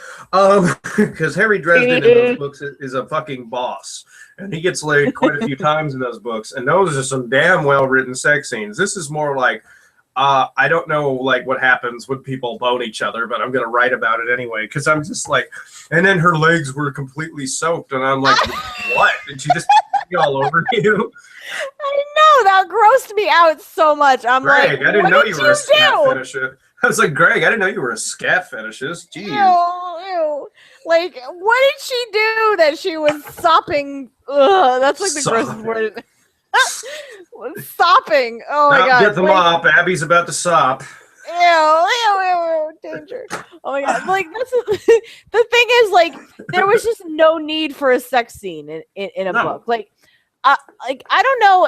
because Harry Dresden in those books is a fucking boss, and he gets laid quite a few times in those books. And those are some damn well written sex scenes. This is more like. I don't know like what happens when people bone each other, but I'm gonna write about it anyway because I'm just like, and then her legs were completely soaked, and I'm like, what? Did she just pee all over you? I know that grossed me out so much. I'm Greg, like, I didn't know you were a scat do? fetisher. I was like, Greg, I didn't know you were a scat fetishist. Jeez. Ew. Like, what did she do that she was sopping? Ugh, that's like the grossest word. Sopping. Oh my god. Get the mop. Abby's about to sop. Ew, danger. Oh my god. Like the thing is, like, there was just no need for a sex scene in a book. Like I don't know,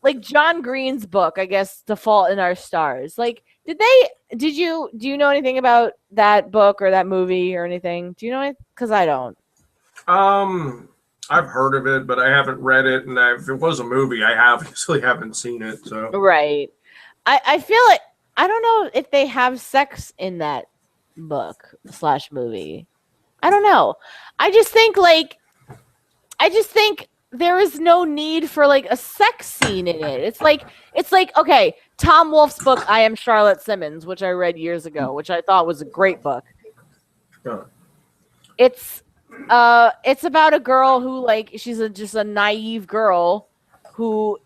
like John Green's book, I guess, The Fault in Our Stars. Like, do you know anything about that book or that movie or anything? Do you know it? Because I don't. I've heard of it, but I haven't read it, and if it was a movie, I obviously haven't seen it. So right, I feel like I don't know if they have sex in that book / movie. I don't know. I just think there is no need for like a sex scene in it. It's like okay, Tom Wolfe's book I Am Charlotte Simmons, which I read years ago, which I thought was a great book. Huh. It's about a girl who, like, she's just a naive girl who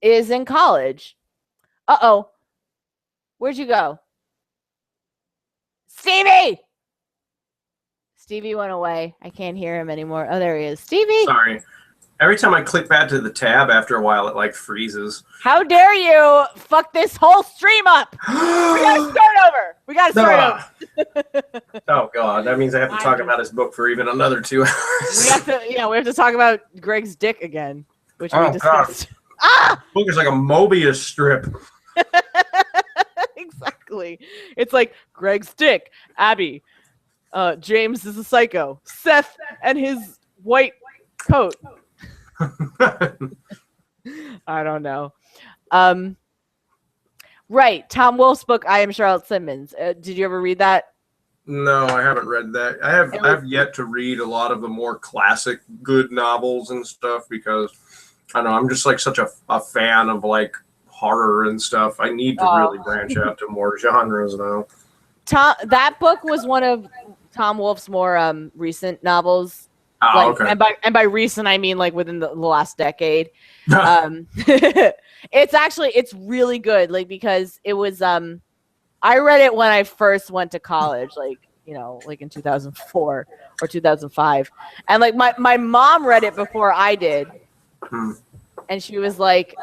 is in college. Uh-oh. Where'd you go? Stevie! Stevie went away. I can't hear him anymore. Oh, there he is. Stevie! Sorry. Every time I click back to the tab, after a while, it like freezes. How dare you fuck this whole stream up? We gotta start over. We gotta start over. Oh God, that means I have to talk about his book for even another 2 hours. We have to talk about Greg's dick again, which we discussed. God. Ah! The book is like a Mobius strip. Exactly. It's like Greg's dick, Abby, James is a psycho, Seth and his white coat. I don't know. Right. Tom Wolfe's book, I Am Charlotte Simmons. Did you ever read that? No, I haven't read that. I have yet to read a lot of the more classic good novels and stuff because I don't know, I'm just like such a fan of like horror and stuff. I need to really branch out to more genres now. That book was one of Tom Wolfe's more recent novels. Oh, okay. And by recent I mean like within the last decade. It's really good, like because it was I read it when I first went to college, like in 2004 or 2005, and like my mom read it before I did, and she was like,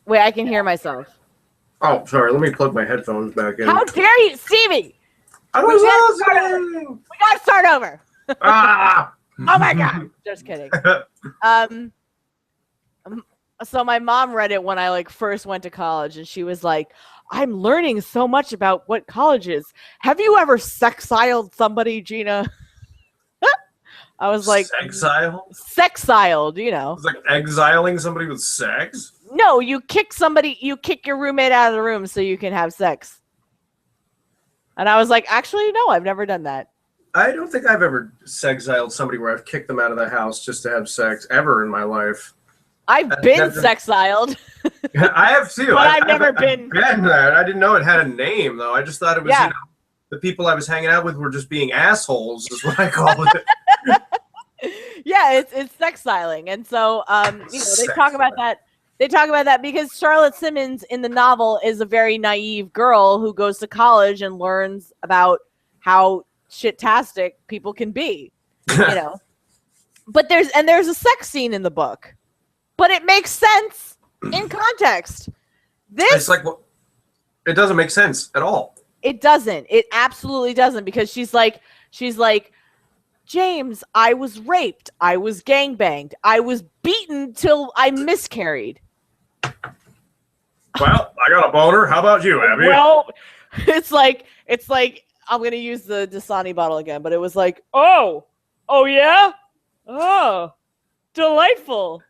"Wait, I can hear myself." Oh, sorry. Let me plug my headphones back in. How dare you, Stevie? I was listening. We gotta start over. Ah. Oh my God! Just kidding. So my mom read it when I like first went to college, and she was like, "I'm learning so much about what college is. Have you ever sexiled somebody, Gina?" I was like, Sexiled? Sexiled, you know. It's like exiling somebody with sex? No, you kick your roommate out of the room so you can have sex. And I was like, actually, no, I've never done that. I don't think I've ever sexiled somebody where I've kicked them out of the house just to have sex ever in my life. I've been sexiled. I have too. But I've never been that. I didn't know it had a name though. I just thought it was the people I was hanging out with were just being assholes is what I call it. Yeah, it's sexiling. And so they talk about that. They talk about that because Charlotte Simmons in the novel is a very naive girl who goes to college and learns about how shit-tastic people can be, But there's a sex scene in the book, but it makes sense in context. It's like it doesn't make sense at all. It doesn't. It absolutely doesn't because she's like, James, I was raped. I was gangbanged. I was beaten till I miscarried. Well, I got a boner. How about you, Abby? Well, it's like I'm going to use the Dasani bottle again, but it was like, oh yeah? Oh, delightful.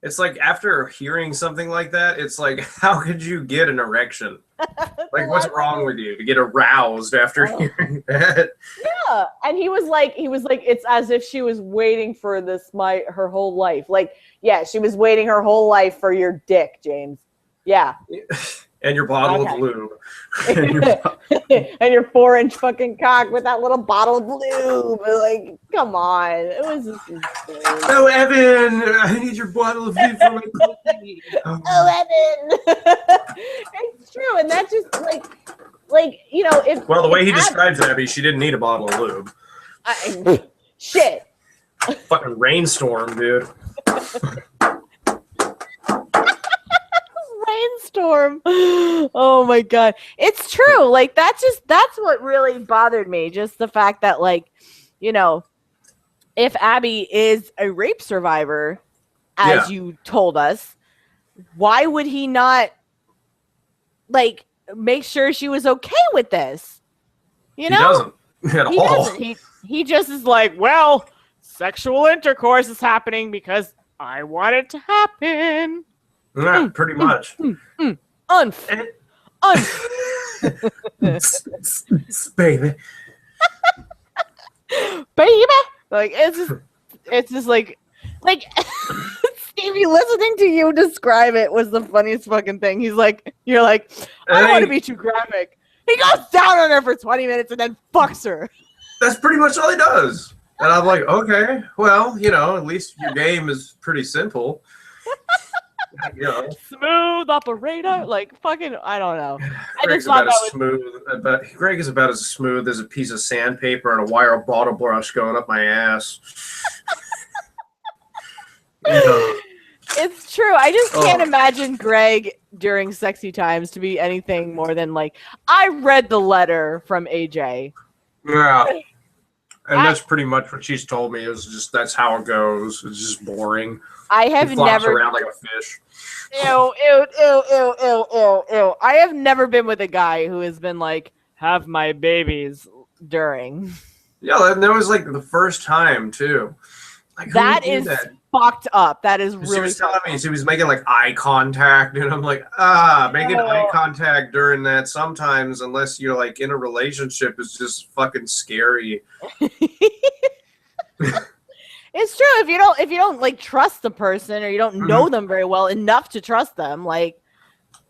It's like after hearing something like that, it's like, how could you get an erection? Like, what's wrong with you to get aroused after hearing that? Yeah, and he was like, it's as if she was waiting for this her whole life. Like, yeah, she was waiting her whole life for your dick, James. Yeah. And your bottle of lube. And your 4-inch fucking cock with that little bottle of lube. Like, come on. It was just insane. Oh, Evan, I need your bottle of lube for my cookie. Oh, Evan. It's true. And that's just if. Well, the way he describes Abby, she didn't need a bottle of lube. Shit. Fucking rainstorm, dude. Rainstorm. Oh my God. It's true. Like that's what really bothered me. Just the fact that if Abby is a rape survivor, as you told us, why would he not make sure she was okay with this? He doesn't at all. He just is like, well, sexual intercourse is happening because I want it to happen. Yeah, pretty much. Baby. Baby. Like it's just like Stevie, listening to you describe it was the funniest fucking thing. You're like, I don't want to be too graphic. He goes down on her for 20 minutes and then fucks her. That's pretty much all he does. And I'm like, okay, well, at least your game is pretty simple. You know, Smooth operator, like fucking. I don't know. I Greg's just thought about as that was. smooth. Greg is about as smooth as a piece of sandpaper and a wire bottle brush going up my ass. Yeah. It's true. I just can't imagine Greg during sexy times to be anything more than like, I read the letter from AJ. Yeah. And that's pretty much what she's told me. Is just that's how it goes. It's just boring. I have he flops never around like a fish. Ew, ew, ew, ew, ew, ew, ew. I have never been with a guy who has been like, have my babies during. Yeah, that was like the first time too. Like, that is fucked up. That is really. She was telling me she was making like eye contact, and I'm like, making eye contact during that sometimes, unless you're like in a relationship, is just fucking scary. It's true. If you don't like trust the person, or you don't know them very well enough to trust them, like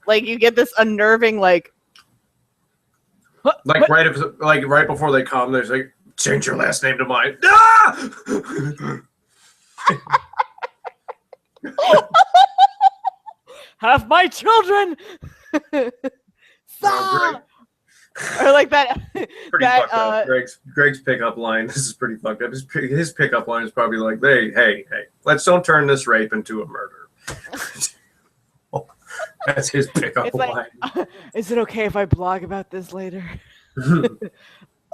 you get this unnerving like right before they come, there's like, change your last name to mine. Ah! Have my children. Or like that. Pretty fucked up. Greg's pickup line. This is pretty fucked up. His pickup line is probably like, hey, let's don't turn this rape into a murder. That's his pickup line. Is it okay if I blog about this later?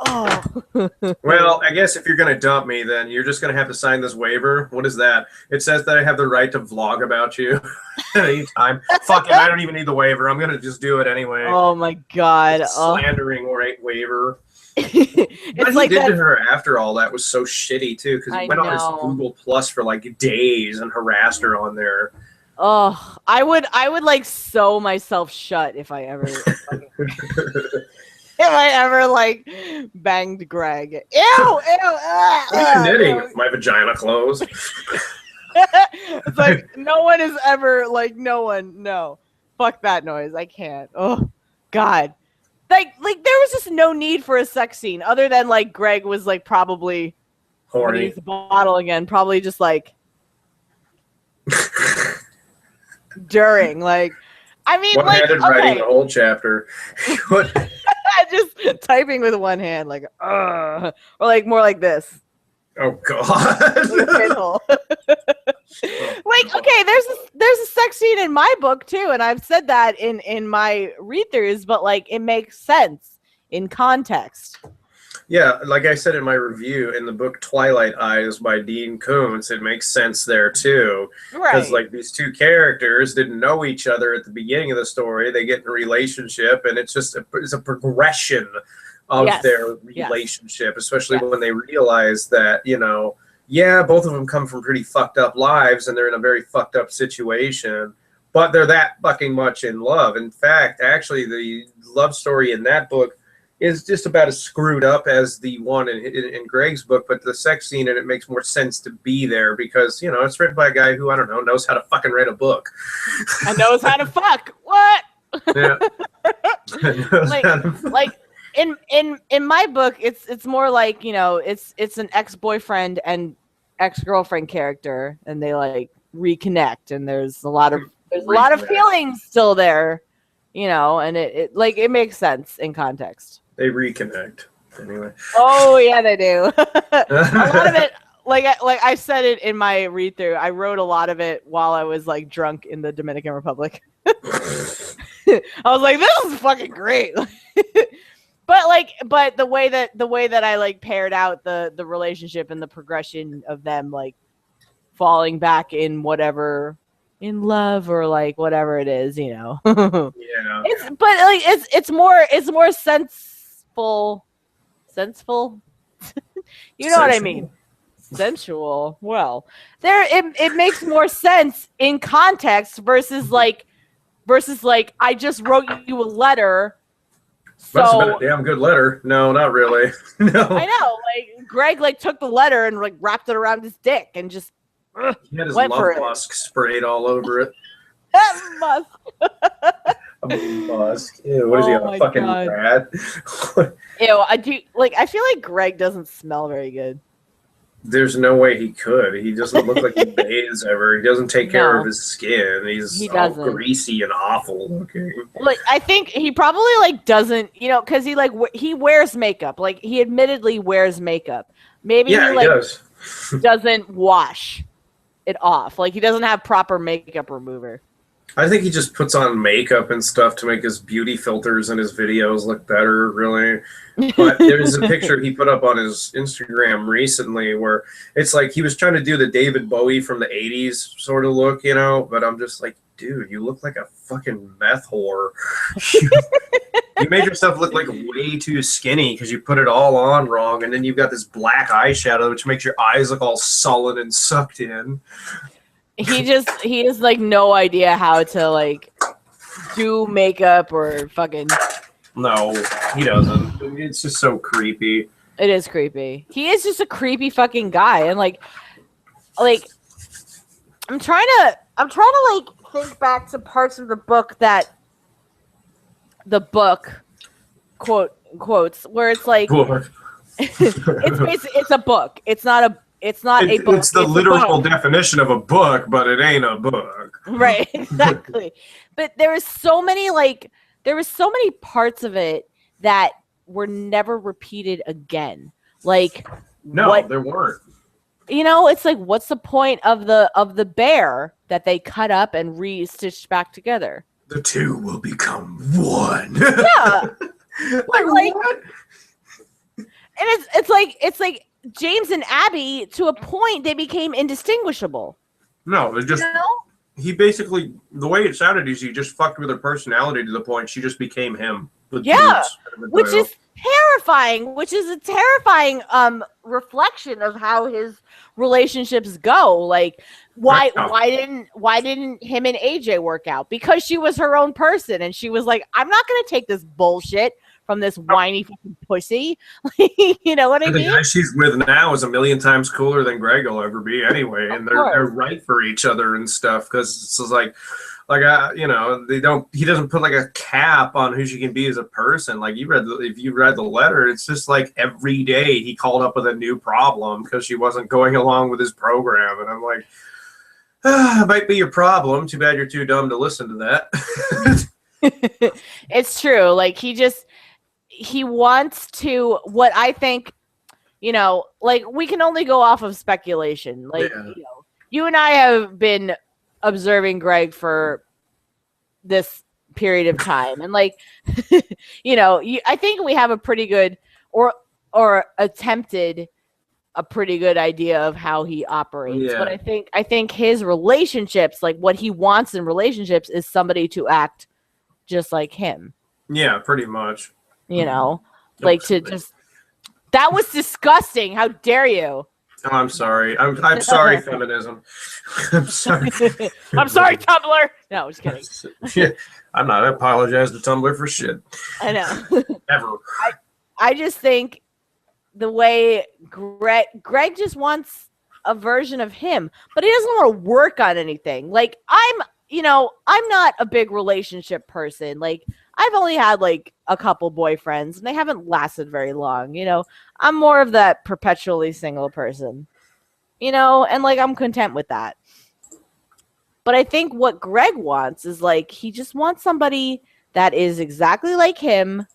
Oh. Well, I guess if you're going to dump me, then you're just going to have to sign this waiver. What is that? It says that I have the right to vlog about you anytime. Fuck it, I don't even need the waiver. I'm going to just do it anyway. Oh my god. Slandering waiver. It's what like he did that... to her after all that was so shitty, too, because he went on his Google Plus for like days and harassed her on there. Oh, I would like sew myself shut if I ever... If I ever like banged Greg. Ew, I'm knitting with my vagina closed. It's like no one is ever like no. Fuck that noise. I can't. Oh God. Like there was just no need for a sex scene other than like Greg was like probably horny. Use the bottle again. Probably just like during like I mean one-handed writing the whole chapter. What? Just typing with one hand, like, or like more like this. Oh God! Like, okay, there's a sex scene in my book too, and I've said that in my read-throughs, but like it makes sense in context. Yeah, like I said in my review, in the book Twilight Eyes by Dean Koontz, it makes sense there too. Because like these two characters didn't know each other at the beginning of the story. They get in a relationship, and it's just it's a progression of their relationship, especially when they realize that, both of them come from pretty fucked up lives, and they're in a very fucked up situation, but they're that fucking much in love. In fact, actually, the love story in that book is just about as screwed up as the one in Greg's book, but the sex scene in it makes more sense to be there because, it's written by a guy who, I don't know, knows how to fucking write a book. And knows how to fuck. What? Yeah. like in my book, it's more like, it's an ex-boyfriend and ex-girlfriend character, and they like reconnect, and there's a lot of feelings still there, and it makes sense in context. They reconnect anyway. Oh yeah, they do. A lot of it, like I said it in my read through. I wrote a lot of it while I was like drunk in the Dominican Republic. I was like, this is fucking great. But the way that I like paired out the relationship and the progression of them like falling back in love or like whatever it is, Yeah. It's more senseful. You know what I mean? Sensual. Well, it makes more sense in context versus like I just wrote you a letter. Must have been a damn good letter. No, not really. No. I know. Like Greg like took the letter and like wrapped it around his dick and just he had his love musk sprayed all over it. Musk. Musk. Ew, what is he, a fucking rat? Ew, I feel like Greg doesn't smell very good. There's no way he could. He doesn't look like he bathes ever. He doesn't take care of his skin. He all doesn't. greasy and awful looking. Like, I think he probably like doesn't, because he like he wears makeup. Like, he admittedly wears makeup. Maybe he like does. doesn't wash it off. Like, he doesn't have proper makeup remover. I think he just puts on makeup and stuff to make his beauty filters and his videos look better, really. But there's a picture he put up on his Instagram recently where it's like he was trying to do the David Bowie from the 80s sort of look, but I'm just like, dude, you look like a fucking meth whore. You made yourself look like way too skinny because you put it all on wrong, and then you've got this black eyeshadow which makes your eyes look all sullen and sucked in. He has like no idea how to like do makeup or fucking. No, he doesn't. It's just so creepy. It is creepy. He is just a creepy fucking guy, and like I'm trying to like think back to parts of the book that the book quotes where it's like it's a book. It's not a book. It's the literal definition of a book, but it ain't a book. Right, exactly. But there was so many parts of it that were never repeated again. Like, no, there weren't. It's like, what's the point of the bear that they cut up and re-stitched back together? The two will become one. Yeah. like what? And it's like James and Abby, to a point, they became indistinguishable. No, they're just he basically, the way it sounded is he just fucked with her personality to the point she just became him. Yeah, which is terrifying. Which is a terrifying reflection of how his relationships go. Like, why didn't him and AJ work out? Because she was her own person, and she was like, I'm not gonna take this bullshit from this whiny fucking pussy. You know what I mean? The guy she's with now is a million times cooler than Greg will ever be anyway, and they're right for each other and stuff, because it's like he doesn't put like a cap on who she can be as a person. Like, if you read the letter, it's just like every day he called up with a new problem because she wasn't going along with his program, and I'm like, it might be your problem. Too bad you're too dumb to listen to that. It's true. Like, he wants to, what I think, like, we can only go off of speculation. Like, you and I have been observing Greg for this period of time, and like, I think we have a pretty good or attempted a pretty good idea of how he operates. But I think his relationships, like what he wants in relationships, is somebody to act just like him. Yeah, pretty much. Like, to just, that was disgusting. How dare you? Oh, I'm sorry. I'm sorry, feminism. I'm sorry. I'm sorry, Tumblr. No, just kidding. Yeah, I'm not. I apologize to Tumblr for shit. I know. Ever. I just think the way Greg just wants a version of him, but he doesn't want to work on anything. Like, I'm not a big relationship person. Like, I've only had like a couple boyfriends, and they haven't lasted very long. I'm more of that perpetually single person, and like, I'm content with that. But I think what Greg wants is like, he just wants somebody that is exactly like him,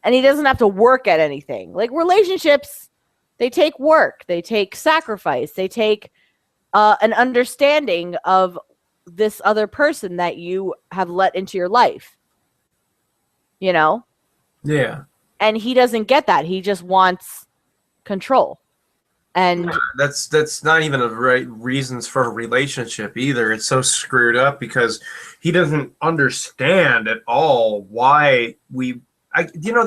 and he doesn't have to work at anything. Like, relationships, they take work, they take sacrifice, they take an understanding of this other person that you have let into your life. Yeah. And he doesn't get that. He just wants control. And that's not even the right reasons for a relationship either. It's so screwed up because he doesn't understand at all why the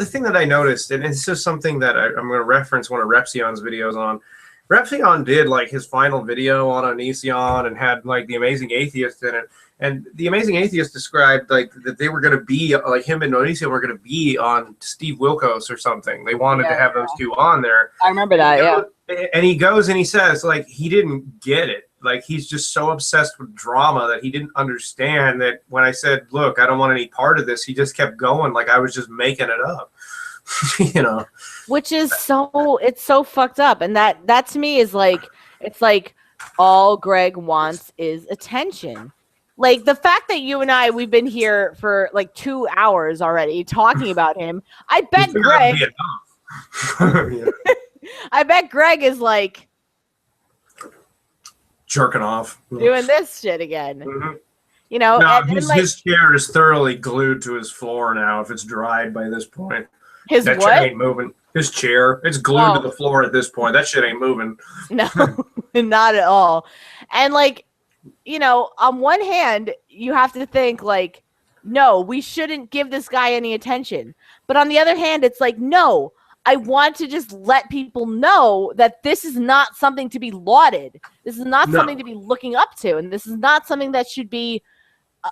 thing that I noticed, and it's just something that I'm going to reference one of Repsion's videos on. Repsion did like his final video on Onision and had like the Amazing Atheist in it. And the Amazing Atheist described like that they were going to be like, him and Onision were going to be on Steve Wilkos or something. They wanted to have those two on there. I remember that. Yeah. And he goes and he says like he didn't get it. Like, he's just so obsessed with drama that he didn't understand that when I said, look, I don't want any part of this, he just kept going like I was just making it up. you know. Which is it's so fucked up. And that to me is like, it's like all Greg wants is attention. Like the fact that you and we've been here for like 2 hours already talking about him. I bet Greg, I bet Greg is like jerking off, doing this shit again. Mm-hmm. You know, no, and his chair is thoroughly glued to his floor now. If it's dried by this point, that shit ain't moving. His chair, it's glued to the floor at this point. That shit ain't moving. No, not at all. And like, you know, on one hand, you have to think like, no, we shouldn't give this guy any attention. But on the other hand, it's like, no, I want to just let people know that this is not something to be lauded. This is not something to be looking up to. And this is not something that should be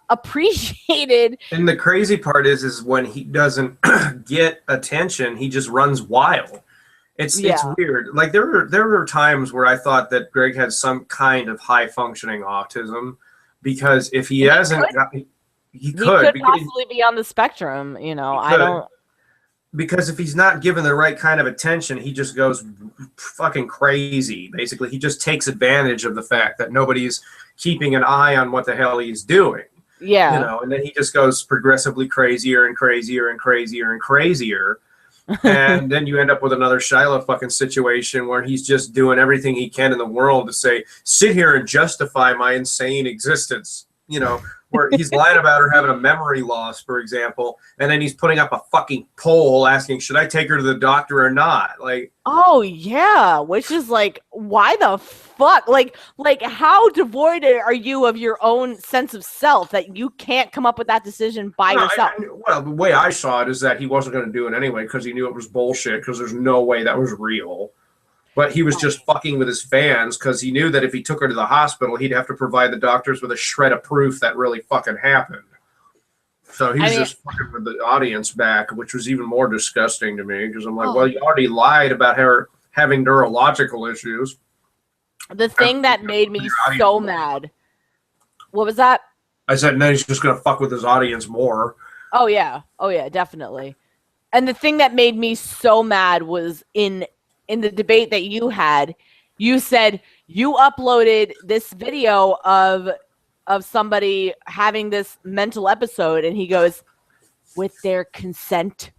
appreciated. And the crazy part is when he doesn't get attention, he just runs wild. It's weird. Like there were times where I thought that Greg had some kind of high functioning autism, because if he hasn't, he could possibly be on the spectrum. You know, I don't. Because if he's not given the right kind of attention, he just goes fucking crazy. Basically, he just takes advantage of the fact that nobody's keeping an eye on what the hell he's doing. Yeah. You know, and then he just goes progressively crazier and crazier and crazier and crazier. And then you end up with another Shiloh fucking situation where he's just doing everything he can in the world to say, sit here and justify my insane existence. You know, where he's lying about her having a memory loss, for example, and then he's putting up a fucking poll asking, should I take her to the doctor or not? Like, oh yeah, which is like, why the fuck? Like how devoid are you of your own sense of self that you can't come up with that decision by yourself? Well, the way I saw it is that he wasn't going to do it anyway because he knew it was bullshit, because there's no way that was real. But he was just fucking with his fans because he knew that if he took her to the hospital, he'd have to provide the doctors with a shred of proof that really fucking happened. So he was just fucking with the audience back, which was even more disgusting to me, because I'm like, well, you already lied about her having neurological issues. The thing that made me so mad. What was that? I said, no, he's just going to fuck with his audience more. Oh, yeah, definitely. And the thing that made me so mad was in the debate that you had, you said you uploaded this video of somebody having this mental episode, and he goes, with their consent.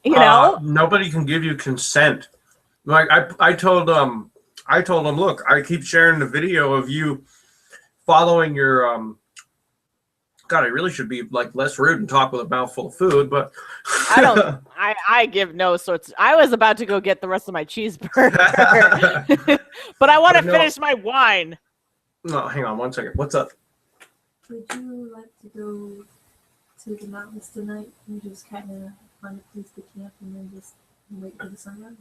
You know? Nobody can give you consent. Like I told him, look, I keep sharing the video of you following your God, I really should be like less rude and talk with a mouthful of food, but I give no sorts. I was about to go get the rest of my cheeseburger, but I want to finish my wine. No, hang on 1 second. What's up? Would you like to go to the mountains tonight and just kind of find a place to camp and then just wait for the sunrise?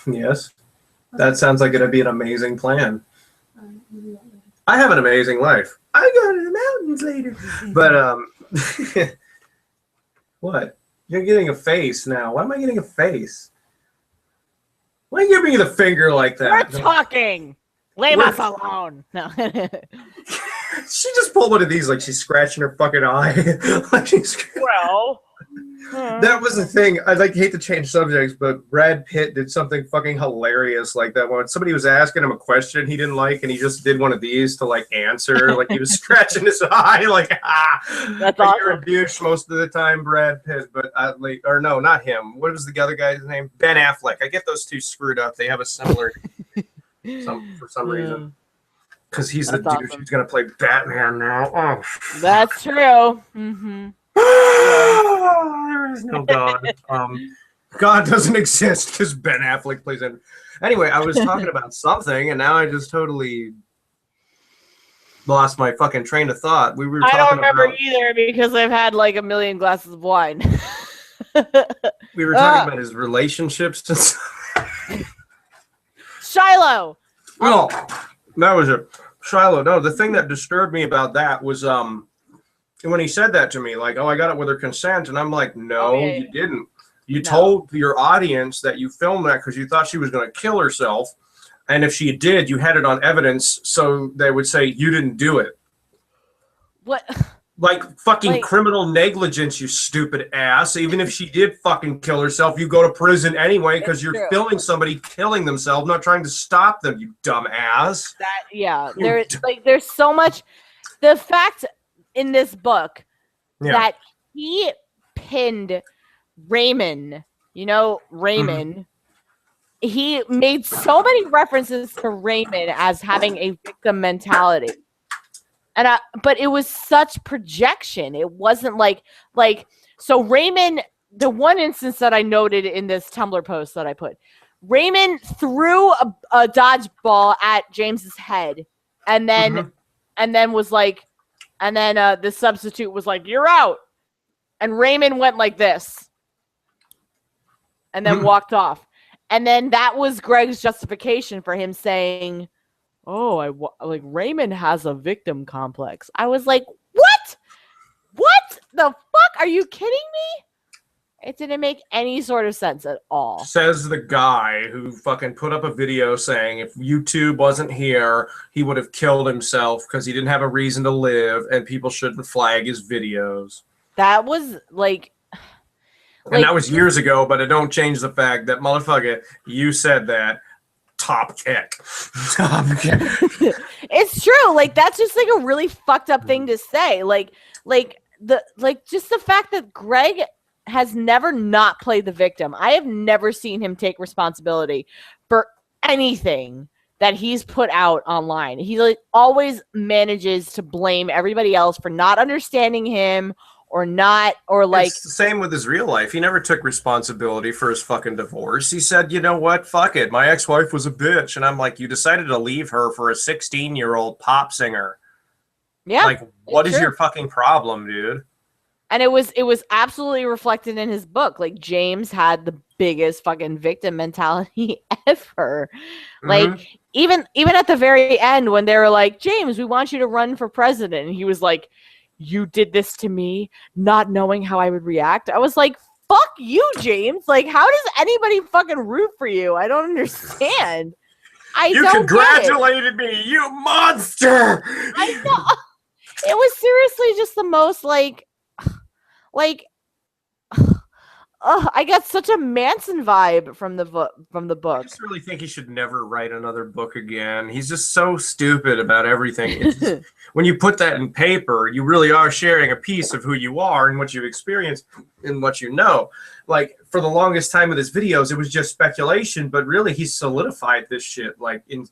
Yes. That sounds like it'd be an amazing plan. We'll do that later. I have an amazing life. I go to the mountains later. But what? You're getting a face now. Why am I getting a face? Why are you giving me the finger like that? We're talking. Leave us alone. No. She just pulled one of these like she's scratching her fucking eye. Like she's That was the thing. I'd like hate to change subjects, but Brad Pitt did something fucking hilarious like that one. Somebody was asking him a question he didn't like, and he just did one of these to like answer. Like he was scratching his eye, like That's awesome. You're a douche most of the time, Brad Pitt, but or no, not him. What was the other guy's name? Ben Affleck. I get those two screwed up. They have a similar for some reason. Because he's the dude who's gonna play Batman now. Oh, that's true. Mm-hmm. There is no God. God doesn't exist because Ben Affleck plays it. Anyway, I was talking about something, and now I just totally lost my fucking train of thought. We were. I don't remember either because I've had like a million glasses of wine. We were talking about his relationships and stuff. Shiloh. No, that was it. Shiloh. No, the thing that disturbed me about that was when he said that to me, like, oh, I got it with her consent. And I'm like, no, you didn't. You told your audience that you filmed that because you thought she was going to kill herself. And if she did, you had it on evidence so they would say you didn't do it. What? Like fucking Like- criminal negligence, you stupid ass. Even if she did fucking kill herself, you go to prison anyway because It's you're true. filming somebody killing themselves, not trying to stop them, you dumb ass. There's so much. The fact in this book Yeah. that he pinned Raymond, Raymond. He made so many references to Raymond as having a victim mentality. But it was such projection. It wasn't so Raymond, the one instance that I noted in this Tumblr post that I put, Raymond threw a dodgeball at James's head and then the substitute was like, "You're out." And Raymond went like this and then walked off. And then that was Greg's justification for him saying, "Oh, Raymond has a victim complex." I was like, "What? What the fuck? Are you kidding me?" It didn't make any sort of sense at all. Says the guy who fucking put up a video saying if YouTube wasn't here, he would have killed himself because he didn't have a reason to live and people shouldn't flag his videos. That was and that was years ago, but it don't change the fact that, motherfucker, you said that. Top kick. It's true. That's just a really fucked up thing to say. Just the fact that Greg has never not played the victim. I have never seen him take responsibility for anything that he's put out online. He always manages to blame everybody else for not understanding him it's the same with his real life. He never took responsibility for his fucking divorce. He said, "You know what? Fuck it. My ex-wife was a bitch." And I'm like, you decided to leave her for a 16-year-old pop singer. Yeah. What is your fucking problem, dude? And it was absolutely reflected in his book. James had the biggest fucking victim mentality ever. Even at the very end when they were like, "James, we want you to run for president." And he was like, "You did this to me, not knowing how I would react." I was like, "Fuck you, James. How does anybody fucking root for you? I don't understand." You congratulated me, you monster! I know. It was seriously just the most I got such a Manson vibe from the book. I just really think he should never write another book again. He's just so stupid about everything. When you put that in paper, you really are sharing a piece of who you are and what you've experienced and what you know. For the longest time with his videos, it was just speculation, but really he solidified this shit in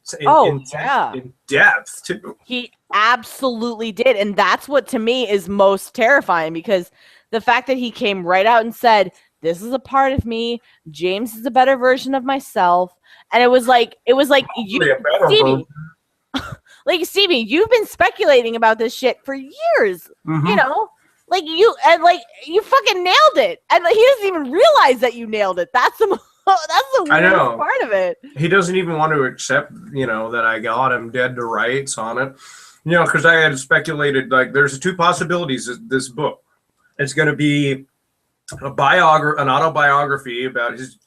depth too. He absolutely did, and that's what to me is most terrifying, because the fact that he came right out and said, "This is a part of me. James is a better version of myself." And it was like you, Stevie, Stevie, you've been speculating about this shit for years. You fucking nailed it, and he doesn't even realize that you nailed it. That's the weirdest part of it. He doesn't even want to accept, that I got him dead to rights on it. Because I had speculated there's two possibilities. This book, it's going to be an autobiography about his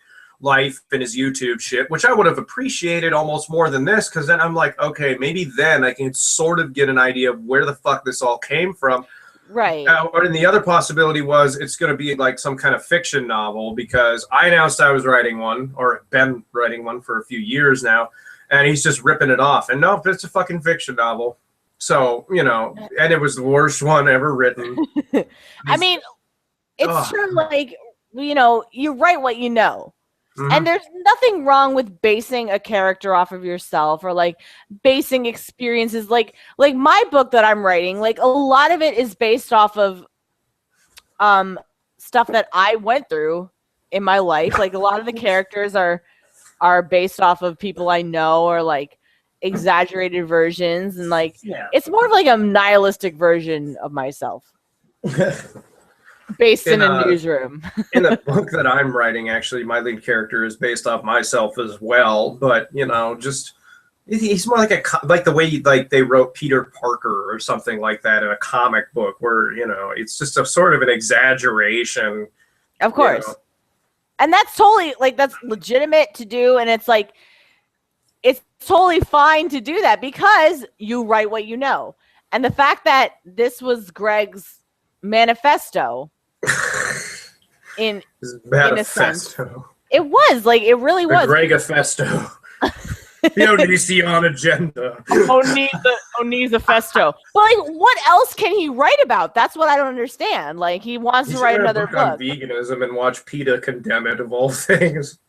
life and his YouTube shit, which I would have appreciated almost more than this, because then I'm like, okay, maybe then I can sort of get an idea of where the fuck this all came from. Right. Or the other possibility was it's going to be some kind of fiction novel, because I announced I was writing one, or been writing one for a few years now, and he's just ripping it off. And no, it's a fucking fiction novel. So, and it was the worst one ever written. I mean, it's true, you write what you know. Mm-hmm. And there's nothing wrong with basing a character off of yourself, or basing experiences. Like my book that I'm writing, a lot of it is based off of stuff that I went through in my life. A lot of the characters are based off of people I know, or exaggerated versions, and it's more of a nihilistic version of myself. Based in a newsroom. In the book that I'm writing, actually, my lead character is based off myself as well. But he's more like the way they wrote Peter Parker or something like that in a comic book, where it's just a sort of an exaggeration. Of course, and that's totally that's legitimate to do, and it's it's totally fine to do that, because you write what you know. And the fact that this was Greg's manifesto in a sense. It was like it really was. The Gregafesto. The Onision agenda. Onisa Festo. But like, what else can he write about? That's what I don't understand. Like, he wants to write another book on veganism and watch PETA condemn it of all things.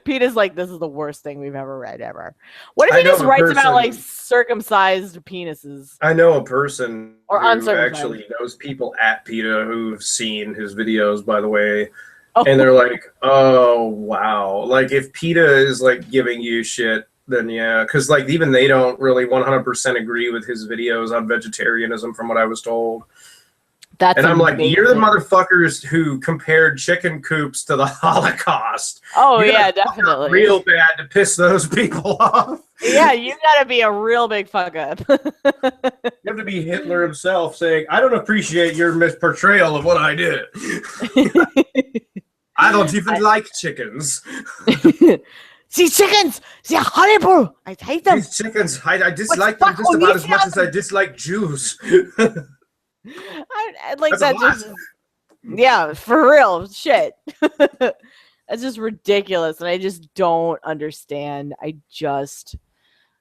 PETA's like, this is the worst thing we've ever read ever. What if he just writes about like circumcised penises? I know a person or who actually knows people at PETA who've seen his videos, by the way. And they're like, oh, wow. Like, if PETA is, like, giving you shit, then yeah. Because, like, even they don't really 100% agree with his videos on vegetarianism, from what I was told. And I'm like, you're the motherfuckers who compared chicken coops to the Holocaust. Oh, yeah, definitely. Real bad to piss those people off. Yeah, you gotta be a real big fuck up. You have to be Hitler himself saying, I don't appreciate your misportrayal of what I did. I don't even like chickens. These chickens, they're horrible. I hate them. These chickens, I dislike them just about as much as I dislike Jews. I like that. Just, yeah, for real. Shit. That's just ridiculous. And I just don't understand.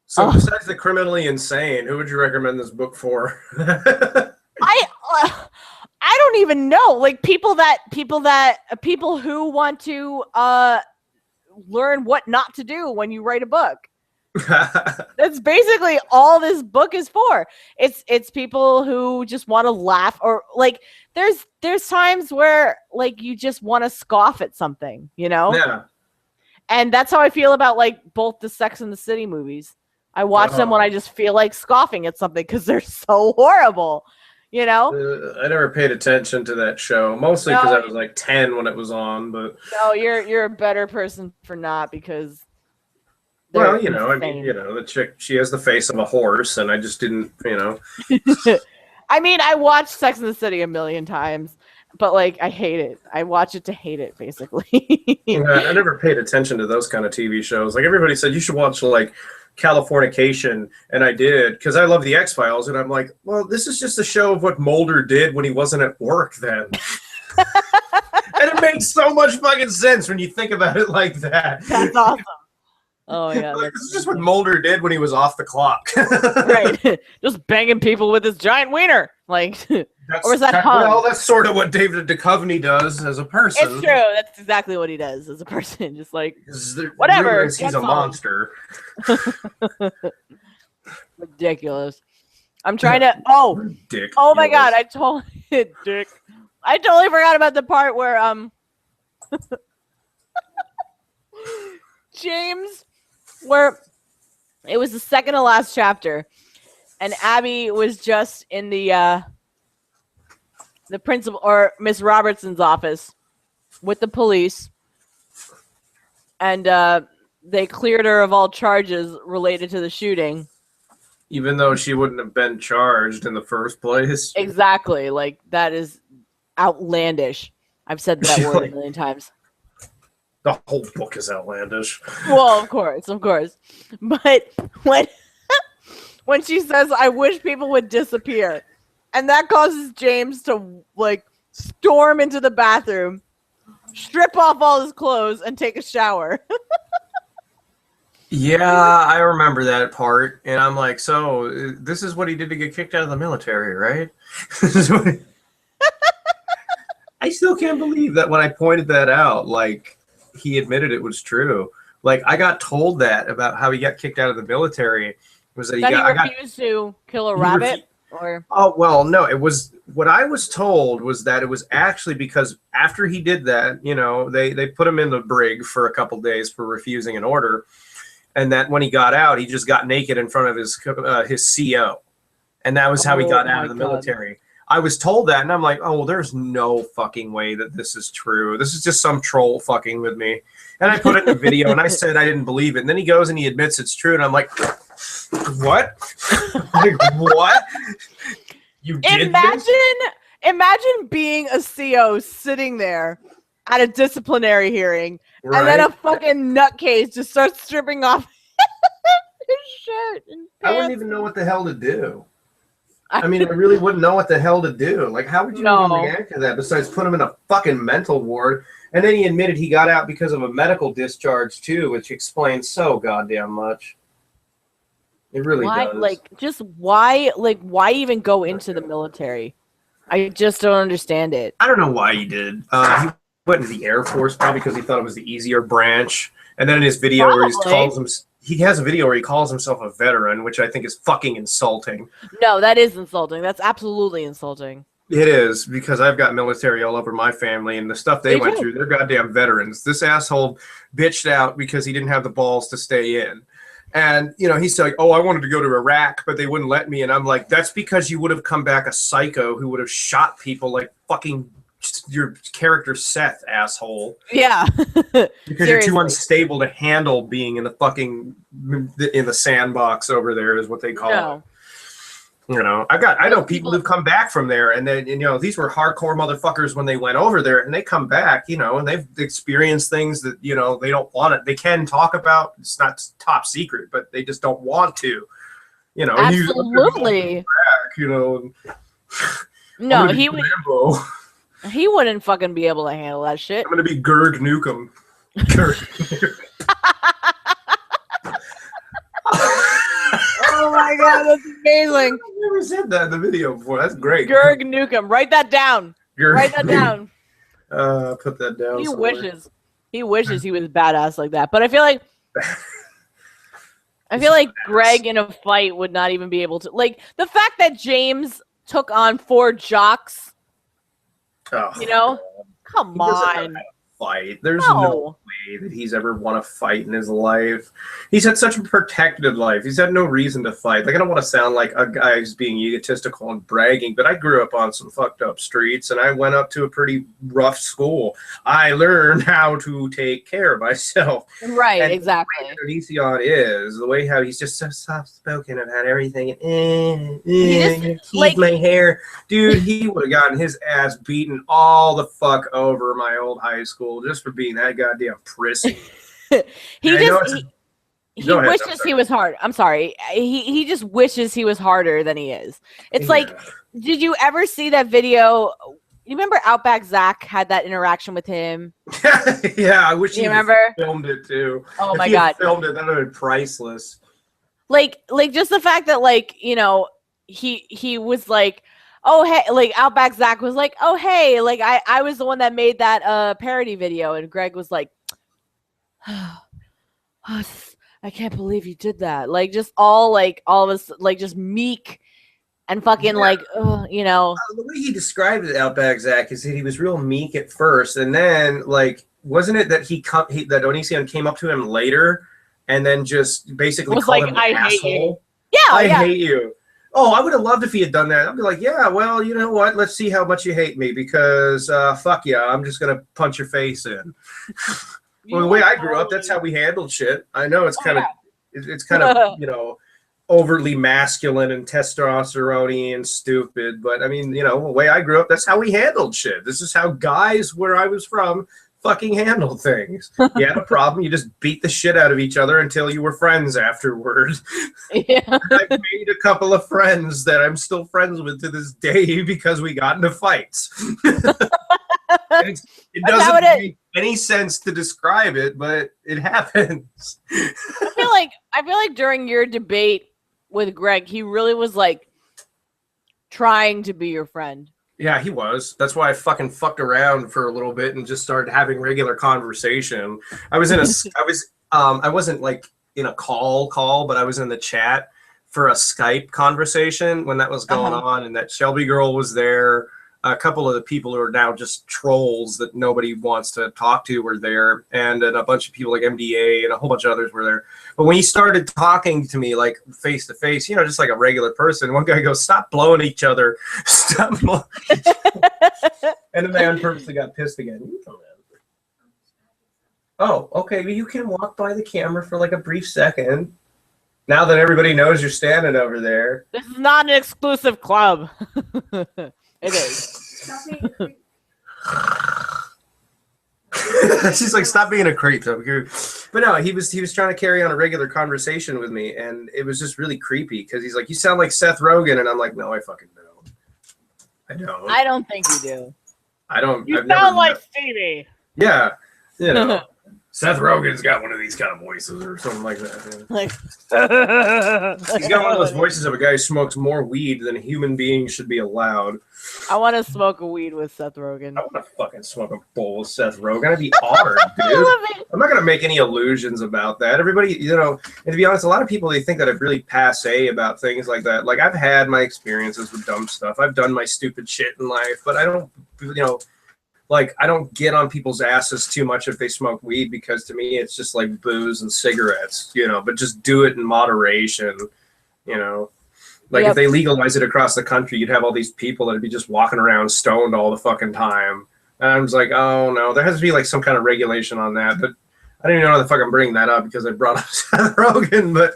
So besides the criminally insane, who would you recommend this book for? I don't even know. Like people who want to learn what not to do when you write a book. That's basically all this book is for. It's people who just want to laugh, or like there's times where like you just want to scoff at something, you know? Yeah. And that's how I feel about like both the Sex and the City movies. I watch them when I just feel like scoffing at something because they're so horrible. You know, I never paid attention to that show, mostly because I was like 10 when it was on. But no, you're a better person for not, because. Well, you know, insane. I mean, you know, the chick, she has the face of a horse, and I just didn't, you know. I mean, I watched Sex and the City a million times, but like I hate it. I watch it to hate it, basically. Yeah, I never paid attention to those kind of TV shows. Like everybody said, you should watch like Californication, and I did, because I love the X-Files, and I'm like, well, this is just a show of what Mulder did when he wasn't at work then. And it makes so much fucking sense when you think about it like that. That's awesome. Oh yeah, like, this is just what Mulder did when he was off the clock. Right, just banging people with his giant wiener, like. Or is that well, that's sort of what David Duchovny does as a person. It's true. That's exactly what he does as a person. Just like whatever. He's a monster. Ridiculous. I'm trying to. Oh my god! I totally forgot about the part where James, where it was the second to last chapter, and Abby was just in the principal or Miss Robertson's office with the police, and they cleared her of all charges related to the shooting. Even though she wouldn't have been charged in the first place. Exactly. Like, that is outlandish. I've said that word a million times. The whole book is outlandish. Well, of course. But when she says, I wish people would disappear, and that causes James to, like, storm into the bathroom, strip off all his clothes, and take a shower. Yeah, I remember that part. And I'm like, so this is what he did to get kicked out of the military, right? I still can't believe that when I pointed that out, like, he admitted it was true. Like, I got told that about how he got kicked out of the military. Was that he refused to kill a rabbit? Or oh, well, no, it was what I was told was that it was actually because after he did that, you know, they put him in the brig for a couple days for refusing an order, and that when he got out, he just got naked in front of his CO, and that was how he got out of the military. I was told that, and I'm like, oh, well, there's no fucking way that this is true. This is just some troll fucking with me. And I put it in a video, and I said I didn't believe it. And then he goes and he admits it's true, and I'm like, what? Like, what? You did Imagine being a CO sitting there at a disciplinary hearing, right? And then a fucking nutcase just starts stripping off his shirt and I wouldn't even know what the hell to do. I mean, I really wouldn't know what the hell to do. Like, how would you even react to that besides put him in a fucking mental ward? And then he admitted he got out because of a medical discharge, too, which explains so goddamn much. It really does. Why even go into the military? I just don't understand it. I don't know why he did. He went into the Air Force probably because he thought it was the easier branch. And then in his video where he has a video where he calls himself a veteran, which I think is fucking insulting. No, that is insulting. That's absolutely insulting. It is, because I've got military all over my family, and the stuff they went through, they're goddamn veterans. This asshole bitched out because he didn't have the balls to stay in. And, you know, he's like, oh, I wanted to go to Iraq, but they wouldn't let me. And I'm like, that's because you would have come back a psycho who would have shot people like fucking your character Seth, asshole. Yeah. Because you're too unstable to handle being in the fucking in the sandbox over there is what they call it. You know, I know people who've come back from there, and then, you know, these were hardcore motherfuckers when they went over there, and they come back, you know, and they've experienced things that, you know, they don't want it. They can talk about. It's not top secret, but they just don't want to. You know, absolutely. Back, you know. No, he would. He wouldn't fucking be able to handle that shit. I'm gonna be Gerg Nukem. Gerg. Oh my god, that's amazing. I've never said that in the video before. That's great. Gerg Nukem. Write that down. Write that down. Put that down. He wishes he was badass like that. But I feel like Greg in a fight would not even be able to, like, the fact that James took on 4 jocks. You know, come on. Fight. There's no way that he's ever won a fight in his life. He's had such a protected life. He's had no reason to fight. Like, I don't want to sound like a guy who's being egotistical and bragging, but I grew up on some fucked up streets, and I went up to a pretty rough school. I learned how to take care of myself. Right, and exactly. The way Onision is, the way how he's just so soft-spoken about everything. Keep my hair. Dude, he would have gotten his ass beaten all the fuck over my old high school just for being that goddamn prissy. He wishes he was hard. I'm sorry. He just wishes he was harder than he is. It's like, did you ever see that video? You remember Outback Zach had that interaction with him? Yeah, I wish he remember? Filmed it too. Oh my god, filmed it, that would have been priceless. Like just the fact that, like, you know, he was like, oh hey, like Outback Zach was like, oh hey, like I was the one that made that parody video, and Greg was like, oh, I can't believe you did that. Like, just all of us, like, just meek and fucking you know. The way he described it, Outback Zach, is that he was real meek at first, and then, like, wasn't it that that Onision came up to him later and then just basically called him an asshole? Hate you. Yeah, I hate you. Oh, I would have loved if he had done that. I'd be like, yeah, well, you know what? Let's see how much you hate me, because fuck yeah, I'm just gonna punch your face in. Well, the way I grew up, that's how we handled shit. I know it's kind of, you know, overly masculine and testosterone and stupid, but I mean, you know, the way I grew up, that's how we handled shit. This is how guys where I was from fucking handle things. You had a problem, you just beat the shit out of each other until you were friends afterward. Yeah. I've made a couple of friends that I'm still friends with to this day because we got into fights. It doesn't make any sense to describe it, but it happens. I feel like during your debate with Greg, he really was like trying to be your friend. Yeah, he was. That's why I fucked around for a little bit and just started having regular conversation. I wasn't like in a call, but I was in the chat for a Skype conversation when that was going on, and that Shelby girl was there. A couple of the people who are now just trolls that nobody wants to talk to were there, and then a bunch of people like MDA and a whole bunch of others were there. But when he started talking to me like face to face, you know, just like a regular person, one guy goes, "Stop blowing each other. Stop blowing each other." And the man purposely got pissed again. Oh, okay, well, you can walk by the camera for like a brief second. Now that everybody knows you're standing over there. This is not an exclusive club. It is. She's like, stop being a creep. But no, he was trying to carry on a regular conversation with me, and it was just really creepy because he's like, you sound like Seth Rogen, and I'm like, no, I fucking don't. I don't. I don't think you do. I don't. You sound like Stevie. Yeah, you know. Seth Rogen's got one of these kind of voices or something like that. Yeah. Like, he's got one of those voices of a guy who smokes more weed than a human being should be allowed. I want to smoke a weed with Seth Rogen. I want to fucking smoke a bowl with Seth Rogen. I'd be honored, dude. I'm not going to make any illusions about that. Everybody, you know, and to be honest, a lot of people, they think that I'm really passe about things like that. Like, I've had my experiences with dumb stuff. I've done my stupid shit in life, but I don't, you know, like, I don't get on people's asses too much if they smoke weed because to me it's just like booze and cigarettes, you know, but just do it in moderation, you know. Like if they legalize it across the country, you'd have all these people that'd be just walking around stoned all the fucking time. And I was like, oh no, there has to be like some kind of regulation on that. But I didn't even know how the fuck I'm bringing that up because I brought up Seth Rogen, but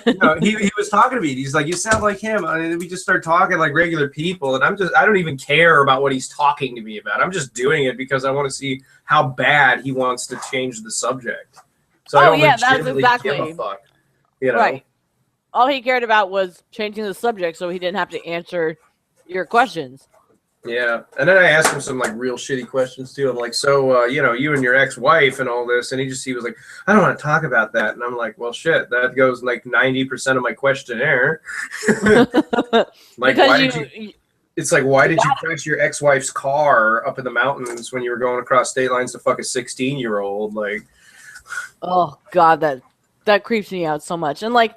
you know, he was talking to me. He's like, you sound like him. And we just start talking like regular people. And I don't even care about what he's talking to me about. I'm just doing it because I want to see how bad he wants to change the subject. So I don't legitimately give a fuck. You know? Right. All he cared about was changing the subject so he didn't have to answer your questions. Yeah, and then I asked him some like real shitty questions too. I'm like, so you know, you and your ex-wife and all this, and he was like, I don't want to talk about that. And I'm like, well, shit, that goes like 90% of my questionnaire. Like, it's like, why did you crash your ex-wife's car up in the mountains when you were going across state lines to fuck a 16-year-old? Like, oh god, that creeps me out so much. And like,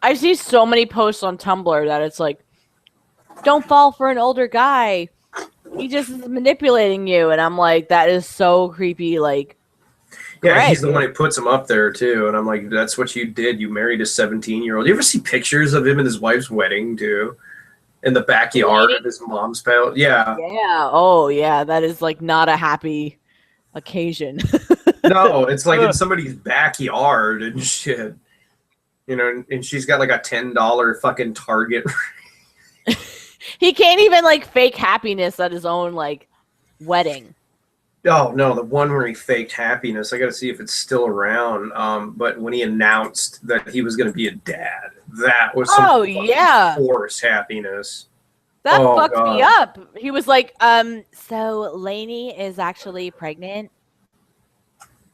I see so many posts on Tumblr that it's like, don't fall for an older guy. He just is manipulating you. And I'm like, that is so creepy. Like, yeah, Greg. He's the one who puts him up there too. And I'm like, that's what you did. You married a 17-year-old. You ever see pictures of him at his wife's wedding too? In the backyard of his mom's house? Yeah. Yeah. Oh, yeah. That is like not a happy occasion. No, it's like in somebody's backyard and shit. You know, and she's got like a $10 fucking Target. He can't even like fake happiness at his own like wedding. Oh no, the one where he faked happiness. I got to see if it's still around. But when he announced that he was going to be a dad, that was some forced happiness. That fucked me up. He was like, so Lainey is actually pregnant.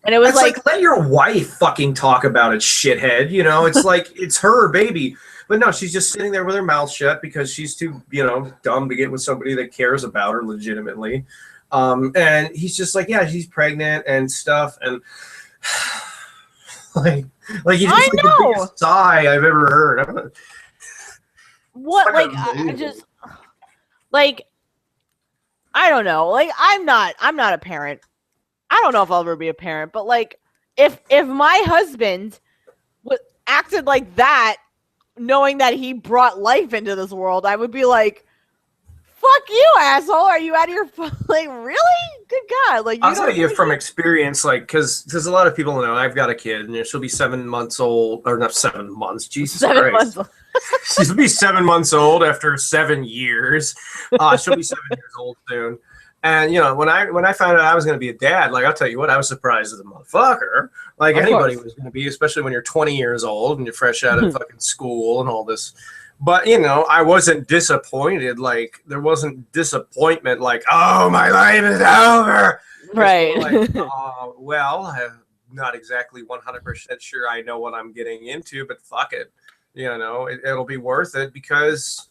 And it was like, let your wife fucking talk about it, shithead. You know, it's like, it's her baby. But no, she's just sitting there with her mouth shut because she's too, you know, dumb to get with somebody that cares about her legitimately. And he's just like, yeah, she's pregnant and stuff. And like he just like the biggest sigh I've ever heard. What? Like, I just, like, I don't know. Like, I'm not a parent. I don't know if I'll ever be a parent, but like, if my husband acted like that, knowing that he brought life into this world, I would be like, fuck you, asshole. Are you out of your like, really? Good God. Like, I'll tell you from experience, like, because a lot of people know I've got a kid and she'll be 7 months old, or not 7 months, Jesus Christ. She'll be 7 months old after 7 years. She'll be 7 years old soon. And, you know, when I found out I was going to be a dad, like, I'll tell you what, I was surprised as a motherfucker. Like anybody was going to be, especially when you're 20 years old and you're fresh out of fucking school and all this. But, you know, I wasn't disappointed. Like, there wasn't disappointment like, oh, my life is over. Right. Like, well, I'm not exactly 100% sure I know what I'm getting into, but fuck it. You know, it'll be worth it because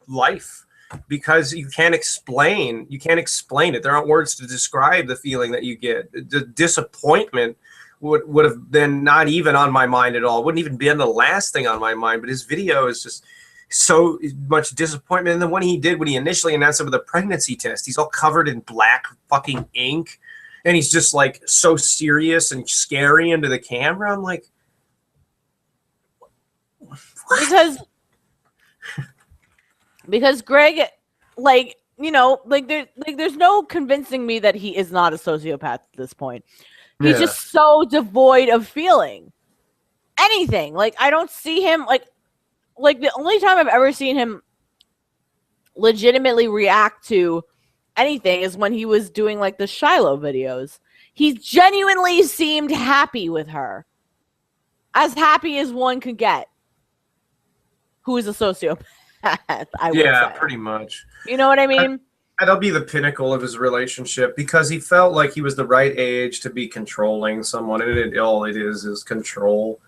life. Because you can't explain it. There aren't words to describe the feeling that you get. The disappointment would have been not even on my mind at all. Wouldn't even been the last thing on my mind. But his video is just so much disappointment. And then when he initially announced him with a pregnancy test, he's all covered in black fucking ink, and he's just like so serious and scary into the camera. I'm like, what? Because Greg, like, you know, like there's no convincing me that he is not a sociopath at this point. He's just so devoid of feeling anything. Like, I don't see him like the only time I've ever seen him legitimately react to anything is when he was doing like the Shiloh videos. He genuinely seemed happy with her. As happy as one could get. Who is a sociopath, I would say. Pretty much. You know what I mean? That'll be the pinnacle of his relationship because he felt like he was the right age to be controlling someone, and all it is control.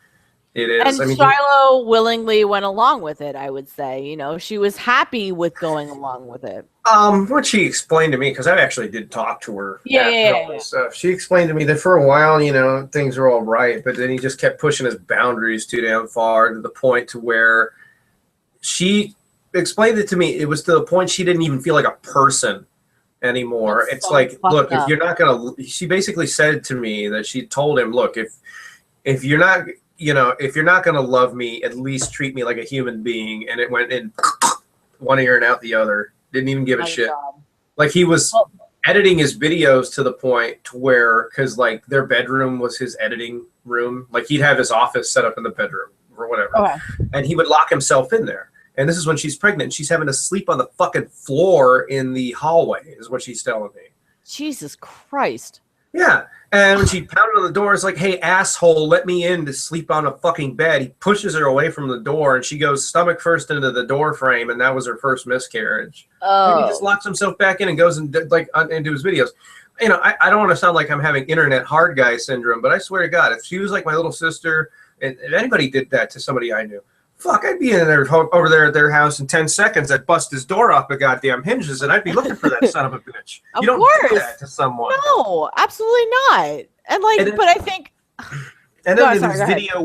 It is. And Shiloh willingly went along with it, I would say. You know, she was happy with going along with it. What she explained to me, because I actually did talk to her. Yeah. Stuff. She explained to me that for a while, you know, things were all right, but then he just kept pushing his boundaries too damn far to the point to where she explained it to me. It was to the point she didn't even feel like a person anymore. That's it's so like, look, up. if you're not gonna. She basically said to me that she told him, look, if you're not. You know, if you're not going to love me, at least treat me like a human being. And it went in one ear and out the other. Didn't even give a shit. Like he was editing his videos to the point to where, because like their bedroom was his editing room. Like he'd have his office set up in the bedroom or whatever. Okay. And he would lock himself in there. And this is when she's pregnant. She's having to sleep on the fucking floor in the hallway is what she's telling me. Jesus Christ. Yeah. And when she pounded on the door, it's like, hey, asshole, let me in to sleep on a fucking bed. He pushes her away from the door, and she goes stomach first into the door frame, and that was her first miscarriage. Oh. And he just locks himself back in and goes and into his videos. You know, I don't want to sound like I'm having internet hard guy syndrome, but I swear to God, if she was like my little sister, and if anybody did that to somebody I knew, fuck, I'd be in there over there at their house in 10 seconds. I'd bust his door off the goddamn hinges, and I'd be looking for that son of a bitch. Of you don't course. do that to someone. No, absolutely not. And like, and then, but I think. And then this video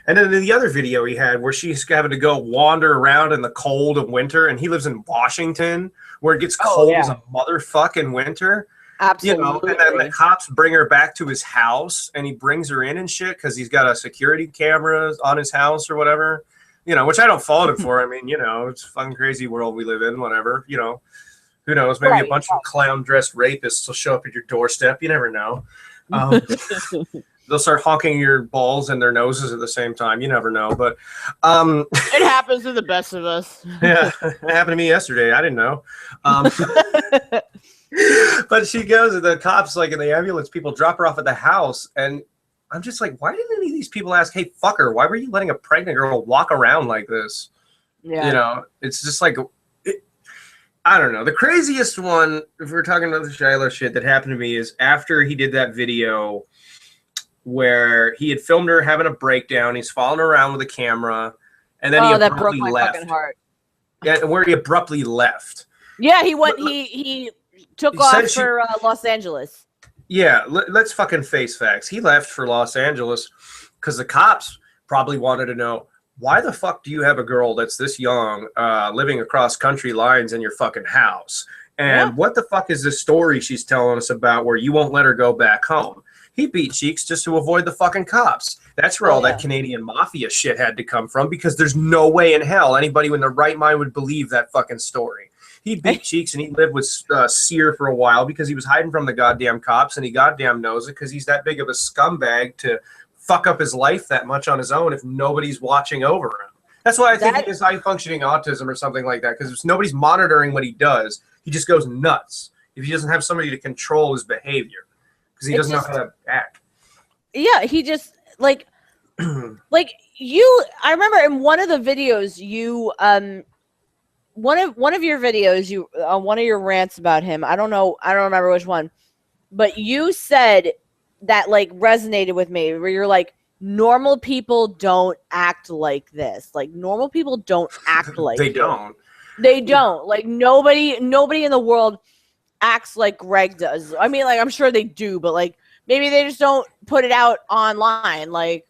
and then the other video he had where she's having to go wander around in the cold of winter, and he lives in Washington where it gets cold as a motherfucker in winter. Absolutely. You know, and then the cops bring her back to his house, and he brings her in and shit because he's got a security camera on his house or whatever. You know, which I don't fault him for. I mean, you know, it's a fucking crazy world we live in, whatever. You know, who knows? Maybe a bunch of clown-dressed rapists will show up at your doorstep. You never know. They'll start honking your balls and their noses at the same time. You never know. But it happens to the best of us. Yeah, it happened to me yesterday. I didn't know. But she goes, and the cops, like in the ambulance, people drop her off at the house, and I'm just like, why didn't any of these people ask, hey, fucker, why were you letting a pregnant girl walk around like this? Yeah. You know, it's just like, I don't know. The craziest one, if we're talking about the Shiloh shit that happened to me, is after he did that video where he had filmed her having a breakdown. He's following her around with a camera, and then he abruptly left. Fucking heart. Yeah, where he abruptly left. Yeah, he went. He took off for Los Angeles. Yeah, let's fucking face facts. He left for Los Angeles because the cops probably wanted to know, why the fuck do you have a girl that's this young living across country lines in your fucking house? And what the fuck is this story she's telling us about where you won't let her go back home? He beat cheeks just to avoid the fucking cops. That's where all that Canadian mafia shit had to come from, because there's no way in hell anybody in their right mind would believe that fucking story. He beat cheeks and he lived with Sear for a while because he was hiding from the goddamn cops, and he goddamn knows it because he's that big of a scumbag to fuck up his life that much on his own if nobody's watching over him. That's why I think he has high-functioning autism or something like that, because if nobody's monitoring what he does, he just goes nuts if he doesn't have somebody to control his behavior because he doesn't know how to act. Yeah, he just, like, like, I remember in one of the videos, one of your videos, one of your rants about him, I don't remember which one, but you said that like resonated with me, where you're like, normal people don't act like this. Like normal people don't act like they don't. They don't. Like nobody in the world acts like Greg does. I mean, like I'm sure they do, but like maybe they just don't put it out online like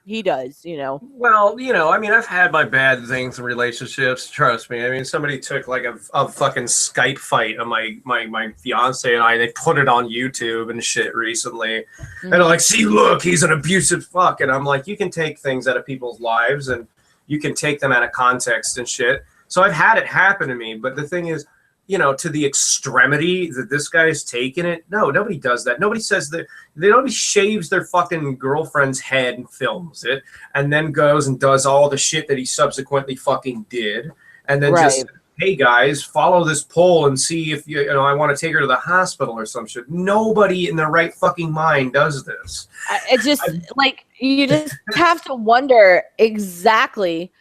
he does, you know. Well, you know, I mean, I've had my bad things in relationships. Trust me. I mean, somebody took like a fucking Skype fight of my fiance and I. They put it on YouTube and shit recently, and they're like, "See, look, he's an abusive fuck." And I'm like, you can take things out of people's lives and you can take them out of context and shit. So I've had it happen to me, but the thing is, you know, to the extremity that this guy's taken it. No, nobody does that. Nobody says that. Nobody shaves their fucking girlfriend's head and films it and then goes and does all the shit that he subsequently fucking did and then just hey guys, follow this poll and see if you know I want to take her to the hospital or some shit. Nobody in their right fucking mind does this. It just like you just have to wonder exactly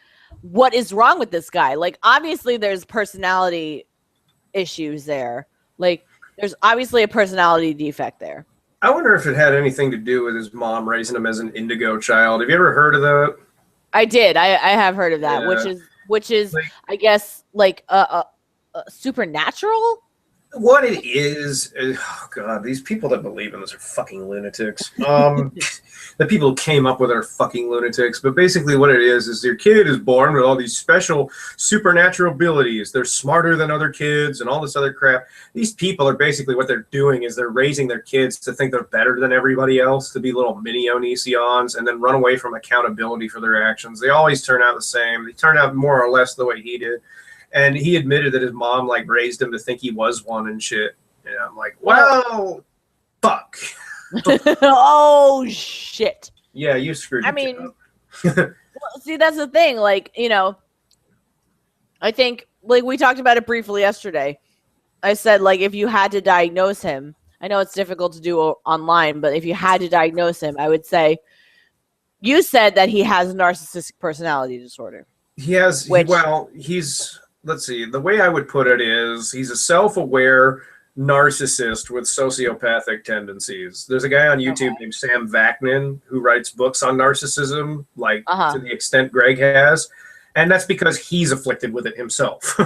what is wrong with this guy. Like obviously there's personality issues there. Like there's obviously a personality defect there. I wonder if it had anything to do with his mom raising him as an indigo child. Have you ever heard of that? I did. I have heard of that, Yeah. which is Like, I guess like a supernatural. what it is, oh god, these people that believe in this are fucking lunatics. The people who came up with it are fucking lunatics. But basically what it is your kid is born with all these special supernatural abilities. They're smarter than other kids and all this other crap. These people are basically what they're doing is they're raising their kids to think they're better than everybody else, to be little mini Onisions, and then run away from accountability for their actions. They always turn out the same. They turn out more or less the way he did. And he admitted that his mom like raised him to think he was one and shit. And I'm like, well, fuck. Oh shit. Yeah, you screwed. I mean, well, see, that's the thing. Like, you know, I think like we talked about it briefly yesterday. I said like if you had to diagnose him, I know it's difficult to do online, but if you had to diagnose him, I would say you said that he has narcissistic personality disorder. He has. He's. Let's see. The way I would put it is he's a self-aware narcissist with sociopathic tendencies. There's a guy on YouTube named Sam Vaknin who writes books on narcissism, like to the extent Greg has, and that's because he's afflicted with it himself.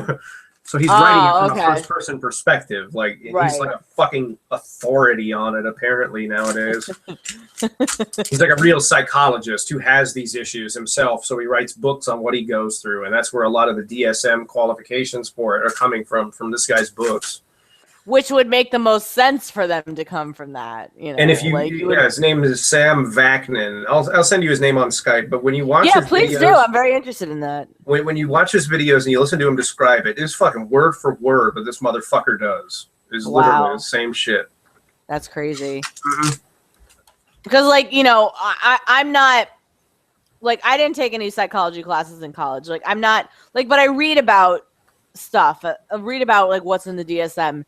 So he's writing it from a first-person perspective. Like he's like a fucking authority on it, apparently nowadays. He's like a real psychologist who has these issues himself. So he writes books on what he goes through, and that's where a lot of the DSM qualifications for it are coming from this guy's books. Which would make the most sense for them to come from that, you know. And if you, like, his name is Sam Vaknin. I'll send you his name on Skype. But when you watch, his please videos, do. I'm very interested in that. When you watch his videos and you listen to him describe it, it's fucking word for word what this motherfucker does. Is literally the same shit. That's crazy. Because, like, you know, I'm not like I didn't take any psychology classes in college. Like, I'm not like, but I read about stuff. I read about like what's in the DSM.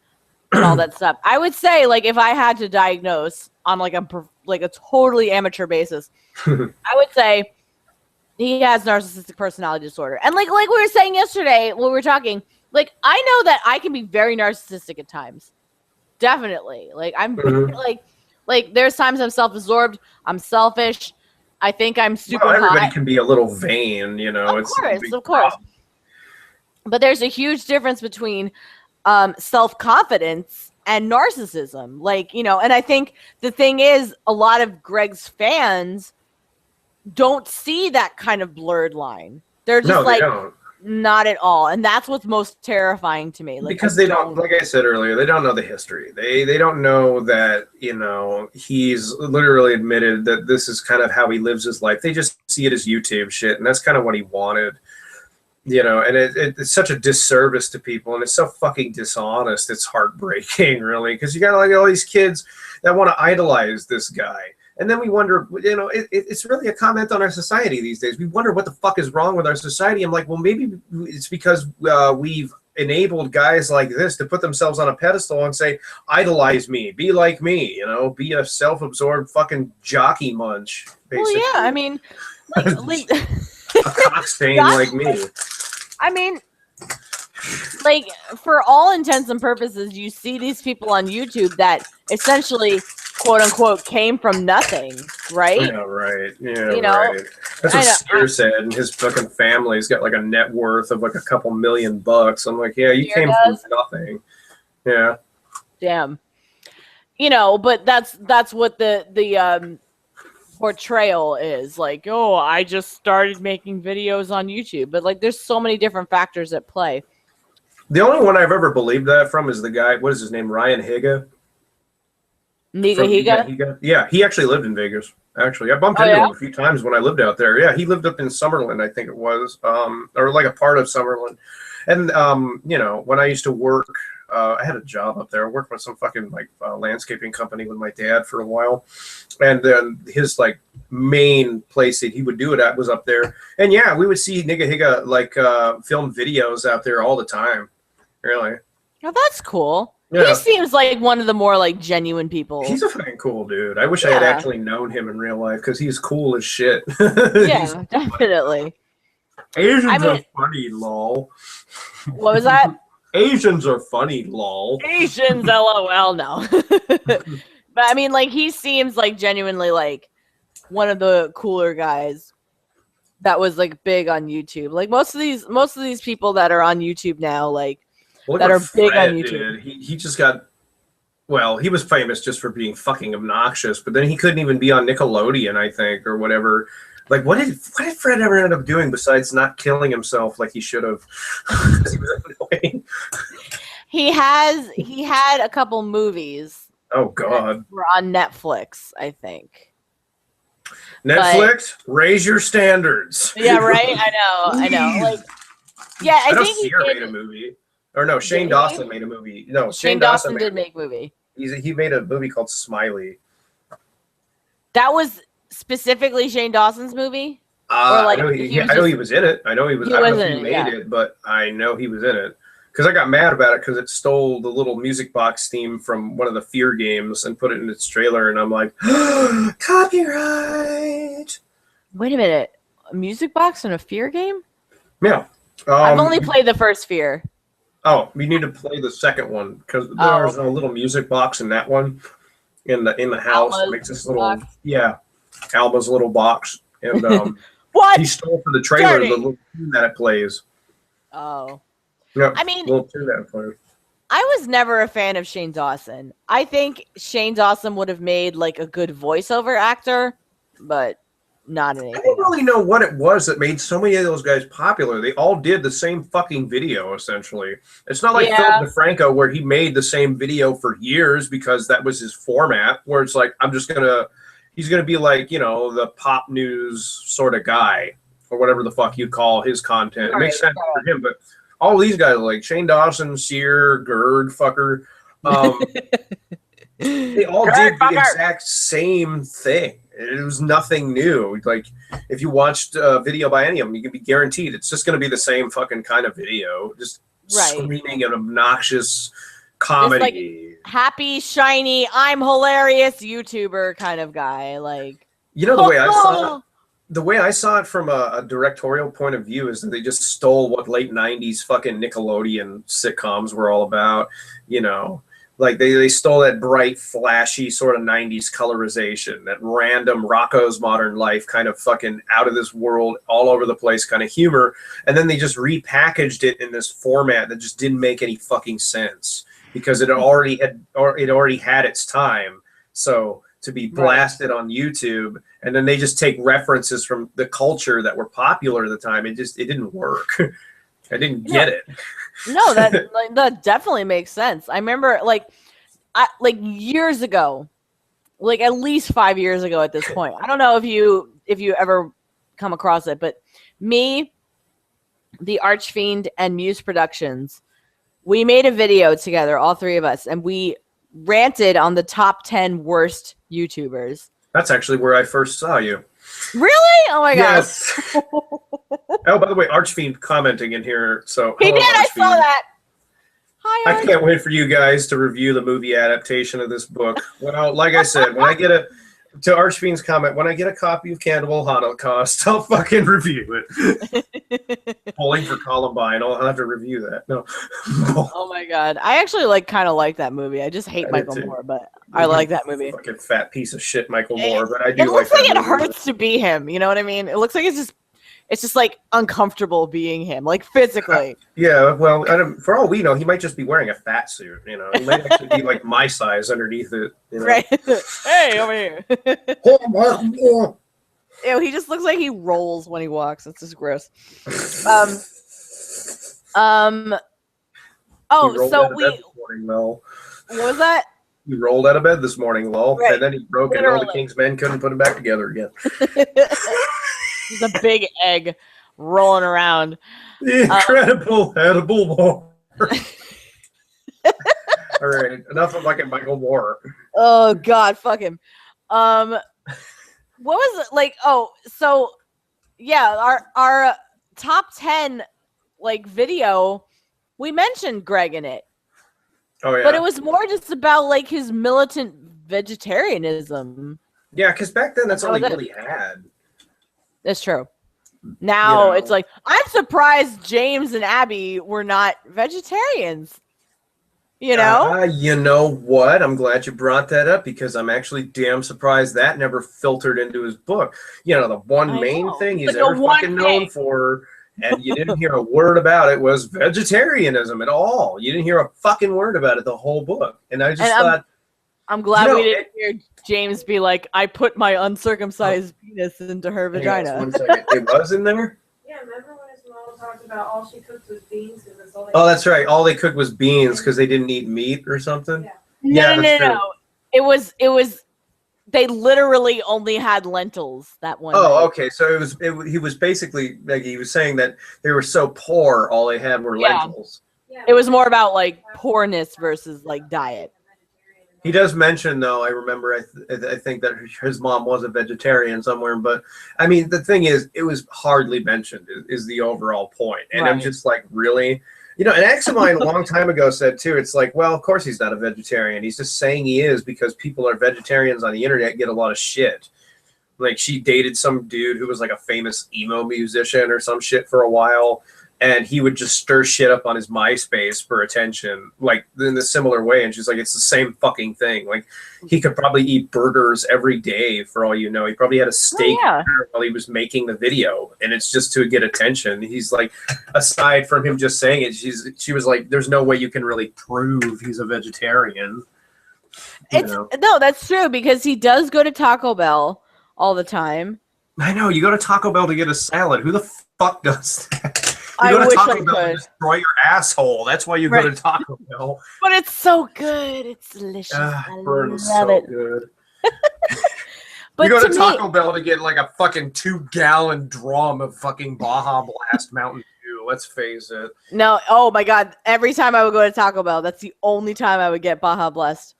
And all that stuff. I would say, like, if I had to diagnose on like a totally amateur basis, I would say he has narcissistic personality disorder. And like we were saying yesterday when we were talking, like I know that I can be very narcissistic at times. Definitely. Like I'm like there's times I'm self-absorbed, I'm selfish. I think I'm super hot. Everybody can be a little vain, you know. Of course. But there's a huge difference between self-confidence and narcissism, like, you know. And I think the thing is a lot of Greg's fans don't see that kind of blurred line. They're just they don't. Not at all. And that's what's most terrifying to me. Like, because they don't, like I said earlier, they don't know the history. They don't know that, you know, he's literally admitted that this is kind of how he lives his life. They just see it as YouTube shit, and that's kind of what he wanted. You know, and it's such a disservice to people, and it's so fucking dishonest. It's heartbreaking, really, because you got like all these kids that want to idolize this guy. And then we wonder, you know, it's really a comment on our society these days. We wonder what the fuck is wrong with our society. I'm like, well, maybe it's because we've enabled guys like this to put themselves on a pedestal and say, idolize me, be like me, you know, be a self-absorbed fucking jockey munch, basically. Well, yeah, I mean, like a cockstain like me. I mean, like, for all intents and purposes, you see these people on YouTube that essentially, quote unquote, came from nothing, right? Yeah, right. Yeah, you know, right. That's what Steer said, and his fucking family's got like a net worth of like a couple $1 million. I'm like, yeah, you came from nothing. Yeah. Damn. You know, but that's what the portrayal is, like, oh, I just started making videos on YouTube, but like there's so many different factors at play. The only one I've ever believed that from is the guy, what is his name, Ryan Higa? Higa? Yeah, he actually lived in Vegas. Actually, I bumped into him a few times when I lived out there. Yeah, he lived up in Summerlin, I think it was, or like a part of Summerlin. And you know, when I used to work I had a job up there. I worked with some fucking like landscaping company with my dad for a while, and then his like main place that he would do it at was up there. And yeah, we would see Nigga Higa like film videos out there all the time. Really. Oh, that's cool. Yeah. He seems like one of the more like genuine people. He's a fucking cool dude. I wish I had actually known him in real life because he's cool as shit. Yeah, definitely. Asians are funny, lol. What was that? Asians are funny, lol. Asians, lol, no. But I mean, like, he seems like genuinely like one of the cooler guys that was like big on YouTube. Like most of these people that are on YouTube now, like that are big on YouTube. He just got, well, he was famous just for being fucking obnoxious, but then he couldn't even be on Nickelodeon, I think, or whatever. Like, what did Fred ever end up doing besides not killing himself like he should have? He was annoying. He had a couple movies. Oh God. That were on Netflix, I think. Netflix, raise your standards. Yeah, right. I know. Like, yeah, I think he made a movie. Or no, Shane Dawson made a movie. No, Shane Dawson did make a movie. He made a movie called Smiley. That was specifically Shane Dawson's movie? Or like I know he was in it. I know he was. I don't know if he made it, but I know he was in it. Because I got mad about it because it stole the little music box theme from one of the Fear games and put it in its trailer, and I'm like, copyright. Wait a minute, a music box in a Fear game? Yeah. I've only played the first Fear. Oh, you need to play the second one because there's a little music box in that one in the house. It makes this little box. Yeah, Alma's little box, and what he stole for the trailer the little tune that it plays. Oh, yeah. I mean, little tune that it plays. I was never a fan of Shane Dawson. I think Shane Dawson would have made like a good voiceover actor, but not anything. I don't really know what it was that made so many of those guys popular. They all did the same fucking video, essentially. It's not like Philip DeFranco, where he made the same video for years because that was his format, where it's like, he's going to be like, the pop news sort of guy, or whatever the fuck you call his content. It makes sense for him, but all these guys, like Shane Dawson, Sear, Gerg, fucker, they all did the exact same thing. It was nothing new. Like, if you watched a video by any of them, you can be guaranteed it's just going to be the same fucking kind of video. Just screaming an obnoxious comedy. Like, happy, shiny, I'm hilarious YouTuber kind of guy. Like, the way I saw it from a directorial point of view is that they just stole what late 90s fucking Nickelodeon sitcoms were all about, Like they stole that bright, flashy sort of 90s colorization, that random Rocco's Modern Life kind of fucking out of this world, all over the place kind of humor. And then they just repackaged it in this format that just didn't make any fucking sense because it already had its time. So to be blasted on YouTube, and then they just take references from the culture that were popular at the time, it didn't work. I didn't get it. No, that definitely makes sense. I remember years ago, like at least 5 years ago at this point. I don't know if you ever come across it, but me, the Archfiend, and Muse Productions, we made a video together, all three of us, and we ranted on the top 10 worst YouTubers. That's actually where I first saw you. Really? Oh my gosh. Yes. Oh, by the way, Archfiend commenting in here. So he did. I saw that. Hi, Arch. I can't wait for you guys to review the movie adaptation of this book. Well, like I said, when I get to Archfiend's comment, when I get a copy of Cannibal Holocaust, I'll fucking review it. Pulling for Columbine, I'll have to review that. No. Oh my god, I actually kind of like that movie. I just hate Michael Moore, but I like that movie. Fucking fat piece of shit, Michael Moore. But I do. It looks like it hurts to be him. You know what I mean? It looks like it's just like uncomfortable being him, like physically. Yeah, well, for all we know, he might just be wearing a fat suit. He might actually be like my size underneath it. Right? Hey, over here. Ew, he just looks like he rolls when he walks. It's just gross. Oh, so what was that? He rolled out of bed this morning, lol, right. And then he broke it, and all the King's men couldn't put him back together again. He's a big egg rolling around. The incredible edible war. All right, enough of fucking Michael Moore. Oh God, fuck him. What was it like? Oh, so yeah, our top 10 like video, we mentioned Greg in it. Oh yeah, but it was more just about like his militant vegetarianism. Yeah, because back then that's all he that- really had. That's true. Now You it's know. like I'm surprised James and Abby were not vegetarians. You know? You know what? I'm glad you brought that up because I'm actually damn surprised that never filtered into his book. You know, the one I main know. thing he's But the ever one fucking known thing. for, and you didn't hear a word about it, was vegetarianism at all. You didn't hear a fucking word about it the whole book. And I just thought, I'm glad you know, we didn't hear James be like, I put my uncircumcised penis into her hang on vagina. one second. It was in there? Yeah, remember when his mom talked about all she cooked was beans? Because that's all they Oh, that's right. All they cooked was beans because they didn't eat meat or something. Yeah. Yeah, No. that's true. It was they literally only had lentils that one Oh, night. okay. So he was basically like he was saying that they were so poor, all they had were Yeah. lentils. Yeah, It was more about like poorness versus like diet. He does mention, though, I remember, I think that his mom was a vegetarian somewhere, but I mean, the thing is, it was hardly mentioned, is the overall point. And I'm Right. just like, really? You know, an ex of mine a long time ago said, too, it's like, well, of course he's not a vegetarian. He's just saying he is because people are vegetarians on the internet get a lot of shit. Like, she dated some dude who was like a famous emo musician or some shit for a while. And he would just stir shit up on his MySpace for attention, like in a similar way. And she's like, it's the same fucking thing. Like, he could probably eat burgers every day for all you know. He probably had a steak yeah. while he was making the video. And it's just to get attention. He's like, aside from him just saying it, she was like, there's no way you can really prove he's a vegetarian. You know? No, that's true because he does go to Taco Bell all the time. I know. You go to Taco Bell to get a salad. Who the fuck does that? You I go to wish Taco I Bell to could. destroy your asshole. That's why you go Right. to Taco Bell. But it's so good. It's delicious. I Burn love is so it. good. But You go to me- Taco Bell to get like a fucking 2-gallon drum of fucking Baja Blast Mountain Dew. Let's face it. No, oh my God. Every time I would go to Taco Bell, that's the only time I would get Baja Blast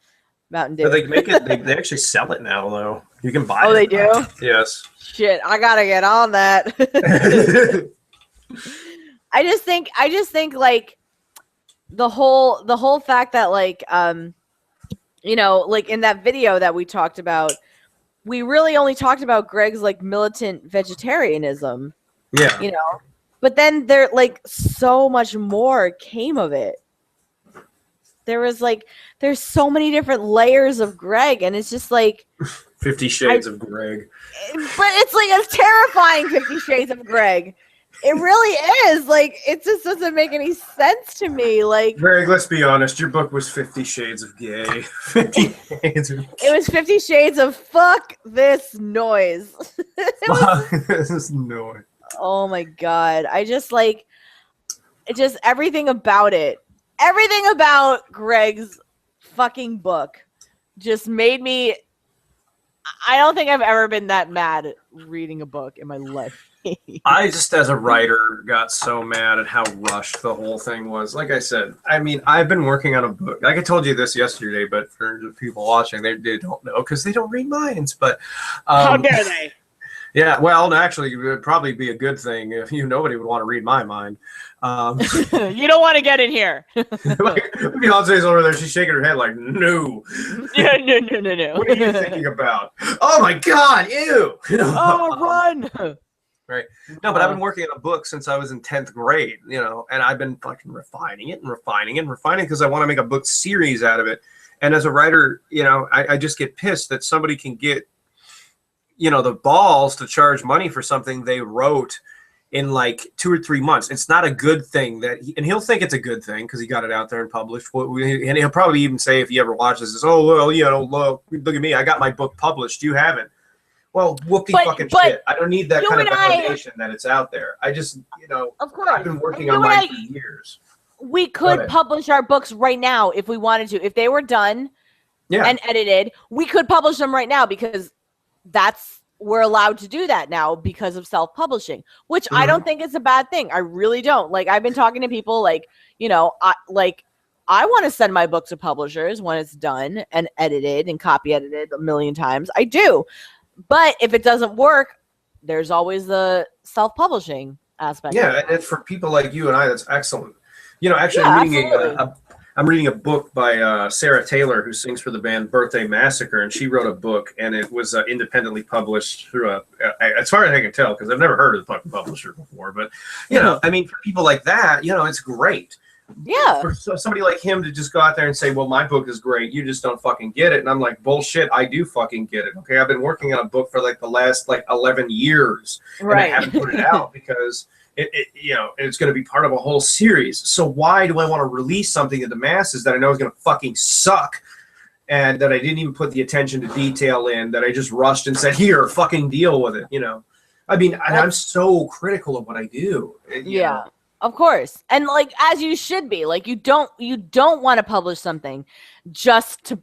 Mountain Dew. But they make it. They actually sell it now, though. You can buy it. Oh, they do? Yes. Shit, I gotta get on that. I just think like the whole fact that like you know, like in that video that we talked about, we really only talked about Greg's like militant vegetarianism, Yeah. you know. But then there like so much more came of it. There's so many different layers of Greg, and it's just like 50 Shades of Greg. but it's like a terrifying 50 Shades of Greg. It really is. Like, it just doesn't make any sense to me. Like, Greg, let's be honest. Your book was 50 Shades of Gay. 50 Shades of it was 50 Shades of fuck this noise. This is annoying. Oh my God. I just like, it just everything about it. Everything about Greg's fucking book just made me. I don't think I've ever been that mad reading a book in my life. I just, as a writer, got so mad at how rushed the whole thing was. Like I said, I mean, I've been working on a book. Like I told you this yesterday, but for the people watching, they don't know because they don't read minds. But How dare they? Yeah, well, actually, it would probably be a good thing if nobody would want to read my mind. You don't want to get in here. Like, Beyonce's over there; she's shaking her head like, "No, No. what are you thinking about? Oh my God, ew!" Oh, run! Right. No, but I've been working on a book since I was in 10th grade, you know, and I've been fucking refining it because I want to make a book series out of it. And as a writer, you know, I just get pissed that somebody can get, you know, the balls to charge money for something they wrote in like 2 or 3 months. It's not a good thing and he'll think it's a good thing because he got it out there and published. And he'll probably even say, if he ever watches this, oh, well, you know, look at me. I got my book published. You haven't. Well, whoopty fucking shit. I don't need that kind of validation that it's out there. I just, you know, Of course. I've been working on mine for years. We could publish our books right now if we wanted to. If they were done and edited, we could publish them right now because we're allowed to do that now because of self-publishing, which I don't think is a bad thing. I really don't. Like, I've been talking to people like, you know, I want to send my book to publishers when it's done and edited and copy edited a million times. I do. But if it doesn't work, there's always the self-publishing aspect. Yeah, and for people like you and I, that's excellent. Actually, I'm reading a book by Sarah Taylor, who sings for the band Birthday Massacre, and she wrote a book, and it was independently published through as far as I can tell, because I've never heard of the fucking publisher before, but, I mean, for people like that, it's great. Yeah. For somebody like him to just go out there and say, well, my book is great, you just don't fucking get it. And I'm like, bullshit, I do fucking get it. Okay, I've been working on a book for like the last 11 years. Right. And I haven't put it out because it's going to be part of a whole series. So why do I want to release something to the masses that I know is going to fucking suck, and that I didn't even put the attention to detail in, that I just rushed and said, here, fucking deal with it, I mean, I'm so critical of what I do. You know? Of course. And like, as you should be, like, you don't want to publish something just to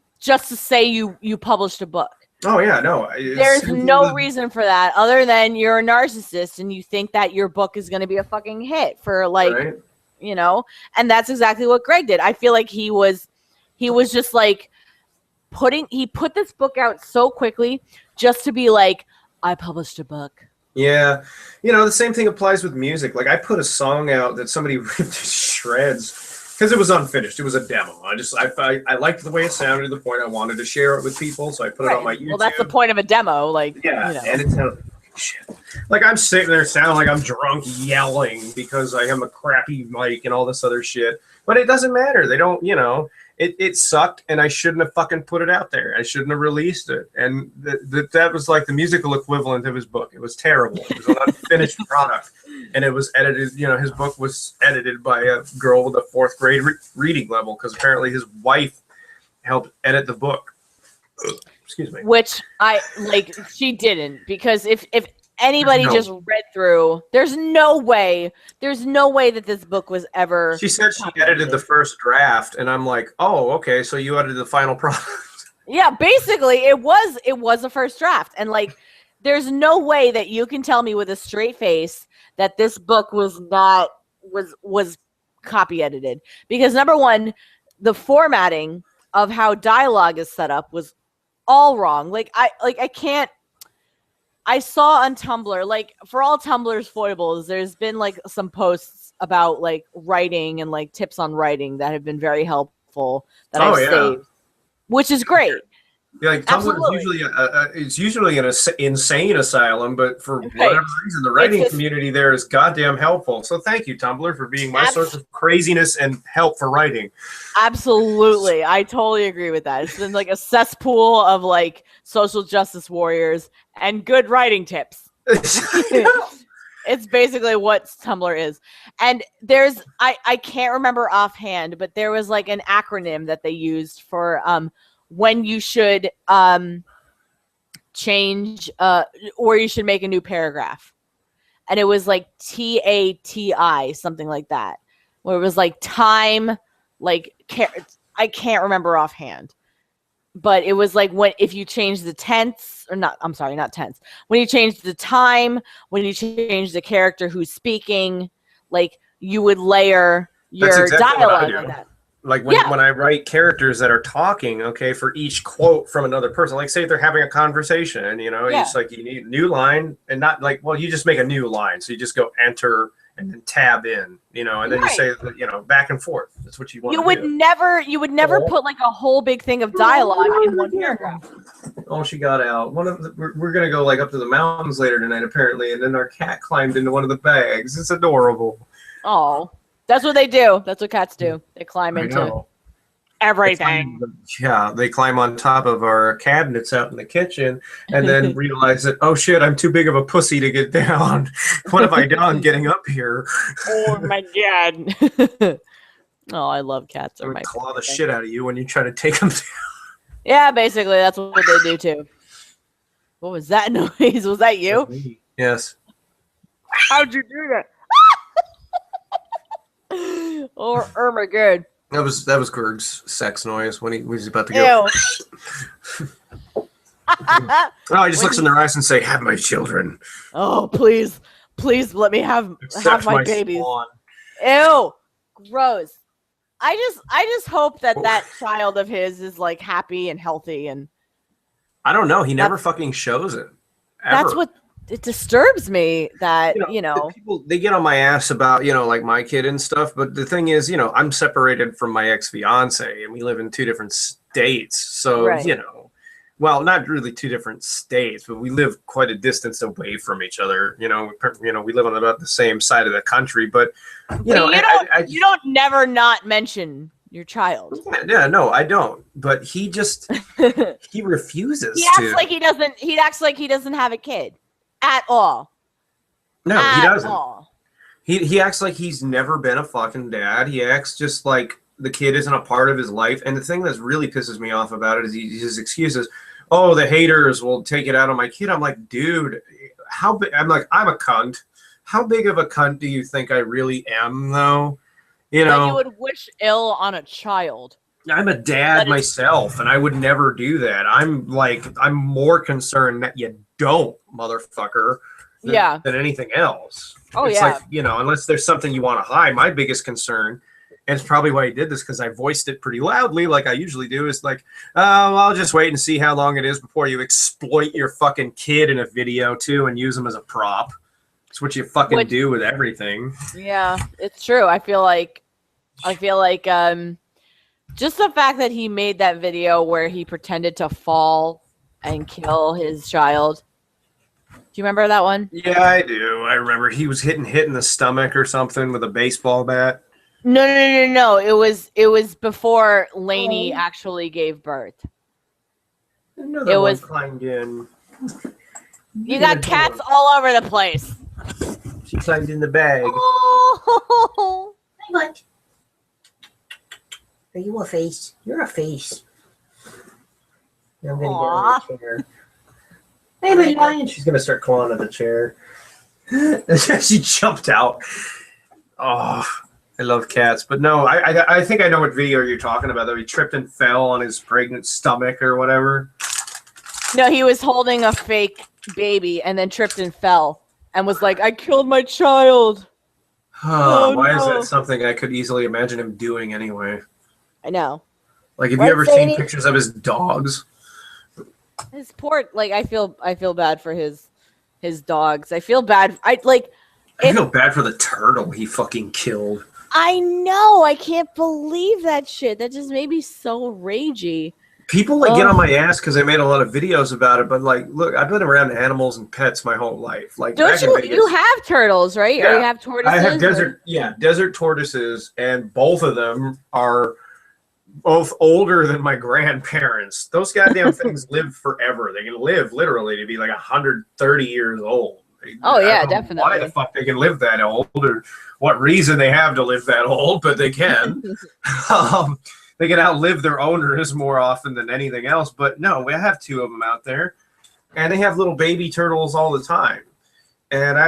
say you published a book. Oh yeah, no. There's no reason for that other than you're a narcissist and you think that your book is going to be a fucking hit for like, and that's exactly what Greg did. I feel like he was just like he put this book out so quickly just to be like, I published a book. Yeah. The same thing applies with music. Like, I put a song out that somebody ripped to shreds because it was unfinished. It was a demo. I liked the way it sounded to the point I wanted to share it with people, so I put it on my YouTube. Well, that's the point of a demo. Like, and it sounded like shit. Like, I'm sitting there sounding like I'm drunk yelling because I have a crappy mic and all this other shit. But it doesn't matter. They don't, It sucked, and I shouldn't have fucking put it out there. I shouldn't have released it. And that was like the musical equivalent of his book. It was terrible. It was an unfinished product. And it was edited, his book was edited by a girl with a 4th grade reading level, because apparently his wife helped edit the book. Excuse me. Which she didn't, because if anybody just read through, there's no way that this book was ever. She said she edited the first draft, and I'm like, oh, okay, so you edited the final product. Yeah, basically it was a first draft, and like, there's no way that you can tell me with a straight face that this book was copy edited, because number one, the formatting of how dialogue is set up was all wrong. I saw on Tumblr, like, for all Tumblr's foibles, there's been like some posts about like writing and like tips on writing that have been very helpful that I've saved, which is great. Yeah, like Tumblr is usually an insane asylum, but for whatever reason, the writing community there is goddamn helpful. So thank you, Tumblr, for being my source of craziness and help for writing. Absolutely, I totally agree with that. It's been like a cesspool of like social justice warriors and good writing tips. It's basically what Tumblr is. And there's I can't remember offhand, but there was like an acronym that they used for when you should change or you should make a new paragraph. And it was like TATI, something like that, where it was like time, like I can't remember offhand, but it was like if you change the tense, or not, I'm sorry, not tense, when you change the time, when you change the character who's speaking, like, you would layer your dialogue like that. Like when I write characters that are talking, okay, for each quote from another person, like say if they're having a conversation, and it's like you need a new line, and not like, well, you just make a new line, so you just go enter and then tab in, and then you say, back and forth. That's what you want. You would never put like a whole big thing of dialogue in one paragraph. Oh, she got out. We're gonna go like up to the mountains later tonight, apparently, and then our cat climbed into one of the bags. It's adorable. Oh. That's what they do. That's what cats do. They climb into everything. They climb on top of our cabinets out in the kitchen and then realize that, oh shit, I'm too big of a pussy to get down. What have I done getting up here? Oh my god. Oh, I love cats. They would claw the shit out of you when you try to take them down. Yeah, basically, that's what they do too. What was that noise? Was that you? Yes. How'd you do that? Oh my god. That was Gerg's sex noise when he was about to go. He just looks in their eyes and say, "Have my children." Oh, please let me have my babies. Spawn. Ew, gross. I just hope that child of his is like happy and healthy, and I don't know. He never fucking shows it. Ever. That's what it disturbs me. That people, they get on my ass about like my kid and stuff. But the thing is, I'm separated from my ex-fiance, and we live in 2 different states. So Right. Well, not really 2 different states, but we live quite a distance away from each other. We live on about the same side of the country, but you don't never not mention your child. Yeah, no, I don't. But he just he refuses. He acts like he doesn't. He acts like he doesn't have a kid at all. No, he doesn't. All. He acts like he's never been a fucking dad. He acts just like the kid isn't a part of his life. And the thing that really pisses me off about it is his excuses. Oh, the haters will take it out on my kid. I'm like, dude, how big? I'm a cunt. How big of a cunt do you think I really am, though? That you would wish ill on a child. I'm a dad myself, and I would never do that. I'm more concerned that you don't, motherfucker, than anything else. Oh, it's like, unless there's something you want to hide. My biggest concern, and it's probably why he did this, because I voiced it pretty loudly, like I usually do, is like, I'll just wait and see how long it is before you exploit your fucking kid in a video, too, and use them as a prop. It's what you fucking do with everything. Yeah, it's true. I feel like just the fact that he made that video where he pretended to fall and kill his child. Do you remember that one? Yeah, I do. I remember he was hit in the stomach or something with a baseball bat. No. It was before Lainey actually gave birth. Another one climbed in. You got cats all over the place. She climbed in the bag. Oh. What? Are you a face? You're a face. I'm gonna get on the chair. Hey, my lion. She's gonna start clawing at the chair. She jumped out. Oh, I love cats, but no, I think I know what video you're talking about. Though he tripped and fell on his pregnant stomach or whatever. No, he was holding a fake baby and then tripped and fell and was like, "I killed my child." Why is that something I could easily imagine him doing anyway? I know. Like, have you ever seen pictures of his dogs? His poor, I feel bad for his dogs. I feel bad. I feel bad for the turtle he fucking killed. I know. I can't believe that shit. That just made me so ragey. People get on my ass because I made a lot of videos about it, but look, I've been around animals and pets my whole life. Don't you have turtles, right? Yeah. Or you have tortoises? I have desert tortoises, and both of them are both older than my grandparents. Those goddamn things live forever. They can live literally to be like 130 years old. Oh yeah, definitely. Why the fuck they can live that old, or what reason they have to live that old, but they can. They can outlive their owners more often than anything else. But no, we have 2 of them out there, and they have little baby turtles all the time. And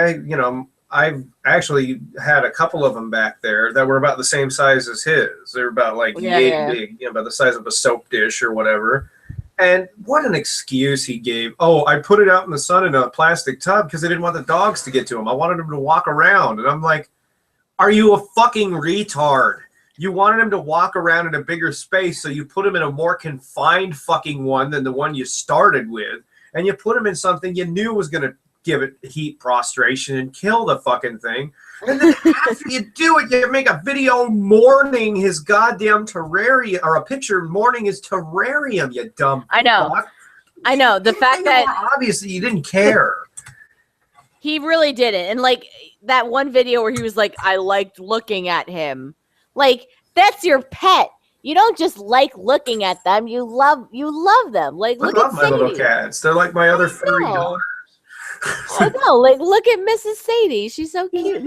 I've actually had a couple of them back there that were about the same size as his. They're about big, about the size of a soap dish or whatever. And what an excuse he gave. Oh, I put it out in the sun in a plastic tub because I didn't want the dogs to get to him. I wanted them to walk around. And I'm like, are you a fucking retard? You wanted him to walk around in a bigger space, so you put him in a more confined fucking one than the one you started with. And you put him in something you knew was going to give it heat prostration and kill the fucking thing. And then after you do it, you make a video mourning his goddamn terrarium, or a picture mourning his terrarium, you dumb I know. fuck. I know. The fact that obviously you didn't care. he really didn't. And that one video where he was like, I liked looking at him. That's your pet. You don't just like looking at them. You love them. Look I love at my Sadie. little cats. They're like my other furry daughters. I know. Look at Mrs. Sadie. She's so cute.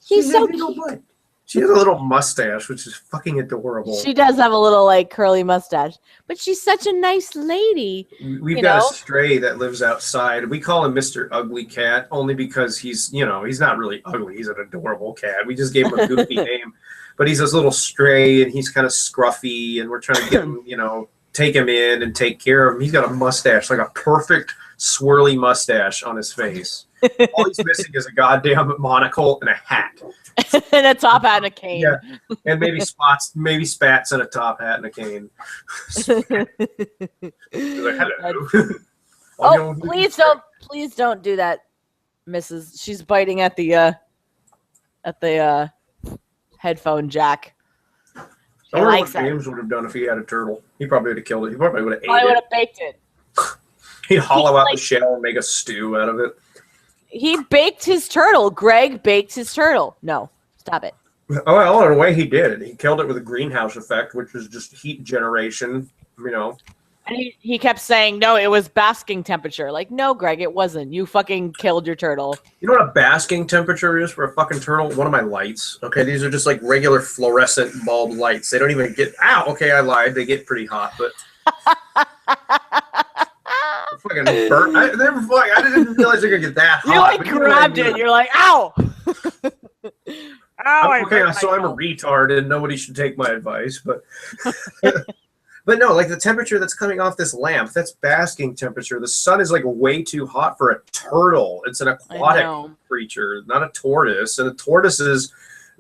She's so cute. She has a little mustache, which is fucking adorable. She does have a little curly mustache, but she's such a nice lady. We've got a stray that lives outside. We call him Mr. Ugly Cat only because he's not really ugly. He's an adorable cat. We just gave him a goofy name, but he's this little stray and he's kind of scruffy, and we're trying to get him, take him in and take care of him. He's got a mustache, like a perfect swirly mustache on his face. All he's missing is a goddamn monocle and a hat. And a top hat and a cane. Yeah, and maybe spats and a top hat and a cane. He's like, hello. Oh, please don't do that, Mrs. She's biting at the headphone jack. I wonder what James would have done if he had a turtle. He probably would have killed it. He probably would have ate it. I would have baked it. He'd hollow out the shell and make a stew out of it. He baked his turtle. Greg baked his turtle. No, stop it. Oh, well, in a way, he did. He killed it with a greenhouse effect, which was just heat generation. And he kept saying, no, it was basking temperature. Like, no, Greg, it wasn't. You fucking killed your turtle. You know what a basking temperature is for a fucking turtle? One of my lights. Okay, these are just like regular fluorescent bulb lights. They don't even get... Ow! Okay, I lied. They get pretty hot, but... fucking burnt. I didn't realize they were going to get that hot. You like grabbed it. You're like, ow! Ow! Okay, so I'm a retard and nobody should take my advice, but... But no, like the temperature that's coming off this lamp, that's basking temperature. The sun is like way too hot for a turtle. It's an aquatic creature, not a tortoise. And the tortoises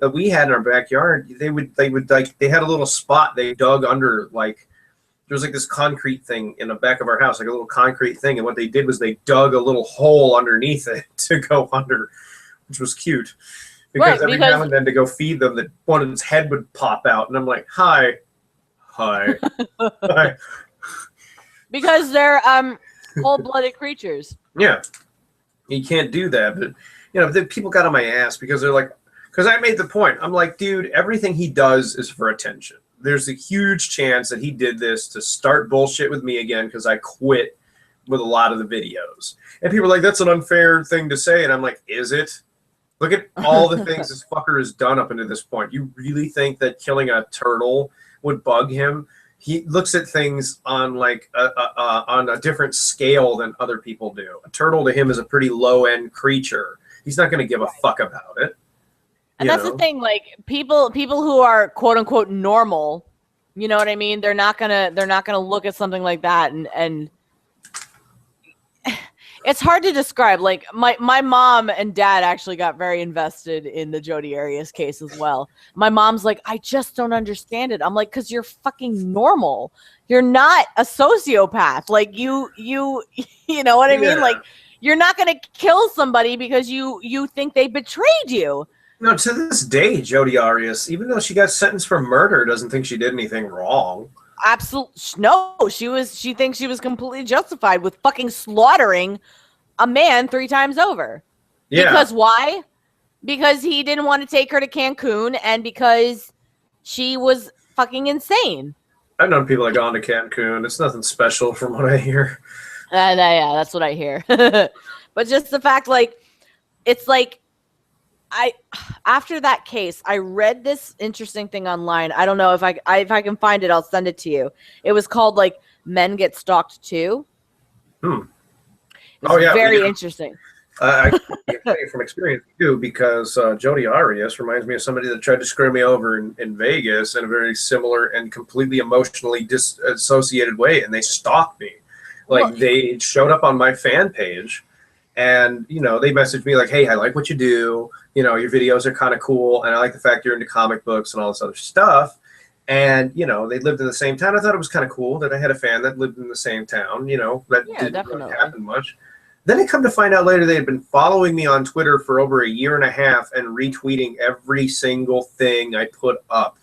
that we had in our backyard, they would like, they had a little spot they dug under, like, there was like this concrete thing in the back of our house, like a little concrete thing. And what they did was they dug a little hole underneath it to go under, which was cute. Because every now and then to go feed them, that one of its head would pop out. And I'm like, hi. Because they're cold-blooded creatures. Yeah, you can't do that. But the people got on my ass because they're like, because I made the point. I'm like, dude, everything he does is for attention. There's a huge chance that he did this to start bullshit with me again because I quit with a lot of the videos. And people are like, that's an unfair thing to say. And I'm like, is it? Look at all the things this fucker has done up until this point. You really think that killing a turtle would bug him? He looks at things on like on a different scale than other people do. A turtle to him is a pretty low end creature. He's not going to give a fuck about it. And that's the thing. Like people who are quote unquote normal, you know what I mean? They're not gonna look at something like that and it's hard to describe. Like my mom and dad actually got very invested in the Jodi Arias case as well. My mom's like, I just don't understand it. I'm like, because you're fucking normal. You're not a sociopath. Like you know what I mean? Like you're not gonna kill somebody because you think they betrayed you. No, to this day, Jodi Arias, even though she got sentenced for murder, doesn't think she did anything wrong. Absolutely no. She thinks she was completely justified with fucking slaughtering a man 3 times over. Yeah. Because why? Because he didn't want to take her to Cancun and because she was fucking insane. I've known people that gone to Cancun. It's nothing special from what I hear. Yeah, that's what I hear. But just the fact, like, it's like after that case, I read this interesting thing online. I don't know if I can find it, I'll send it to you. It was called like Men Get Stalked Too. Very interesting. I can tell you from experience too, because Jodi Arias reminds me of somebody that tried to screw me over in Vegas in a very similar and completely emotionally disassociated way, and they stalked me. Like they showed up on my fan page. And, they messaged me like, hey, I like what you do. Your videos are kind of cool. And I like the fact you're into comic books and all this other stuff. And, they lived in the same town. I thought it was kind of cool that I had a fan that lived in the same town, that didn't really happen much. Then I come to find out later they had been following me on Twitter for over a year and a half and retweeting every single thing I put up.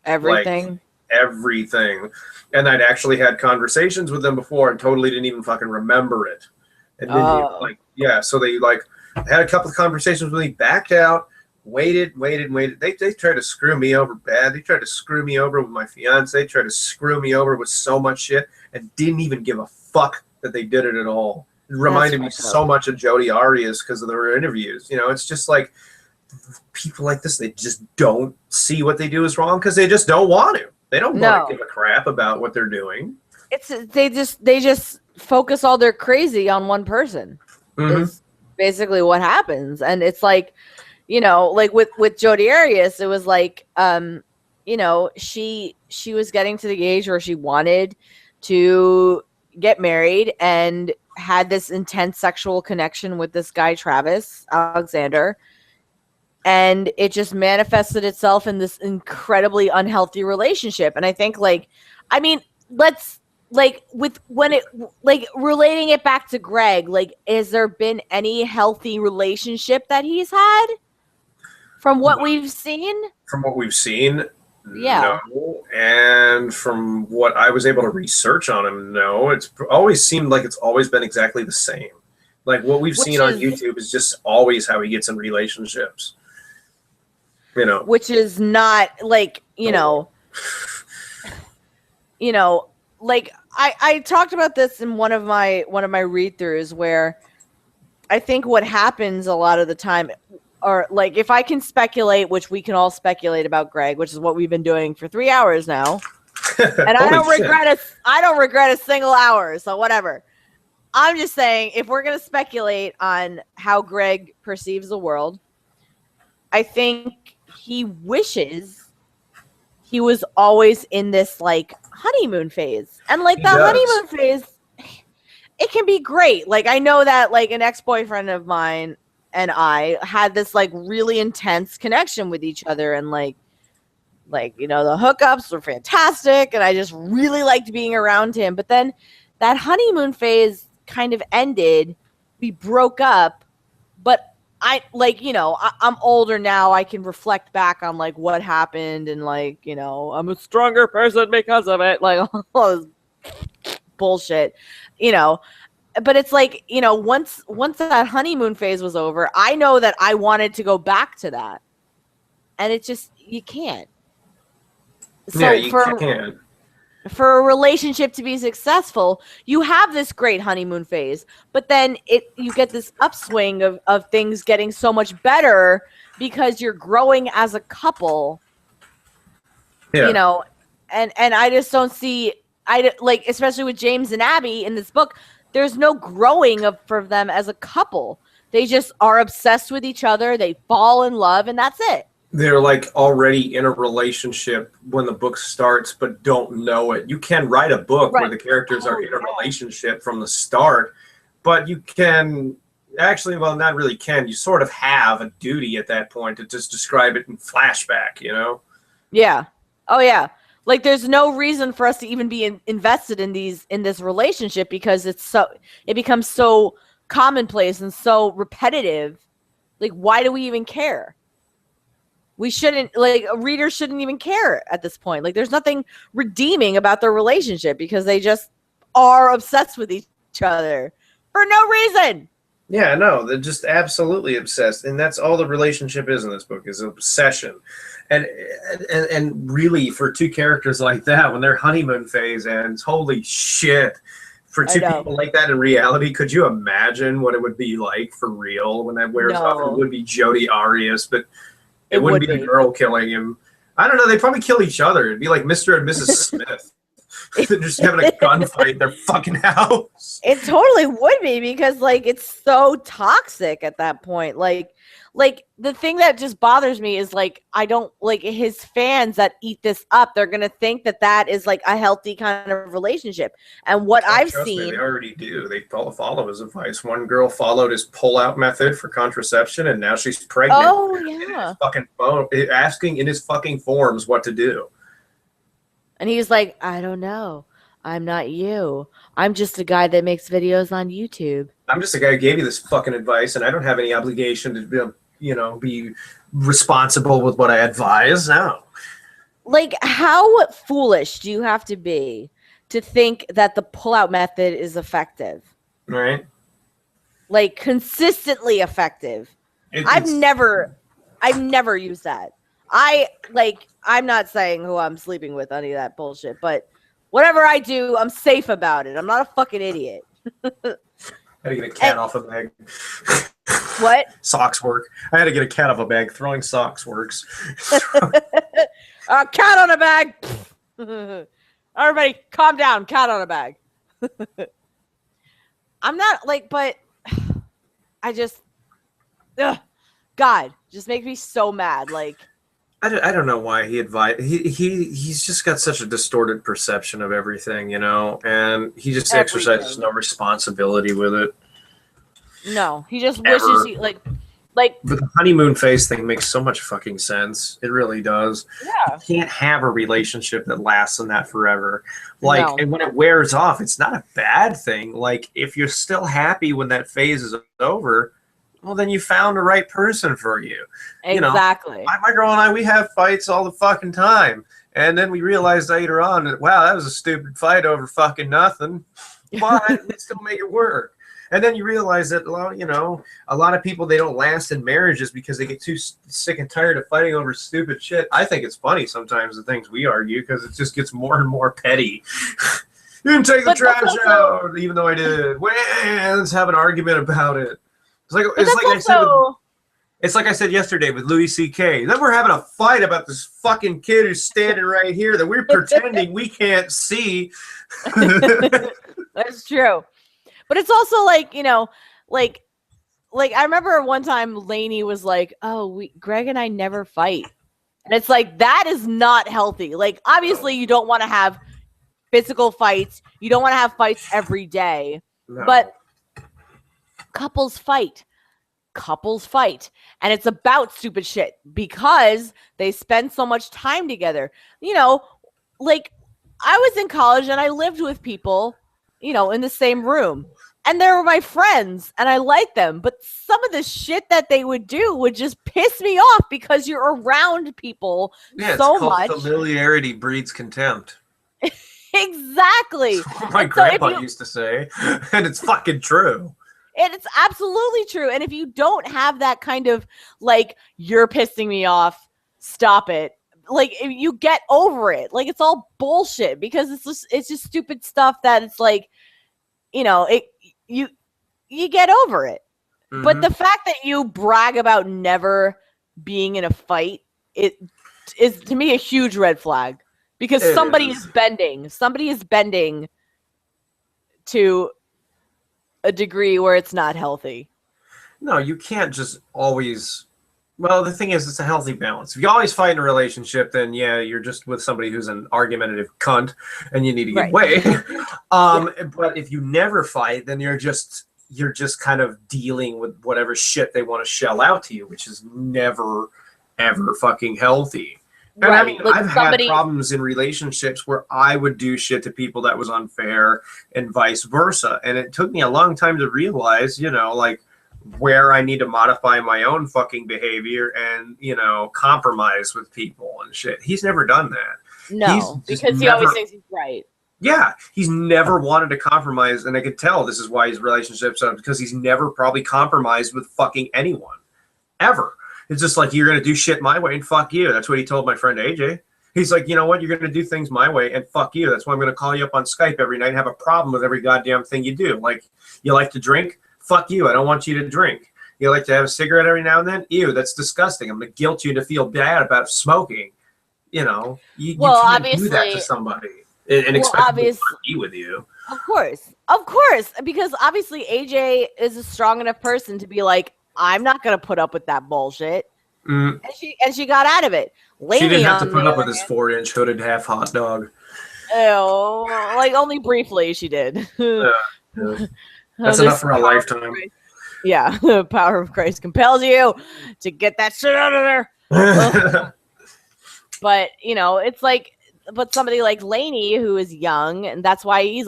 Everything? Like, everything. And I'd actually had conversations with them before and totally didn't even fucking remember it. And then so they had a couple of conversations with me, backed out, waited. They tried to screw me over bad. They tried to screw me over with my fiance. They tried to screw me over with so much shit and didn't even give a fuck that they did it at all. It reminded me so much of Jodi Arias because of their interviews. It's just like people like this, they just don't see what they do is wrong because they just don't want to. They don't want to give a crap about what they're doing. They just focus all their crazy on one person. Is basically what happens. And it's like, like with Jodi Arias, it was like she was getting to the age where she wanted to get married and had this intense sexual connection with this guy, Travis Alexander, and it just manifested itself in this incredibly unhealthy relationship. And I think, like, I mean, let's, like, relating it back to Greg, like, has there been any healthy relationship that he's had from what we've seen? From what we've seen, Yeah. no. And from what I was able to research on him, no. It's always seemed like it's always been exactly the same. Like, what we've seen on YouTube is just always how he gets in relationships. You know, which is not, like, like I talked about this in one of my read-throughs, where I think what happens a lot of the time, or, like, if I can speculate, which we can all speculate about Greg, which is what we've been doing for 3 hours now, and I don't regret a single hour, so whatever. I'm just saying, if we're gonna speculate on how Greg perceives the world, I think he wishes he was always in this, like, honeymoon phase. And, like, that honeymoon phase, it can be great. Like, I know that, like, an ex-boyfriend of mine and I had this, like, really intense connection with each other, and, like, the hookups were fantastic, and I just really liked being around him. But then that honeymoon phase kind of ended. We broke up, but I'm older now. I can reflect back on, like, what happened, and, like, I'm a stronger person because of it. Like, all this bullshit, But it's like, once that honeymoon phase was over, I know that I wanted to go back to that, and it just, you can't. So you can't. For a relationship to be successful, you have this great honeymoon phase, but then you get this upswing of things getting so much better because you're growing as a couple. Yeah. And I just don't see, especially with James and Abby in this book, there's no growing for them as a couple. They just are obsessed with each other. They fall in love, and that's it. They're, like, already in a relationship when the book starts, but don't know it. You can write a book where the characters are in a relationship from the start, but you can actually, well, not really can. You sort of have a duty at that point to just describe it in flashback, Yeah. Oh, yeah. Like, there's no reason for us to even be invested in this relationship, because it becomes so commonplace and so repetitive. Like, why do we even care? We shouldn't, like, a reader shouldn't even care at this point. Like, there's nothing redeeming about their relationship, because they just are obsessed with each other for no reason. Yeah, no, they're just absolutely obsessed. And that's all the relationship is in this book, is obsession. And really, for two characters like that, when their honeymoon phase ends, holy shit. For two people like that in reality, could you imagine what it would be like for real when that wears off? It would be Jodi Arias, but it wouldn't be the girl killing him. I don't know. They'd probably kill each other. It'd be like Mr. and Mrs. Smith. They're just having a gunfight in their fucking house. It totally would be, because, like, it's so toxic at that point. Like the thing that just bothers me is, like, I don't like his fans that eat this up. They're gonna think that is, like, a healthy kind of relationship. And what I've seen, they already do. They follow his advice. One girl followed his pull-out method for contraception, and now she's pregnant. Oh yeah. His fucking phone, asking in his fucking forms what to do. And he's like, I don't know. I'm not you. I'm just a guy that makes videos on YouTube. I'm just a guy who gave you this fucking advice, and I don't have any obligation to be responsible with what I advise now. Like, how foolish do you have to be to think that the pullout method is effective? Right. Like, consistently effective. I've never used that. I'm not saying who I'm sleeping with, any of that bullshit, but whatever I do, I'm safe about it. I'm not a fucking idiot. I had to get a cat off a bag. What? Socks work. I had to get a cat off a bag. Throwing socks works. A cat on a bag. Everybody, calm down. Cat on a bag. I'm not but I just, God, just makes me so mad. Like, I don't know why he's just got such a distorted perception of everything, and he just exercises no responsibility with it. No, he just Ever. wishes he like. But the honeymoon phase thing makes so much fucking sense. It really does. Yeah. You can't have a relationship that lasts in that forever. Like, No. and when it wears off, it's not a bad thing. Like, if you're still happy when that phase is over, well, then you found the right person for you. Exactly. My girl and I, we have fights all the fucking time. And then we realized later on that, wow, that was a stupid fight over fucking nothing. But we still make it work. And then you realize that, a lot of people, they don't last in marriages because they get too sick and tired of fighting over stupid shit. I think it's funny sometimes the things we argue because it just gets more and more petty. You didn't take the trash out, even though I did. Well, let's have an argument about it. It's like I said yesterday with Louis C.K. Then we're having a fight about this fucking kid who's standing right here that we're pretending we can't see. That's true. But it's also like, I remember one time Lainey was like, "Oh, Greg and I never fight," and it's like that is not healthy. Like, obviously, you don't want to have physical fights. You don't want to have fights every day. No. But couples fight, and it's about stupid shit because they spend so much time together. Like I was in college and I lived with people, in the same room. And they were my friends, and I liked them. But some of the shit that they would do would just piss me off because you're around people so much. Familiarity breeds contempt. Exactly. That's what my grandpa used to say, and it's fucking true. And it's absolutely true. And if you don't have that kind of, like, you're pissing me off, stop it. Like, if you get over it. Like, it's all bullshit because it's just stupid stuff that it's like, you get over it. Mm-hmm. But the fact that you brag about never being in a fight, it is to me a huge red flag because somebody is bending to a degree where it's not healthy. No, you can't just always. Well, the thing is, it's a healthy balance. If you always fight in a relationship, then you're just with somebody who's an argumentative cunt, and you need to get away. But if you never fight, then you're just kind of dealing with whatever shit they want to shell out to you, which is never, ever fucking healthy. And I mean, I've had problems in relationships where I would do shit to people that was unfair, and vice versa. And it took me a long time to realize, where I need to modify my own fucking behavior and, compromise with people and shit. He's never done that. No, because he always thinks he's right. Yeah, he's never wanted to compromise, and I could tell this is why his relationships are, because he's never probably compromised with fucking anyone. Ever. It's just like, you're going to do shit my way and fuck you. That's what he told my friend AJ. He's like, you know what? You're going to do things my way and fuck you. That's why I'm going to call you up on Skype every night and have a problem with every goddamn thing you do. Like, you like to drink? Fuck you. I don't want you to drink. You like to have a cigarette every now and then? Ew, that's disgusting. I'm going to guilt you to feel bad about smoking. You can't do that to somebody and expect them to be with you. Of course. Because obviously AJ is a strong enough person to be like, I'm not going to put up with that bullshit. Mm. And she got out of it. She didn't have to put up with this 4-inch hooded half hot dog. Oh, like only briefly she did. Yeah. That's enough for a lifetime. Yeah, the power of Christ compels you to get that shit out of there. But, it's like, but somebody like Lainey who is young, and that's why he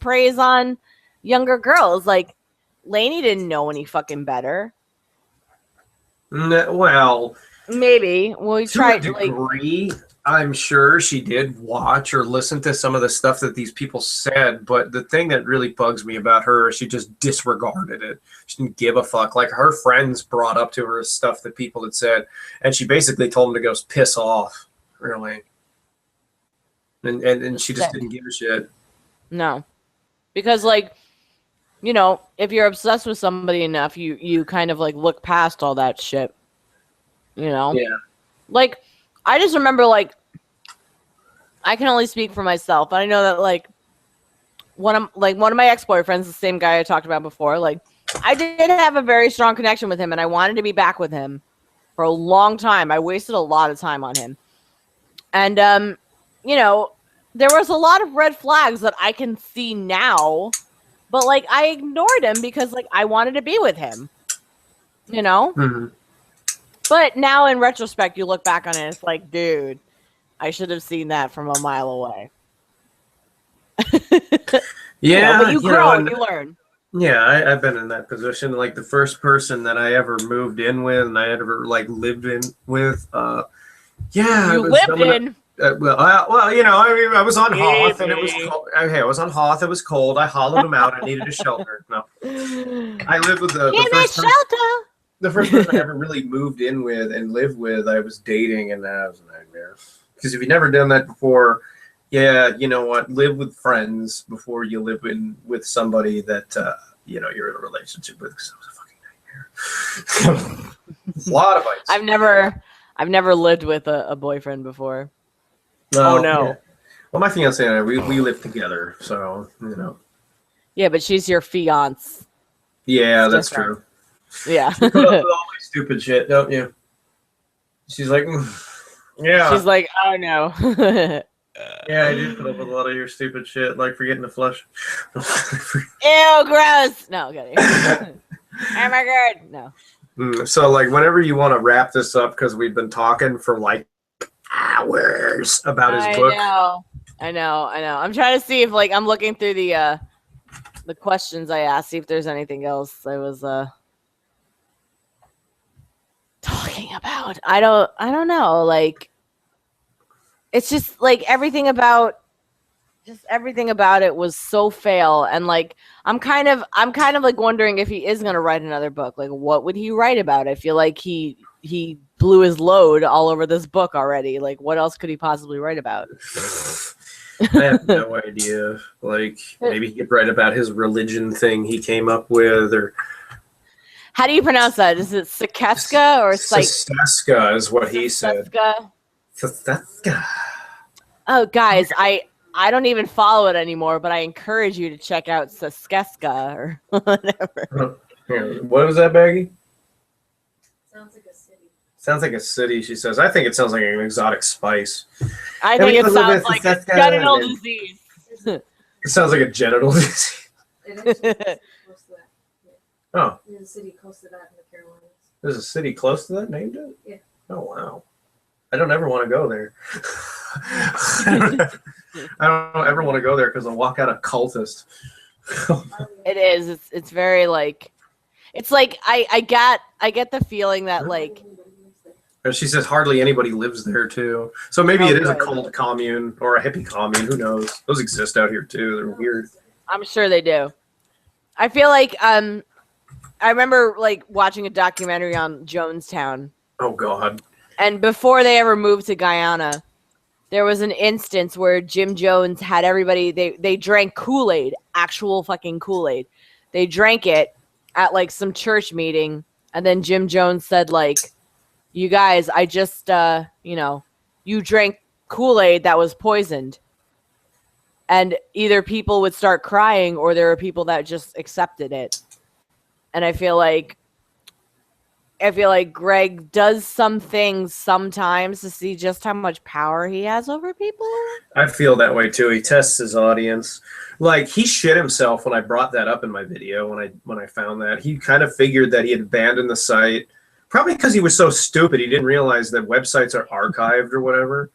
preys on younger girls. Like, Lainey didn't know any fucking better. Well, maybe. Well, he tried to a degree. I'm sure she did watch or listen to some of the stuff that these people said, but the thing that really bugs me about her, she just disregarded it. She didn't give a fuck. Like, her friends brought up to her stuff that people had said, and she basically told them to go piss off, really. And she just didn't give a shit. No. Because, if you're obsessed with somebody enough, you kind of, look past all that shit. Yeah. I just remember, I can only speak for myself. I know that, one of my ex-boyfriends, the same guy I talked about before, I did have a very strong connection with him, and I wanted to be back with him. for a long time. I wasted a lot of time on him. And, you know, there was a lot of red flags that I can see now, but, like, I ignored him because, like, I wanted to be with him, you know? Mhm. But now in retrospect, you look back on it, it's like, dude, I should have seen that from a mile away. Yeah, but you grow and you learn. Yeah, I've been in that position. Like the first person that I ever moved in with, and I ever like lived in with. Yeah, You lived in. Well, you know, I mean, I was on Hoth, and it was cold. Okay, I was on Hoth. It was cold. I hollowed him out. I needed a shelter. No, I lived with the first shelter. The first person I ever really moved in with and lived with. I was dating, and that was a nightmare. Because if you've never done that before, yeah, you know what? Live with friends before you live with somebody that you know you're in a relationship with. Because it was a fucking nightmare. A lot of fights. I've never lived with a boyfriend before. No, oh no. Yeah. Well, my fiance and I, we live together, so you know. Yeah, but she's your fiance. Yeah, that's true. Yeah. You put up with all my stupid shit, don't you? She's like, yeah. She's like, oh no. Yeah, I do put up with a lot of your stupid shit, like forgetting to flush. Ew, gross. No, okay. Oh my god, no. So, like, whenever you want to wrap this up, because we've been talking for like hours about his book. I know. I'm trying to see if, like, I'm looking through the questions I asked, see if there's anything else I was talking about. I don't know. Like, it's just like everything about it was so fail, and like I'm kind of like wondering if he is gonna write another book. Like, what would he write about? I feel like he blew his load all over this book already. Like, what else could he possibly write about? I have no idea. Like, maybe he could write about his religion thing he came up with, or how do you pronounce that? Is it Sekeska or Sekeska is what he said. Sekeska. Oh, guys, I don't even follow it anymore, but I encourage you to check out Sekeska or whatever. What was that, Baggy? Sounds like a city. Sounds like a city, she says. I think it sounds like an exotic spice. I think it sounds like a genital disease. It sounds like a genital disease. It actually is close to that. Yeah. Oh. There's a city close to that in the Carolinas. There's a city close to that named it? Yeah. Oh, wow. I don't ever want to go there. I don't ever want to go there because I'll walk out a cultist. It is. It's very like. It's like I get the feeling that like. She says hardly anybody lives there too. So maybe it is a cult commune or a hippie commune. Who knows? Those exist out here too. They're weird. I'm sure they do. I feel like I remember like watching a documentary on Jonestown. Oh God. And before they ever moved to Guyana, there was an instance where Jim Jones had everybody, they drank Kool-Aid, actual fucking Kool-Aid. They drank it at like some church meeting. And then Jim Jones said like, you guys, I just, you drank Kool-Aid that was poisoned. And either people would start crying or there were people that just accepted it. And I feel like Greg does some things sometimes to see just how much power he has over people. I feel that way too. He tests his audience. Like, he shit himself when I brought that up in my video. When I found that, he kind of figured that he had abandoned the site, probably because he was so stupid he didn't realize that websites are archived or whatever.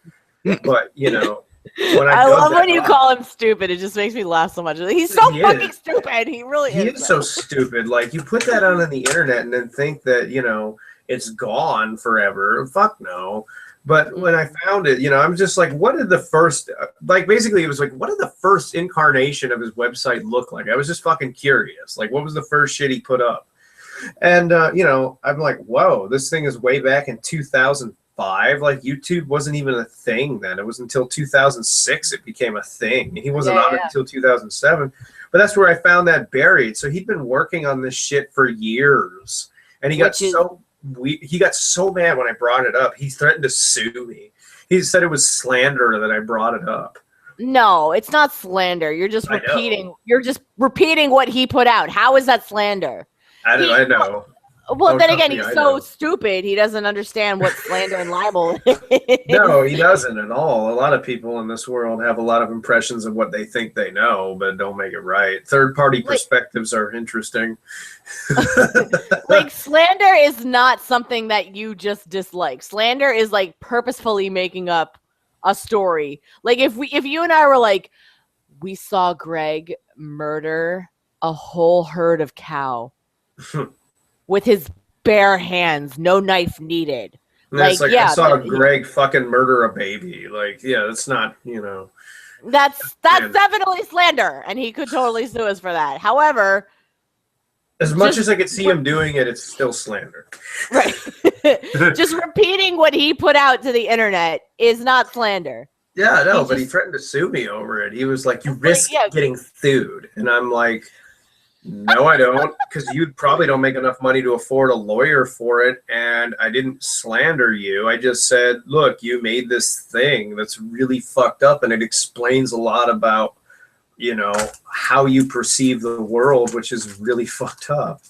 But you know, when I love when you call him stupid. It just makes me laugh so much. He's so fucking stupid. He really is. He is so stupid. Like, you put that out on the internet and then think that, you know, it's gone forever. Fuck no. But when I found it, you know, I'm just like, what did the first, like, basically it was like, what did the first incarnation of his website look like? I was just fucking curious. Like, what was the first shit he put up? And, you know, I'm like, whoa, this thing is way back in 2005. Like, YouTube wasn't even a thing then. It was until 2006 it became a thing. He wasn't on it until 2007. But that's where I found that buried. So he'd been working on this shit for years. And he got so mad when I brought it up. He threatened to sue me. He said it was slander that I brought it up. No, it's not slander. You're just repeating. You're just repeating what he put out. How is that slander? I know. Well, Oh, then trust again, me, he's I so know. stupid. He doesn't understand what slander and libel is. No, he doesn't at all. A lot of people in this world have a lot of impressions of what they think they know, but don't make it right. Third-party perspectives are interesting. Like, slander is not something that you just dislike. Slander is like purposefully making up a story. Like, if you and I were like, we saw Greg murder a whole herd of cow with his bare hands, no knife needed. And Like, it's like, yeah, I saw Greg fucking murder a baby. Like, yeah, that's not, that's slander. definitely slander, and he could totally sue us for that. However, As much as I could see him doing it, it's still slander. right, just repeating what he put out to the internet is not slander. Yeah, no, but he threatened to sue me over it. He was like, you risk getting sued. And I'm like, no, I don't, because you probably don't make enough money to afford a lawyer for it. And I didn't slander you. I just said, look, you made this thing that's really fucked up, and it explains a lot about, how you perceive the world, which is really fucked up.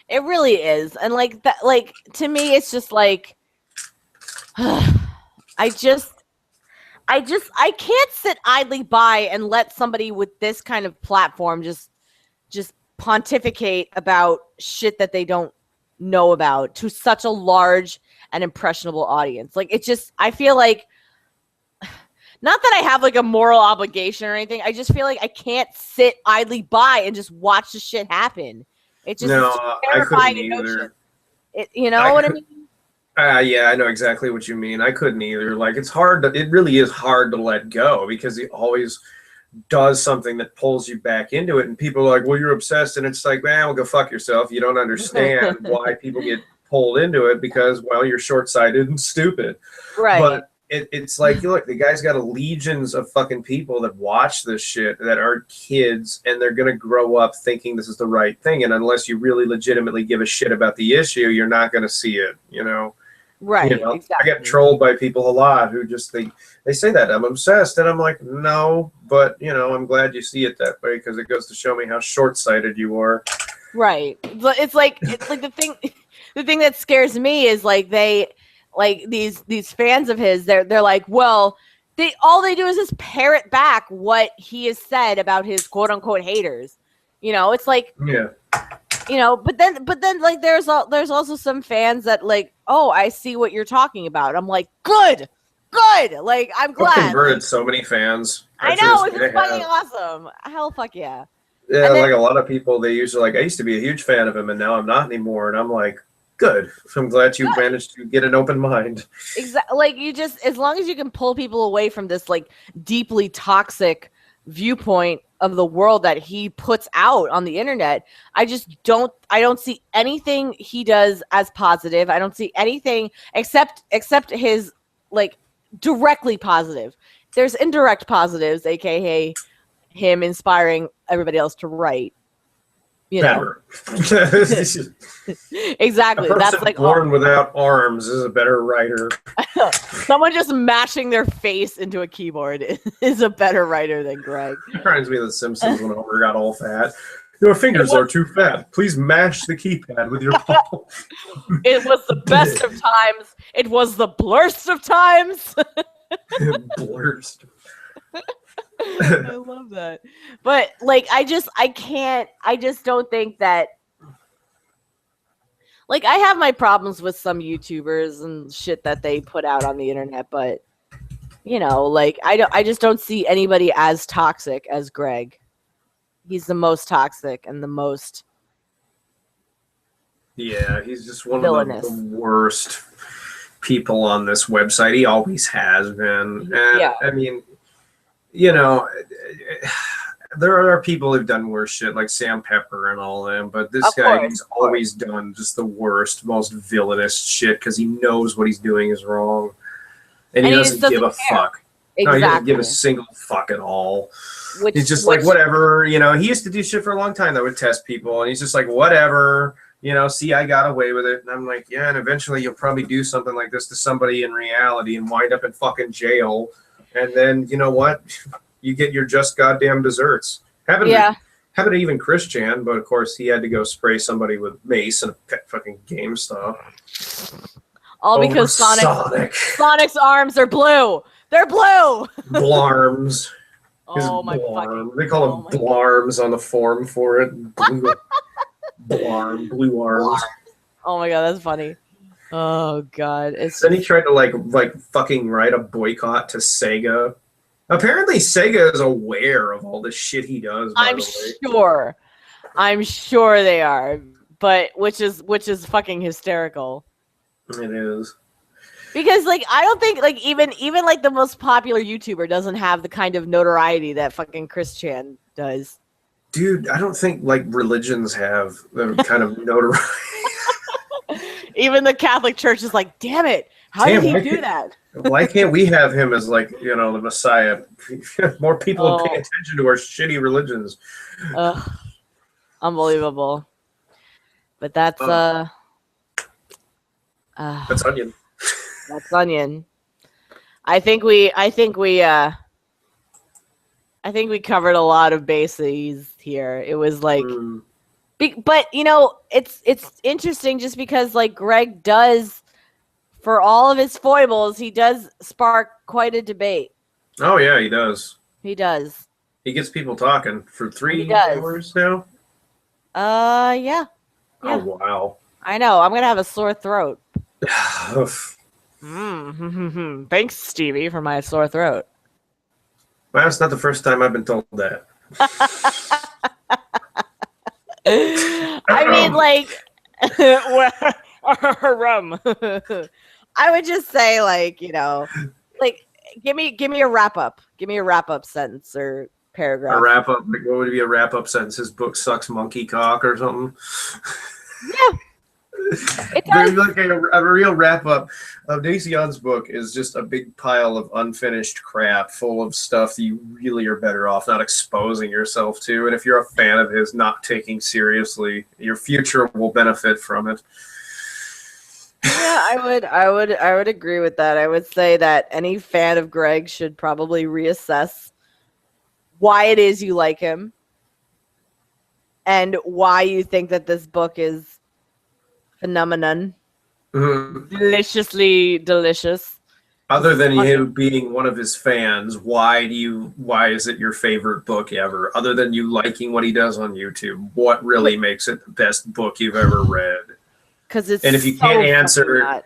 It really is. And like that, like, to me, it's just like, I can't sit idly by and let somebody with this kind of platform just pontificate about shit that they don't know about to such a large and impressionable audience. Like, I feel like, not that I have like a moral obligation or anything. I just feel like I can't sit idly by and just watch the shit happen. It's just terrifying emotion. You know what I mean? Yeah, I know exactly what you mean. I couldn't either. Like, it really is hard to let go, because he always does something that pulls you back into it. And people are like, well, you're obsessed. And it's like, man, well, go fuck yourself. You don't understand why people get pulled into it, because, well, you're short-sighted and stupid. Right. But it's like, look, the guy's got legions of fucking people that watch this shit that are kids, and they're going to grow up thinking this is the right thing. And unless you really legitimately give a shit about the issue, you're not going to see it, Right. Exactly. I get trolled by people a lot who just they say that I'm obsessed, and I'm like, no, but I'm glad you see it that way, because it goes to show me how short-sighted you are. Right. It's like the thing that scares me is like these fans of his, they're like, well, all they do is just parrot back what he has said about his quote unquote haters. It's like, yeah. But then like there's also some fans that like, oh, I see what you're talking about. I'm like, good. Like, I'm glad. I've converted so many fans. I know, it's just fucking awesome. Hell, fuck yeah. Yeah, like a lot of people, they usually like, I used to be a huge fan of him, and now I'm not anymore. And I'm like, good. I'm glad you managed to get an open mind. Exactly. Like, as long as you can pull people away from this like deeply toxic viewpoint of the world that he puts out on the internet, I don't see anything he does as positive. I don't see anything except his like directly positive. There's indirect positives, aka him inspiring everybody else to write. Better. Exactly. That's like born without arms is a better writer. Someone just mashing their face into a keyboard is a better writer than Greg. Reminds me of The Simpsons when Homer got all fat. Your fingers are too fat. Please mash the keypad with your palm. It was the best of times. It was the blurst of times. Blurst. I love that. But like, I just don't think that, like, I have my problems with some YouTubers and shit that they put out on the internet, but like, I just don't see anybody as toxic as Greg. He's the most toxic and the most he's just one villainous. of the worst people on this website. He always has been. And I mean, there are people who've done worse shit, like Sam Pepper and all them, but this guy, he's always done just the worst, most villainous shit, because he knows what he's doing is wrong, and he doesn't give a fuck. Exactly. No, he doesn't give a single fuck at all. He's just like, whatever, he used to do shit for a long time that would test people, and he's just like, whatever, see, I got away with it. And I'm like, yeah, and eventually you'll probably do something like this to somebody in reality and wind up in fucking jail. And then, you know what? You get your just goddamn desserts. Happened Have it even Christian, but of course he had to go spray somebody with mace and a fucking GameStop. All because Sonic's arms are blue. They're blue. Blarms. Oh my fucking. They call them Blarms on the forum for it. Blarm, blue arms. Oh my god, that's funny. Oh god, Then he tried to like fucking write a boycott to Sega. Apparently, Sega is aware of all the shit he does. I'm sure they are, but which is fucking hysterical. It is. Because like I don't think like even like the most popular YouTuber doesn't have the kind of notoriety that fucking Chris Chan does. Dude, I don't think like religions have the kind of notoriety. Even the Catholic Church is like, damn it, how did he do that? Why can't we have him as like, you know, the Messiah? More people pay attention to our shitty religions. Unbelievable. But that's Onion. That's Onion. I think we covered a lot of bases here. It was like but you know, it's interesting just because like Greg does, for all of his foibles, he does spark quite a debate. Oh yeah, he does. He does. He gets people talking for 3 hours now. Yeah. Oh wow. I know. I'm gonna have a sore throat. Thanks, Stevie, for my sore throat. Well, that's not the first time I've been told that. I mean, like, rum. I would just say, like, you know, like, give me a wrap up. Give me a wrap up sentence or paragraph. A wrap up. Like, what would be a wrap up sentence? His book sucks monkey cock or something. Yeah. It does. Like a real wrap up of Dacian's book is just a big pile of unfinished crap full of stuff that you really are better off not exposing yourself to. And if you're a fan of his, not taking seriously, your future will benefit from it. Yeah, I would agree with that. I would say that any fan of Greg should probably reassess why it is you like him and why you think that this book is phenomenon. Deliciously delicious. Other than you being one of his fans, why is it your favorite book ever? Other than you liking what he does on YouTube, what really makes it the best book you've ever read? Because it's and if you can't answer,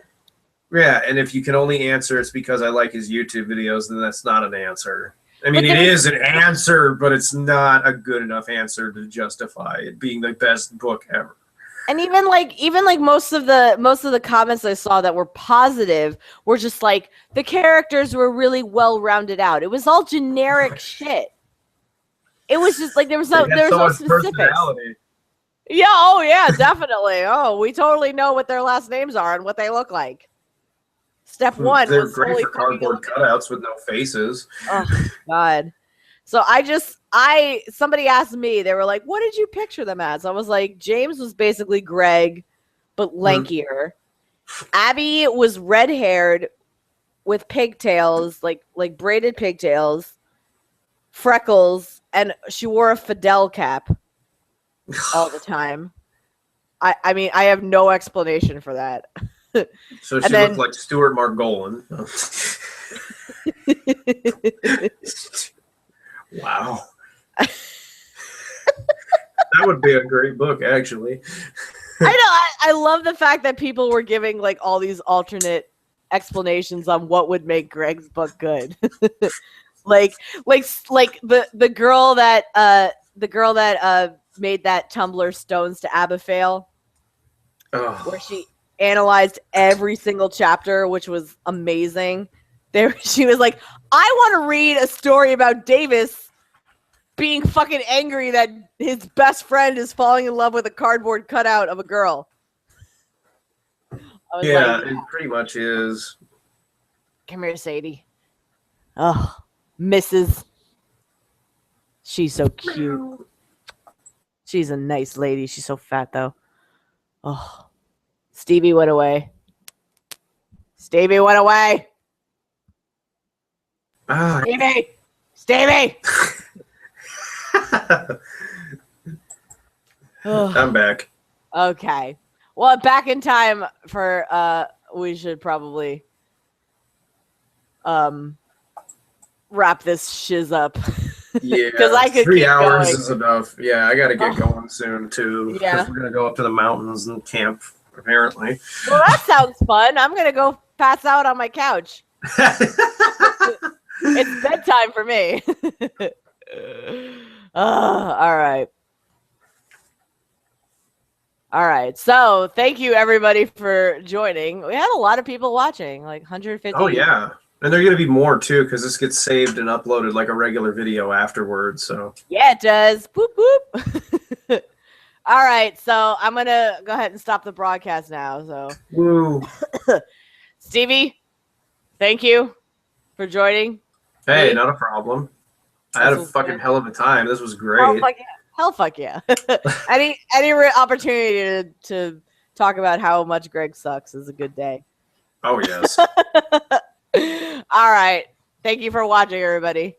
yeah, and if you can only answer it's because I like his YouTube videos, then that's not an answer. I mean, it is an answer, but it's not a good enough answer to justify it being the best book ever. And even like most of the comments I saw that were positive were just like the characters were really well rounded out. It was all generic shit. It was just like there was no specifics. Yeah, oh yeah, definitely. Oh, we totally know what their last names are and what they look like. Step one. They're great for cardboard cutouts with no faces. Oh God. So somebody asked me, they were like, what did you picture them as? I was like, James was basically Greg, but lankier. Abby was red-haired with pigtails, like braided pigtails, freckles, and she wore a Fidel cap all the time. I mean, I have no explanation for that. So she looked like Stuart Margolin. Wow. That would be a great book, actually. I know. I love the fact that people were giving like all these alternate explanations on what would make Greg's book good. like the girl that made that Tumblr Stones to Abbigale, where she analyzed every single chapter, which was amazing. She was like, I want to read a story about Davis being fucking angry that his best friend is falling in love with a cardboard cutout of a girl. Yeah, it pretty much is. Come here, Sadie. Oh, Mrs. She's so cute. She's a nice lady. She's so fat, though. Oh, Stevie went away. Stevie went away. Stevie! I'm back. Okay. Well, back in time for we should probably wrap this shiz up. Yeah, 'Cause I could 3 keep hours going. is enough. Yeah, I got to get Oh. going soon too. Yeah. Because we're gonna go up to the mountains and camp. Apparently. Well, that sounds fun. I'm gonna go pass out on my couch. It's bedtime for me. All right. All right. So thank you everybody for joining. We had a lot of people watching, like 150. Oh yeah, and there are gonna be more too because this gets saved and uploaded like a regular video afterwards. So Yeah, it does. Boop boop. All right. So I'm gonna go ahead and stop the broadcast now. So woo. Stevie, thank you for joining. Hey, Me? not a problem. I had a was fucking good. hell of a time. This was great. Oh fuck yeah! Hell fuck yeah! any opportunity to talk about how much Greg sucks is a good day. Oh yes. All right. Thank you for watching, everybody.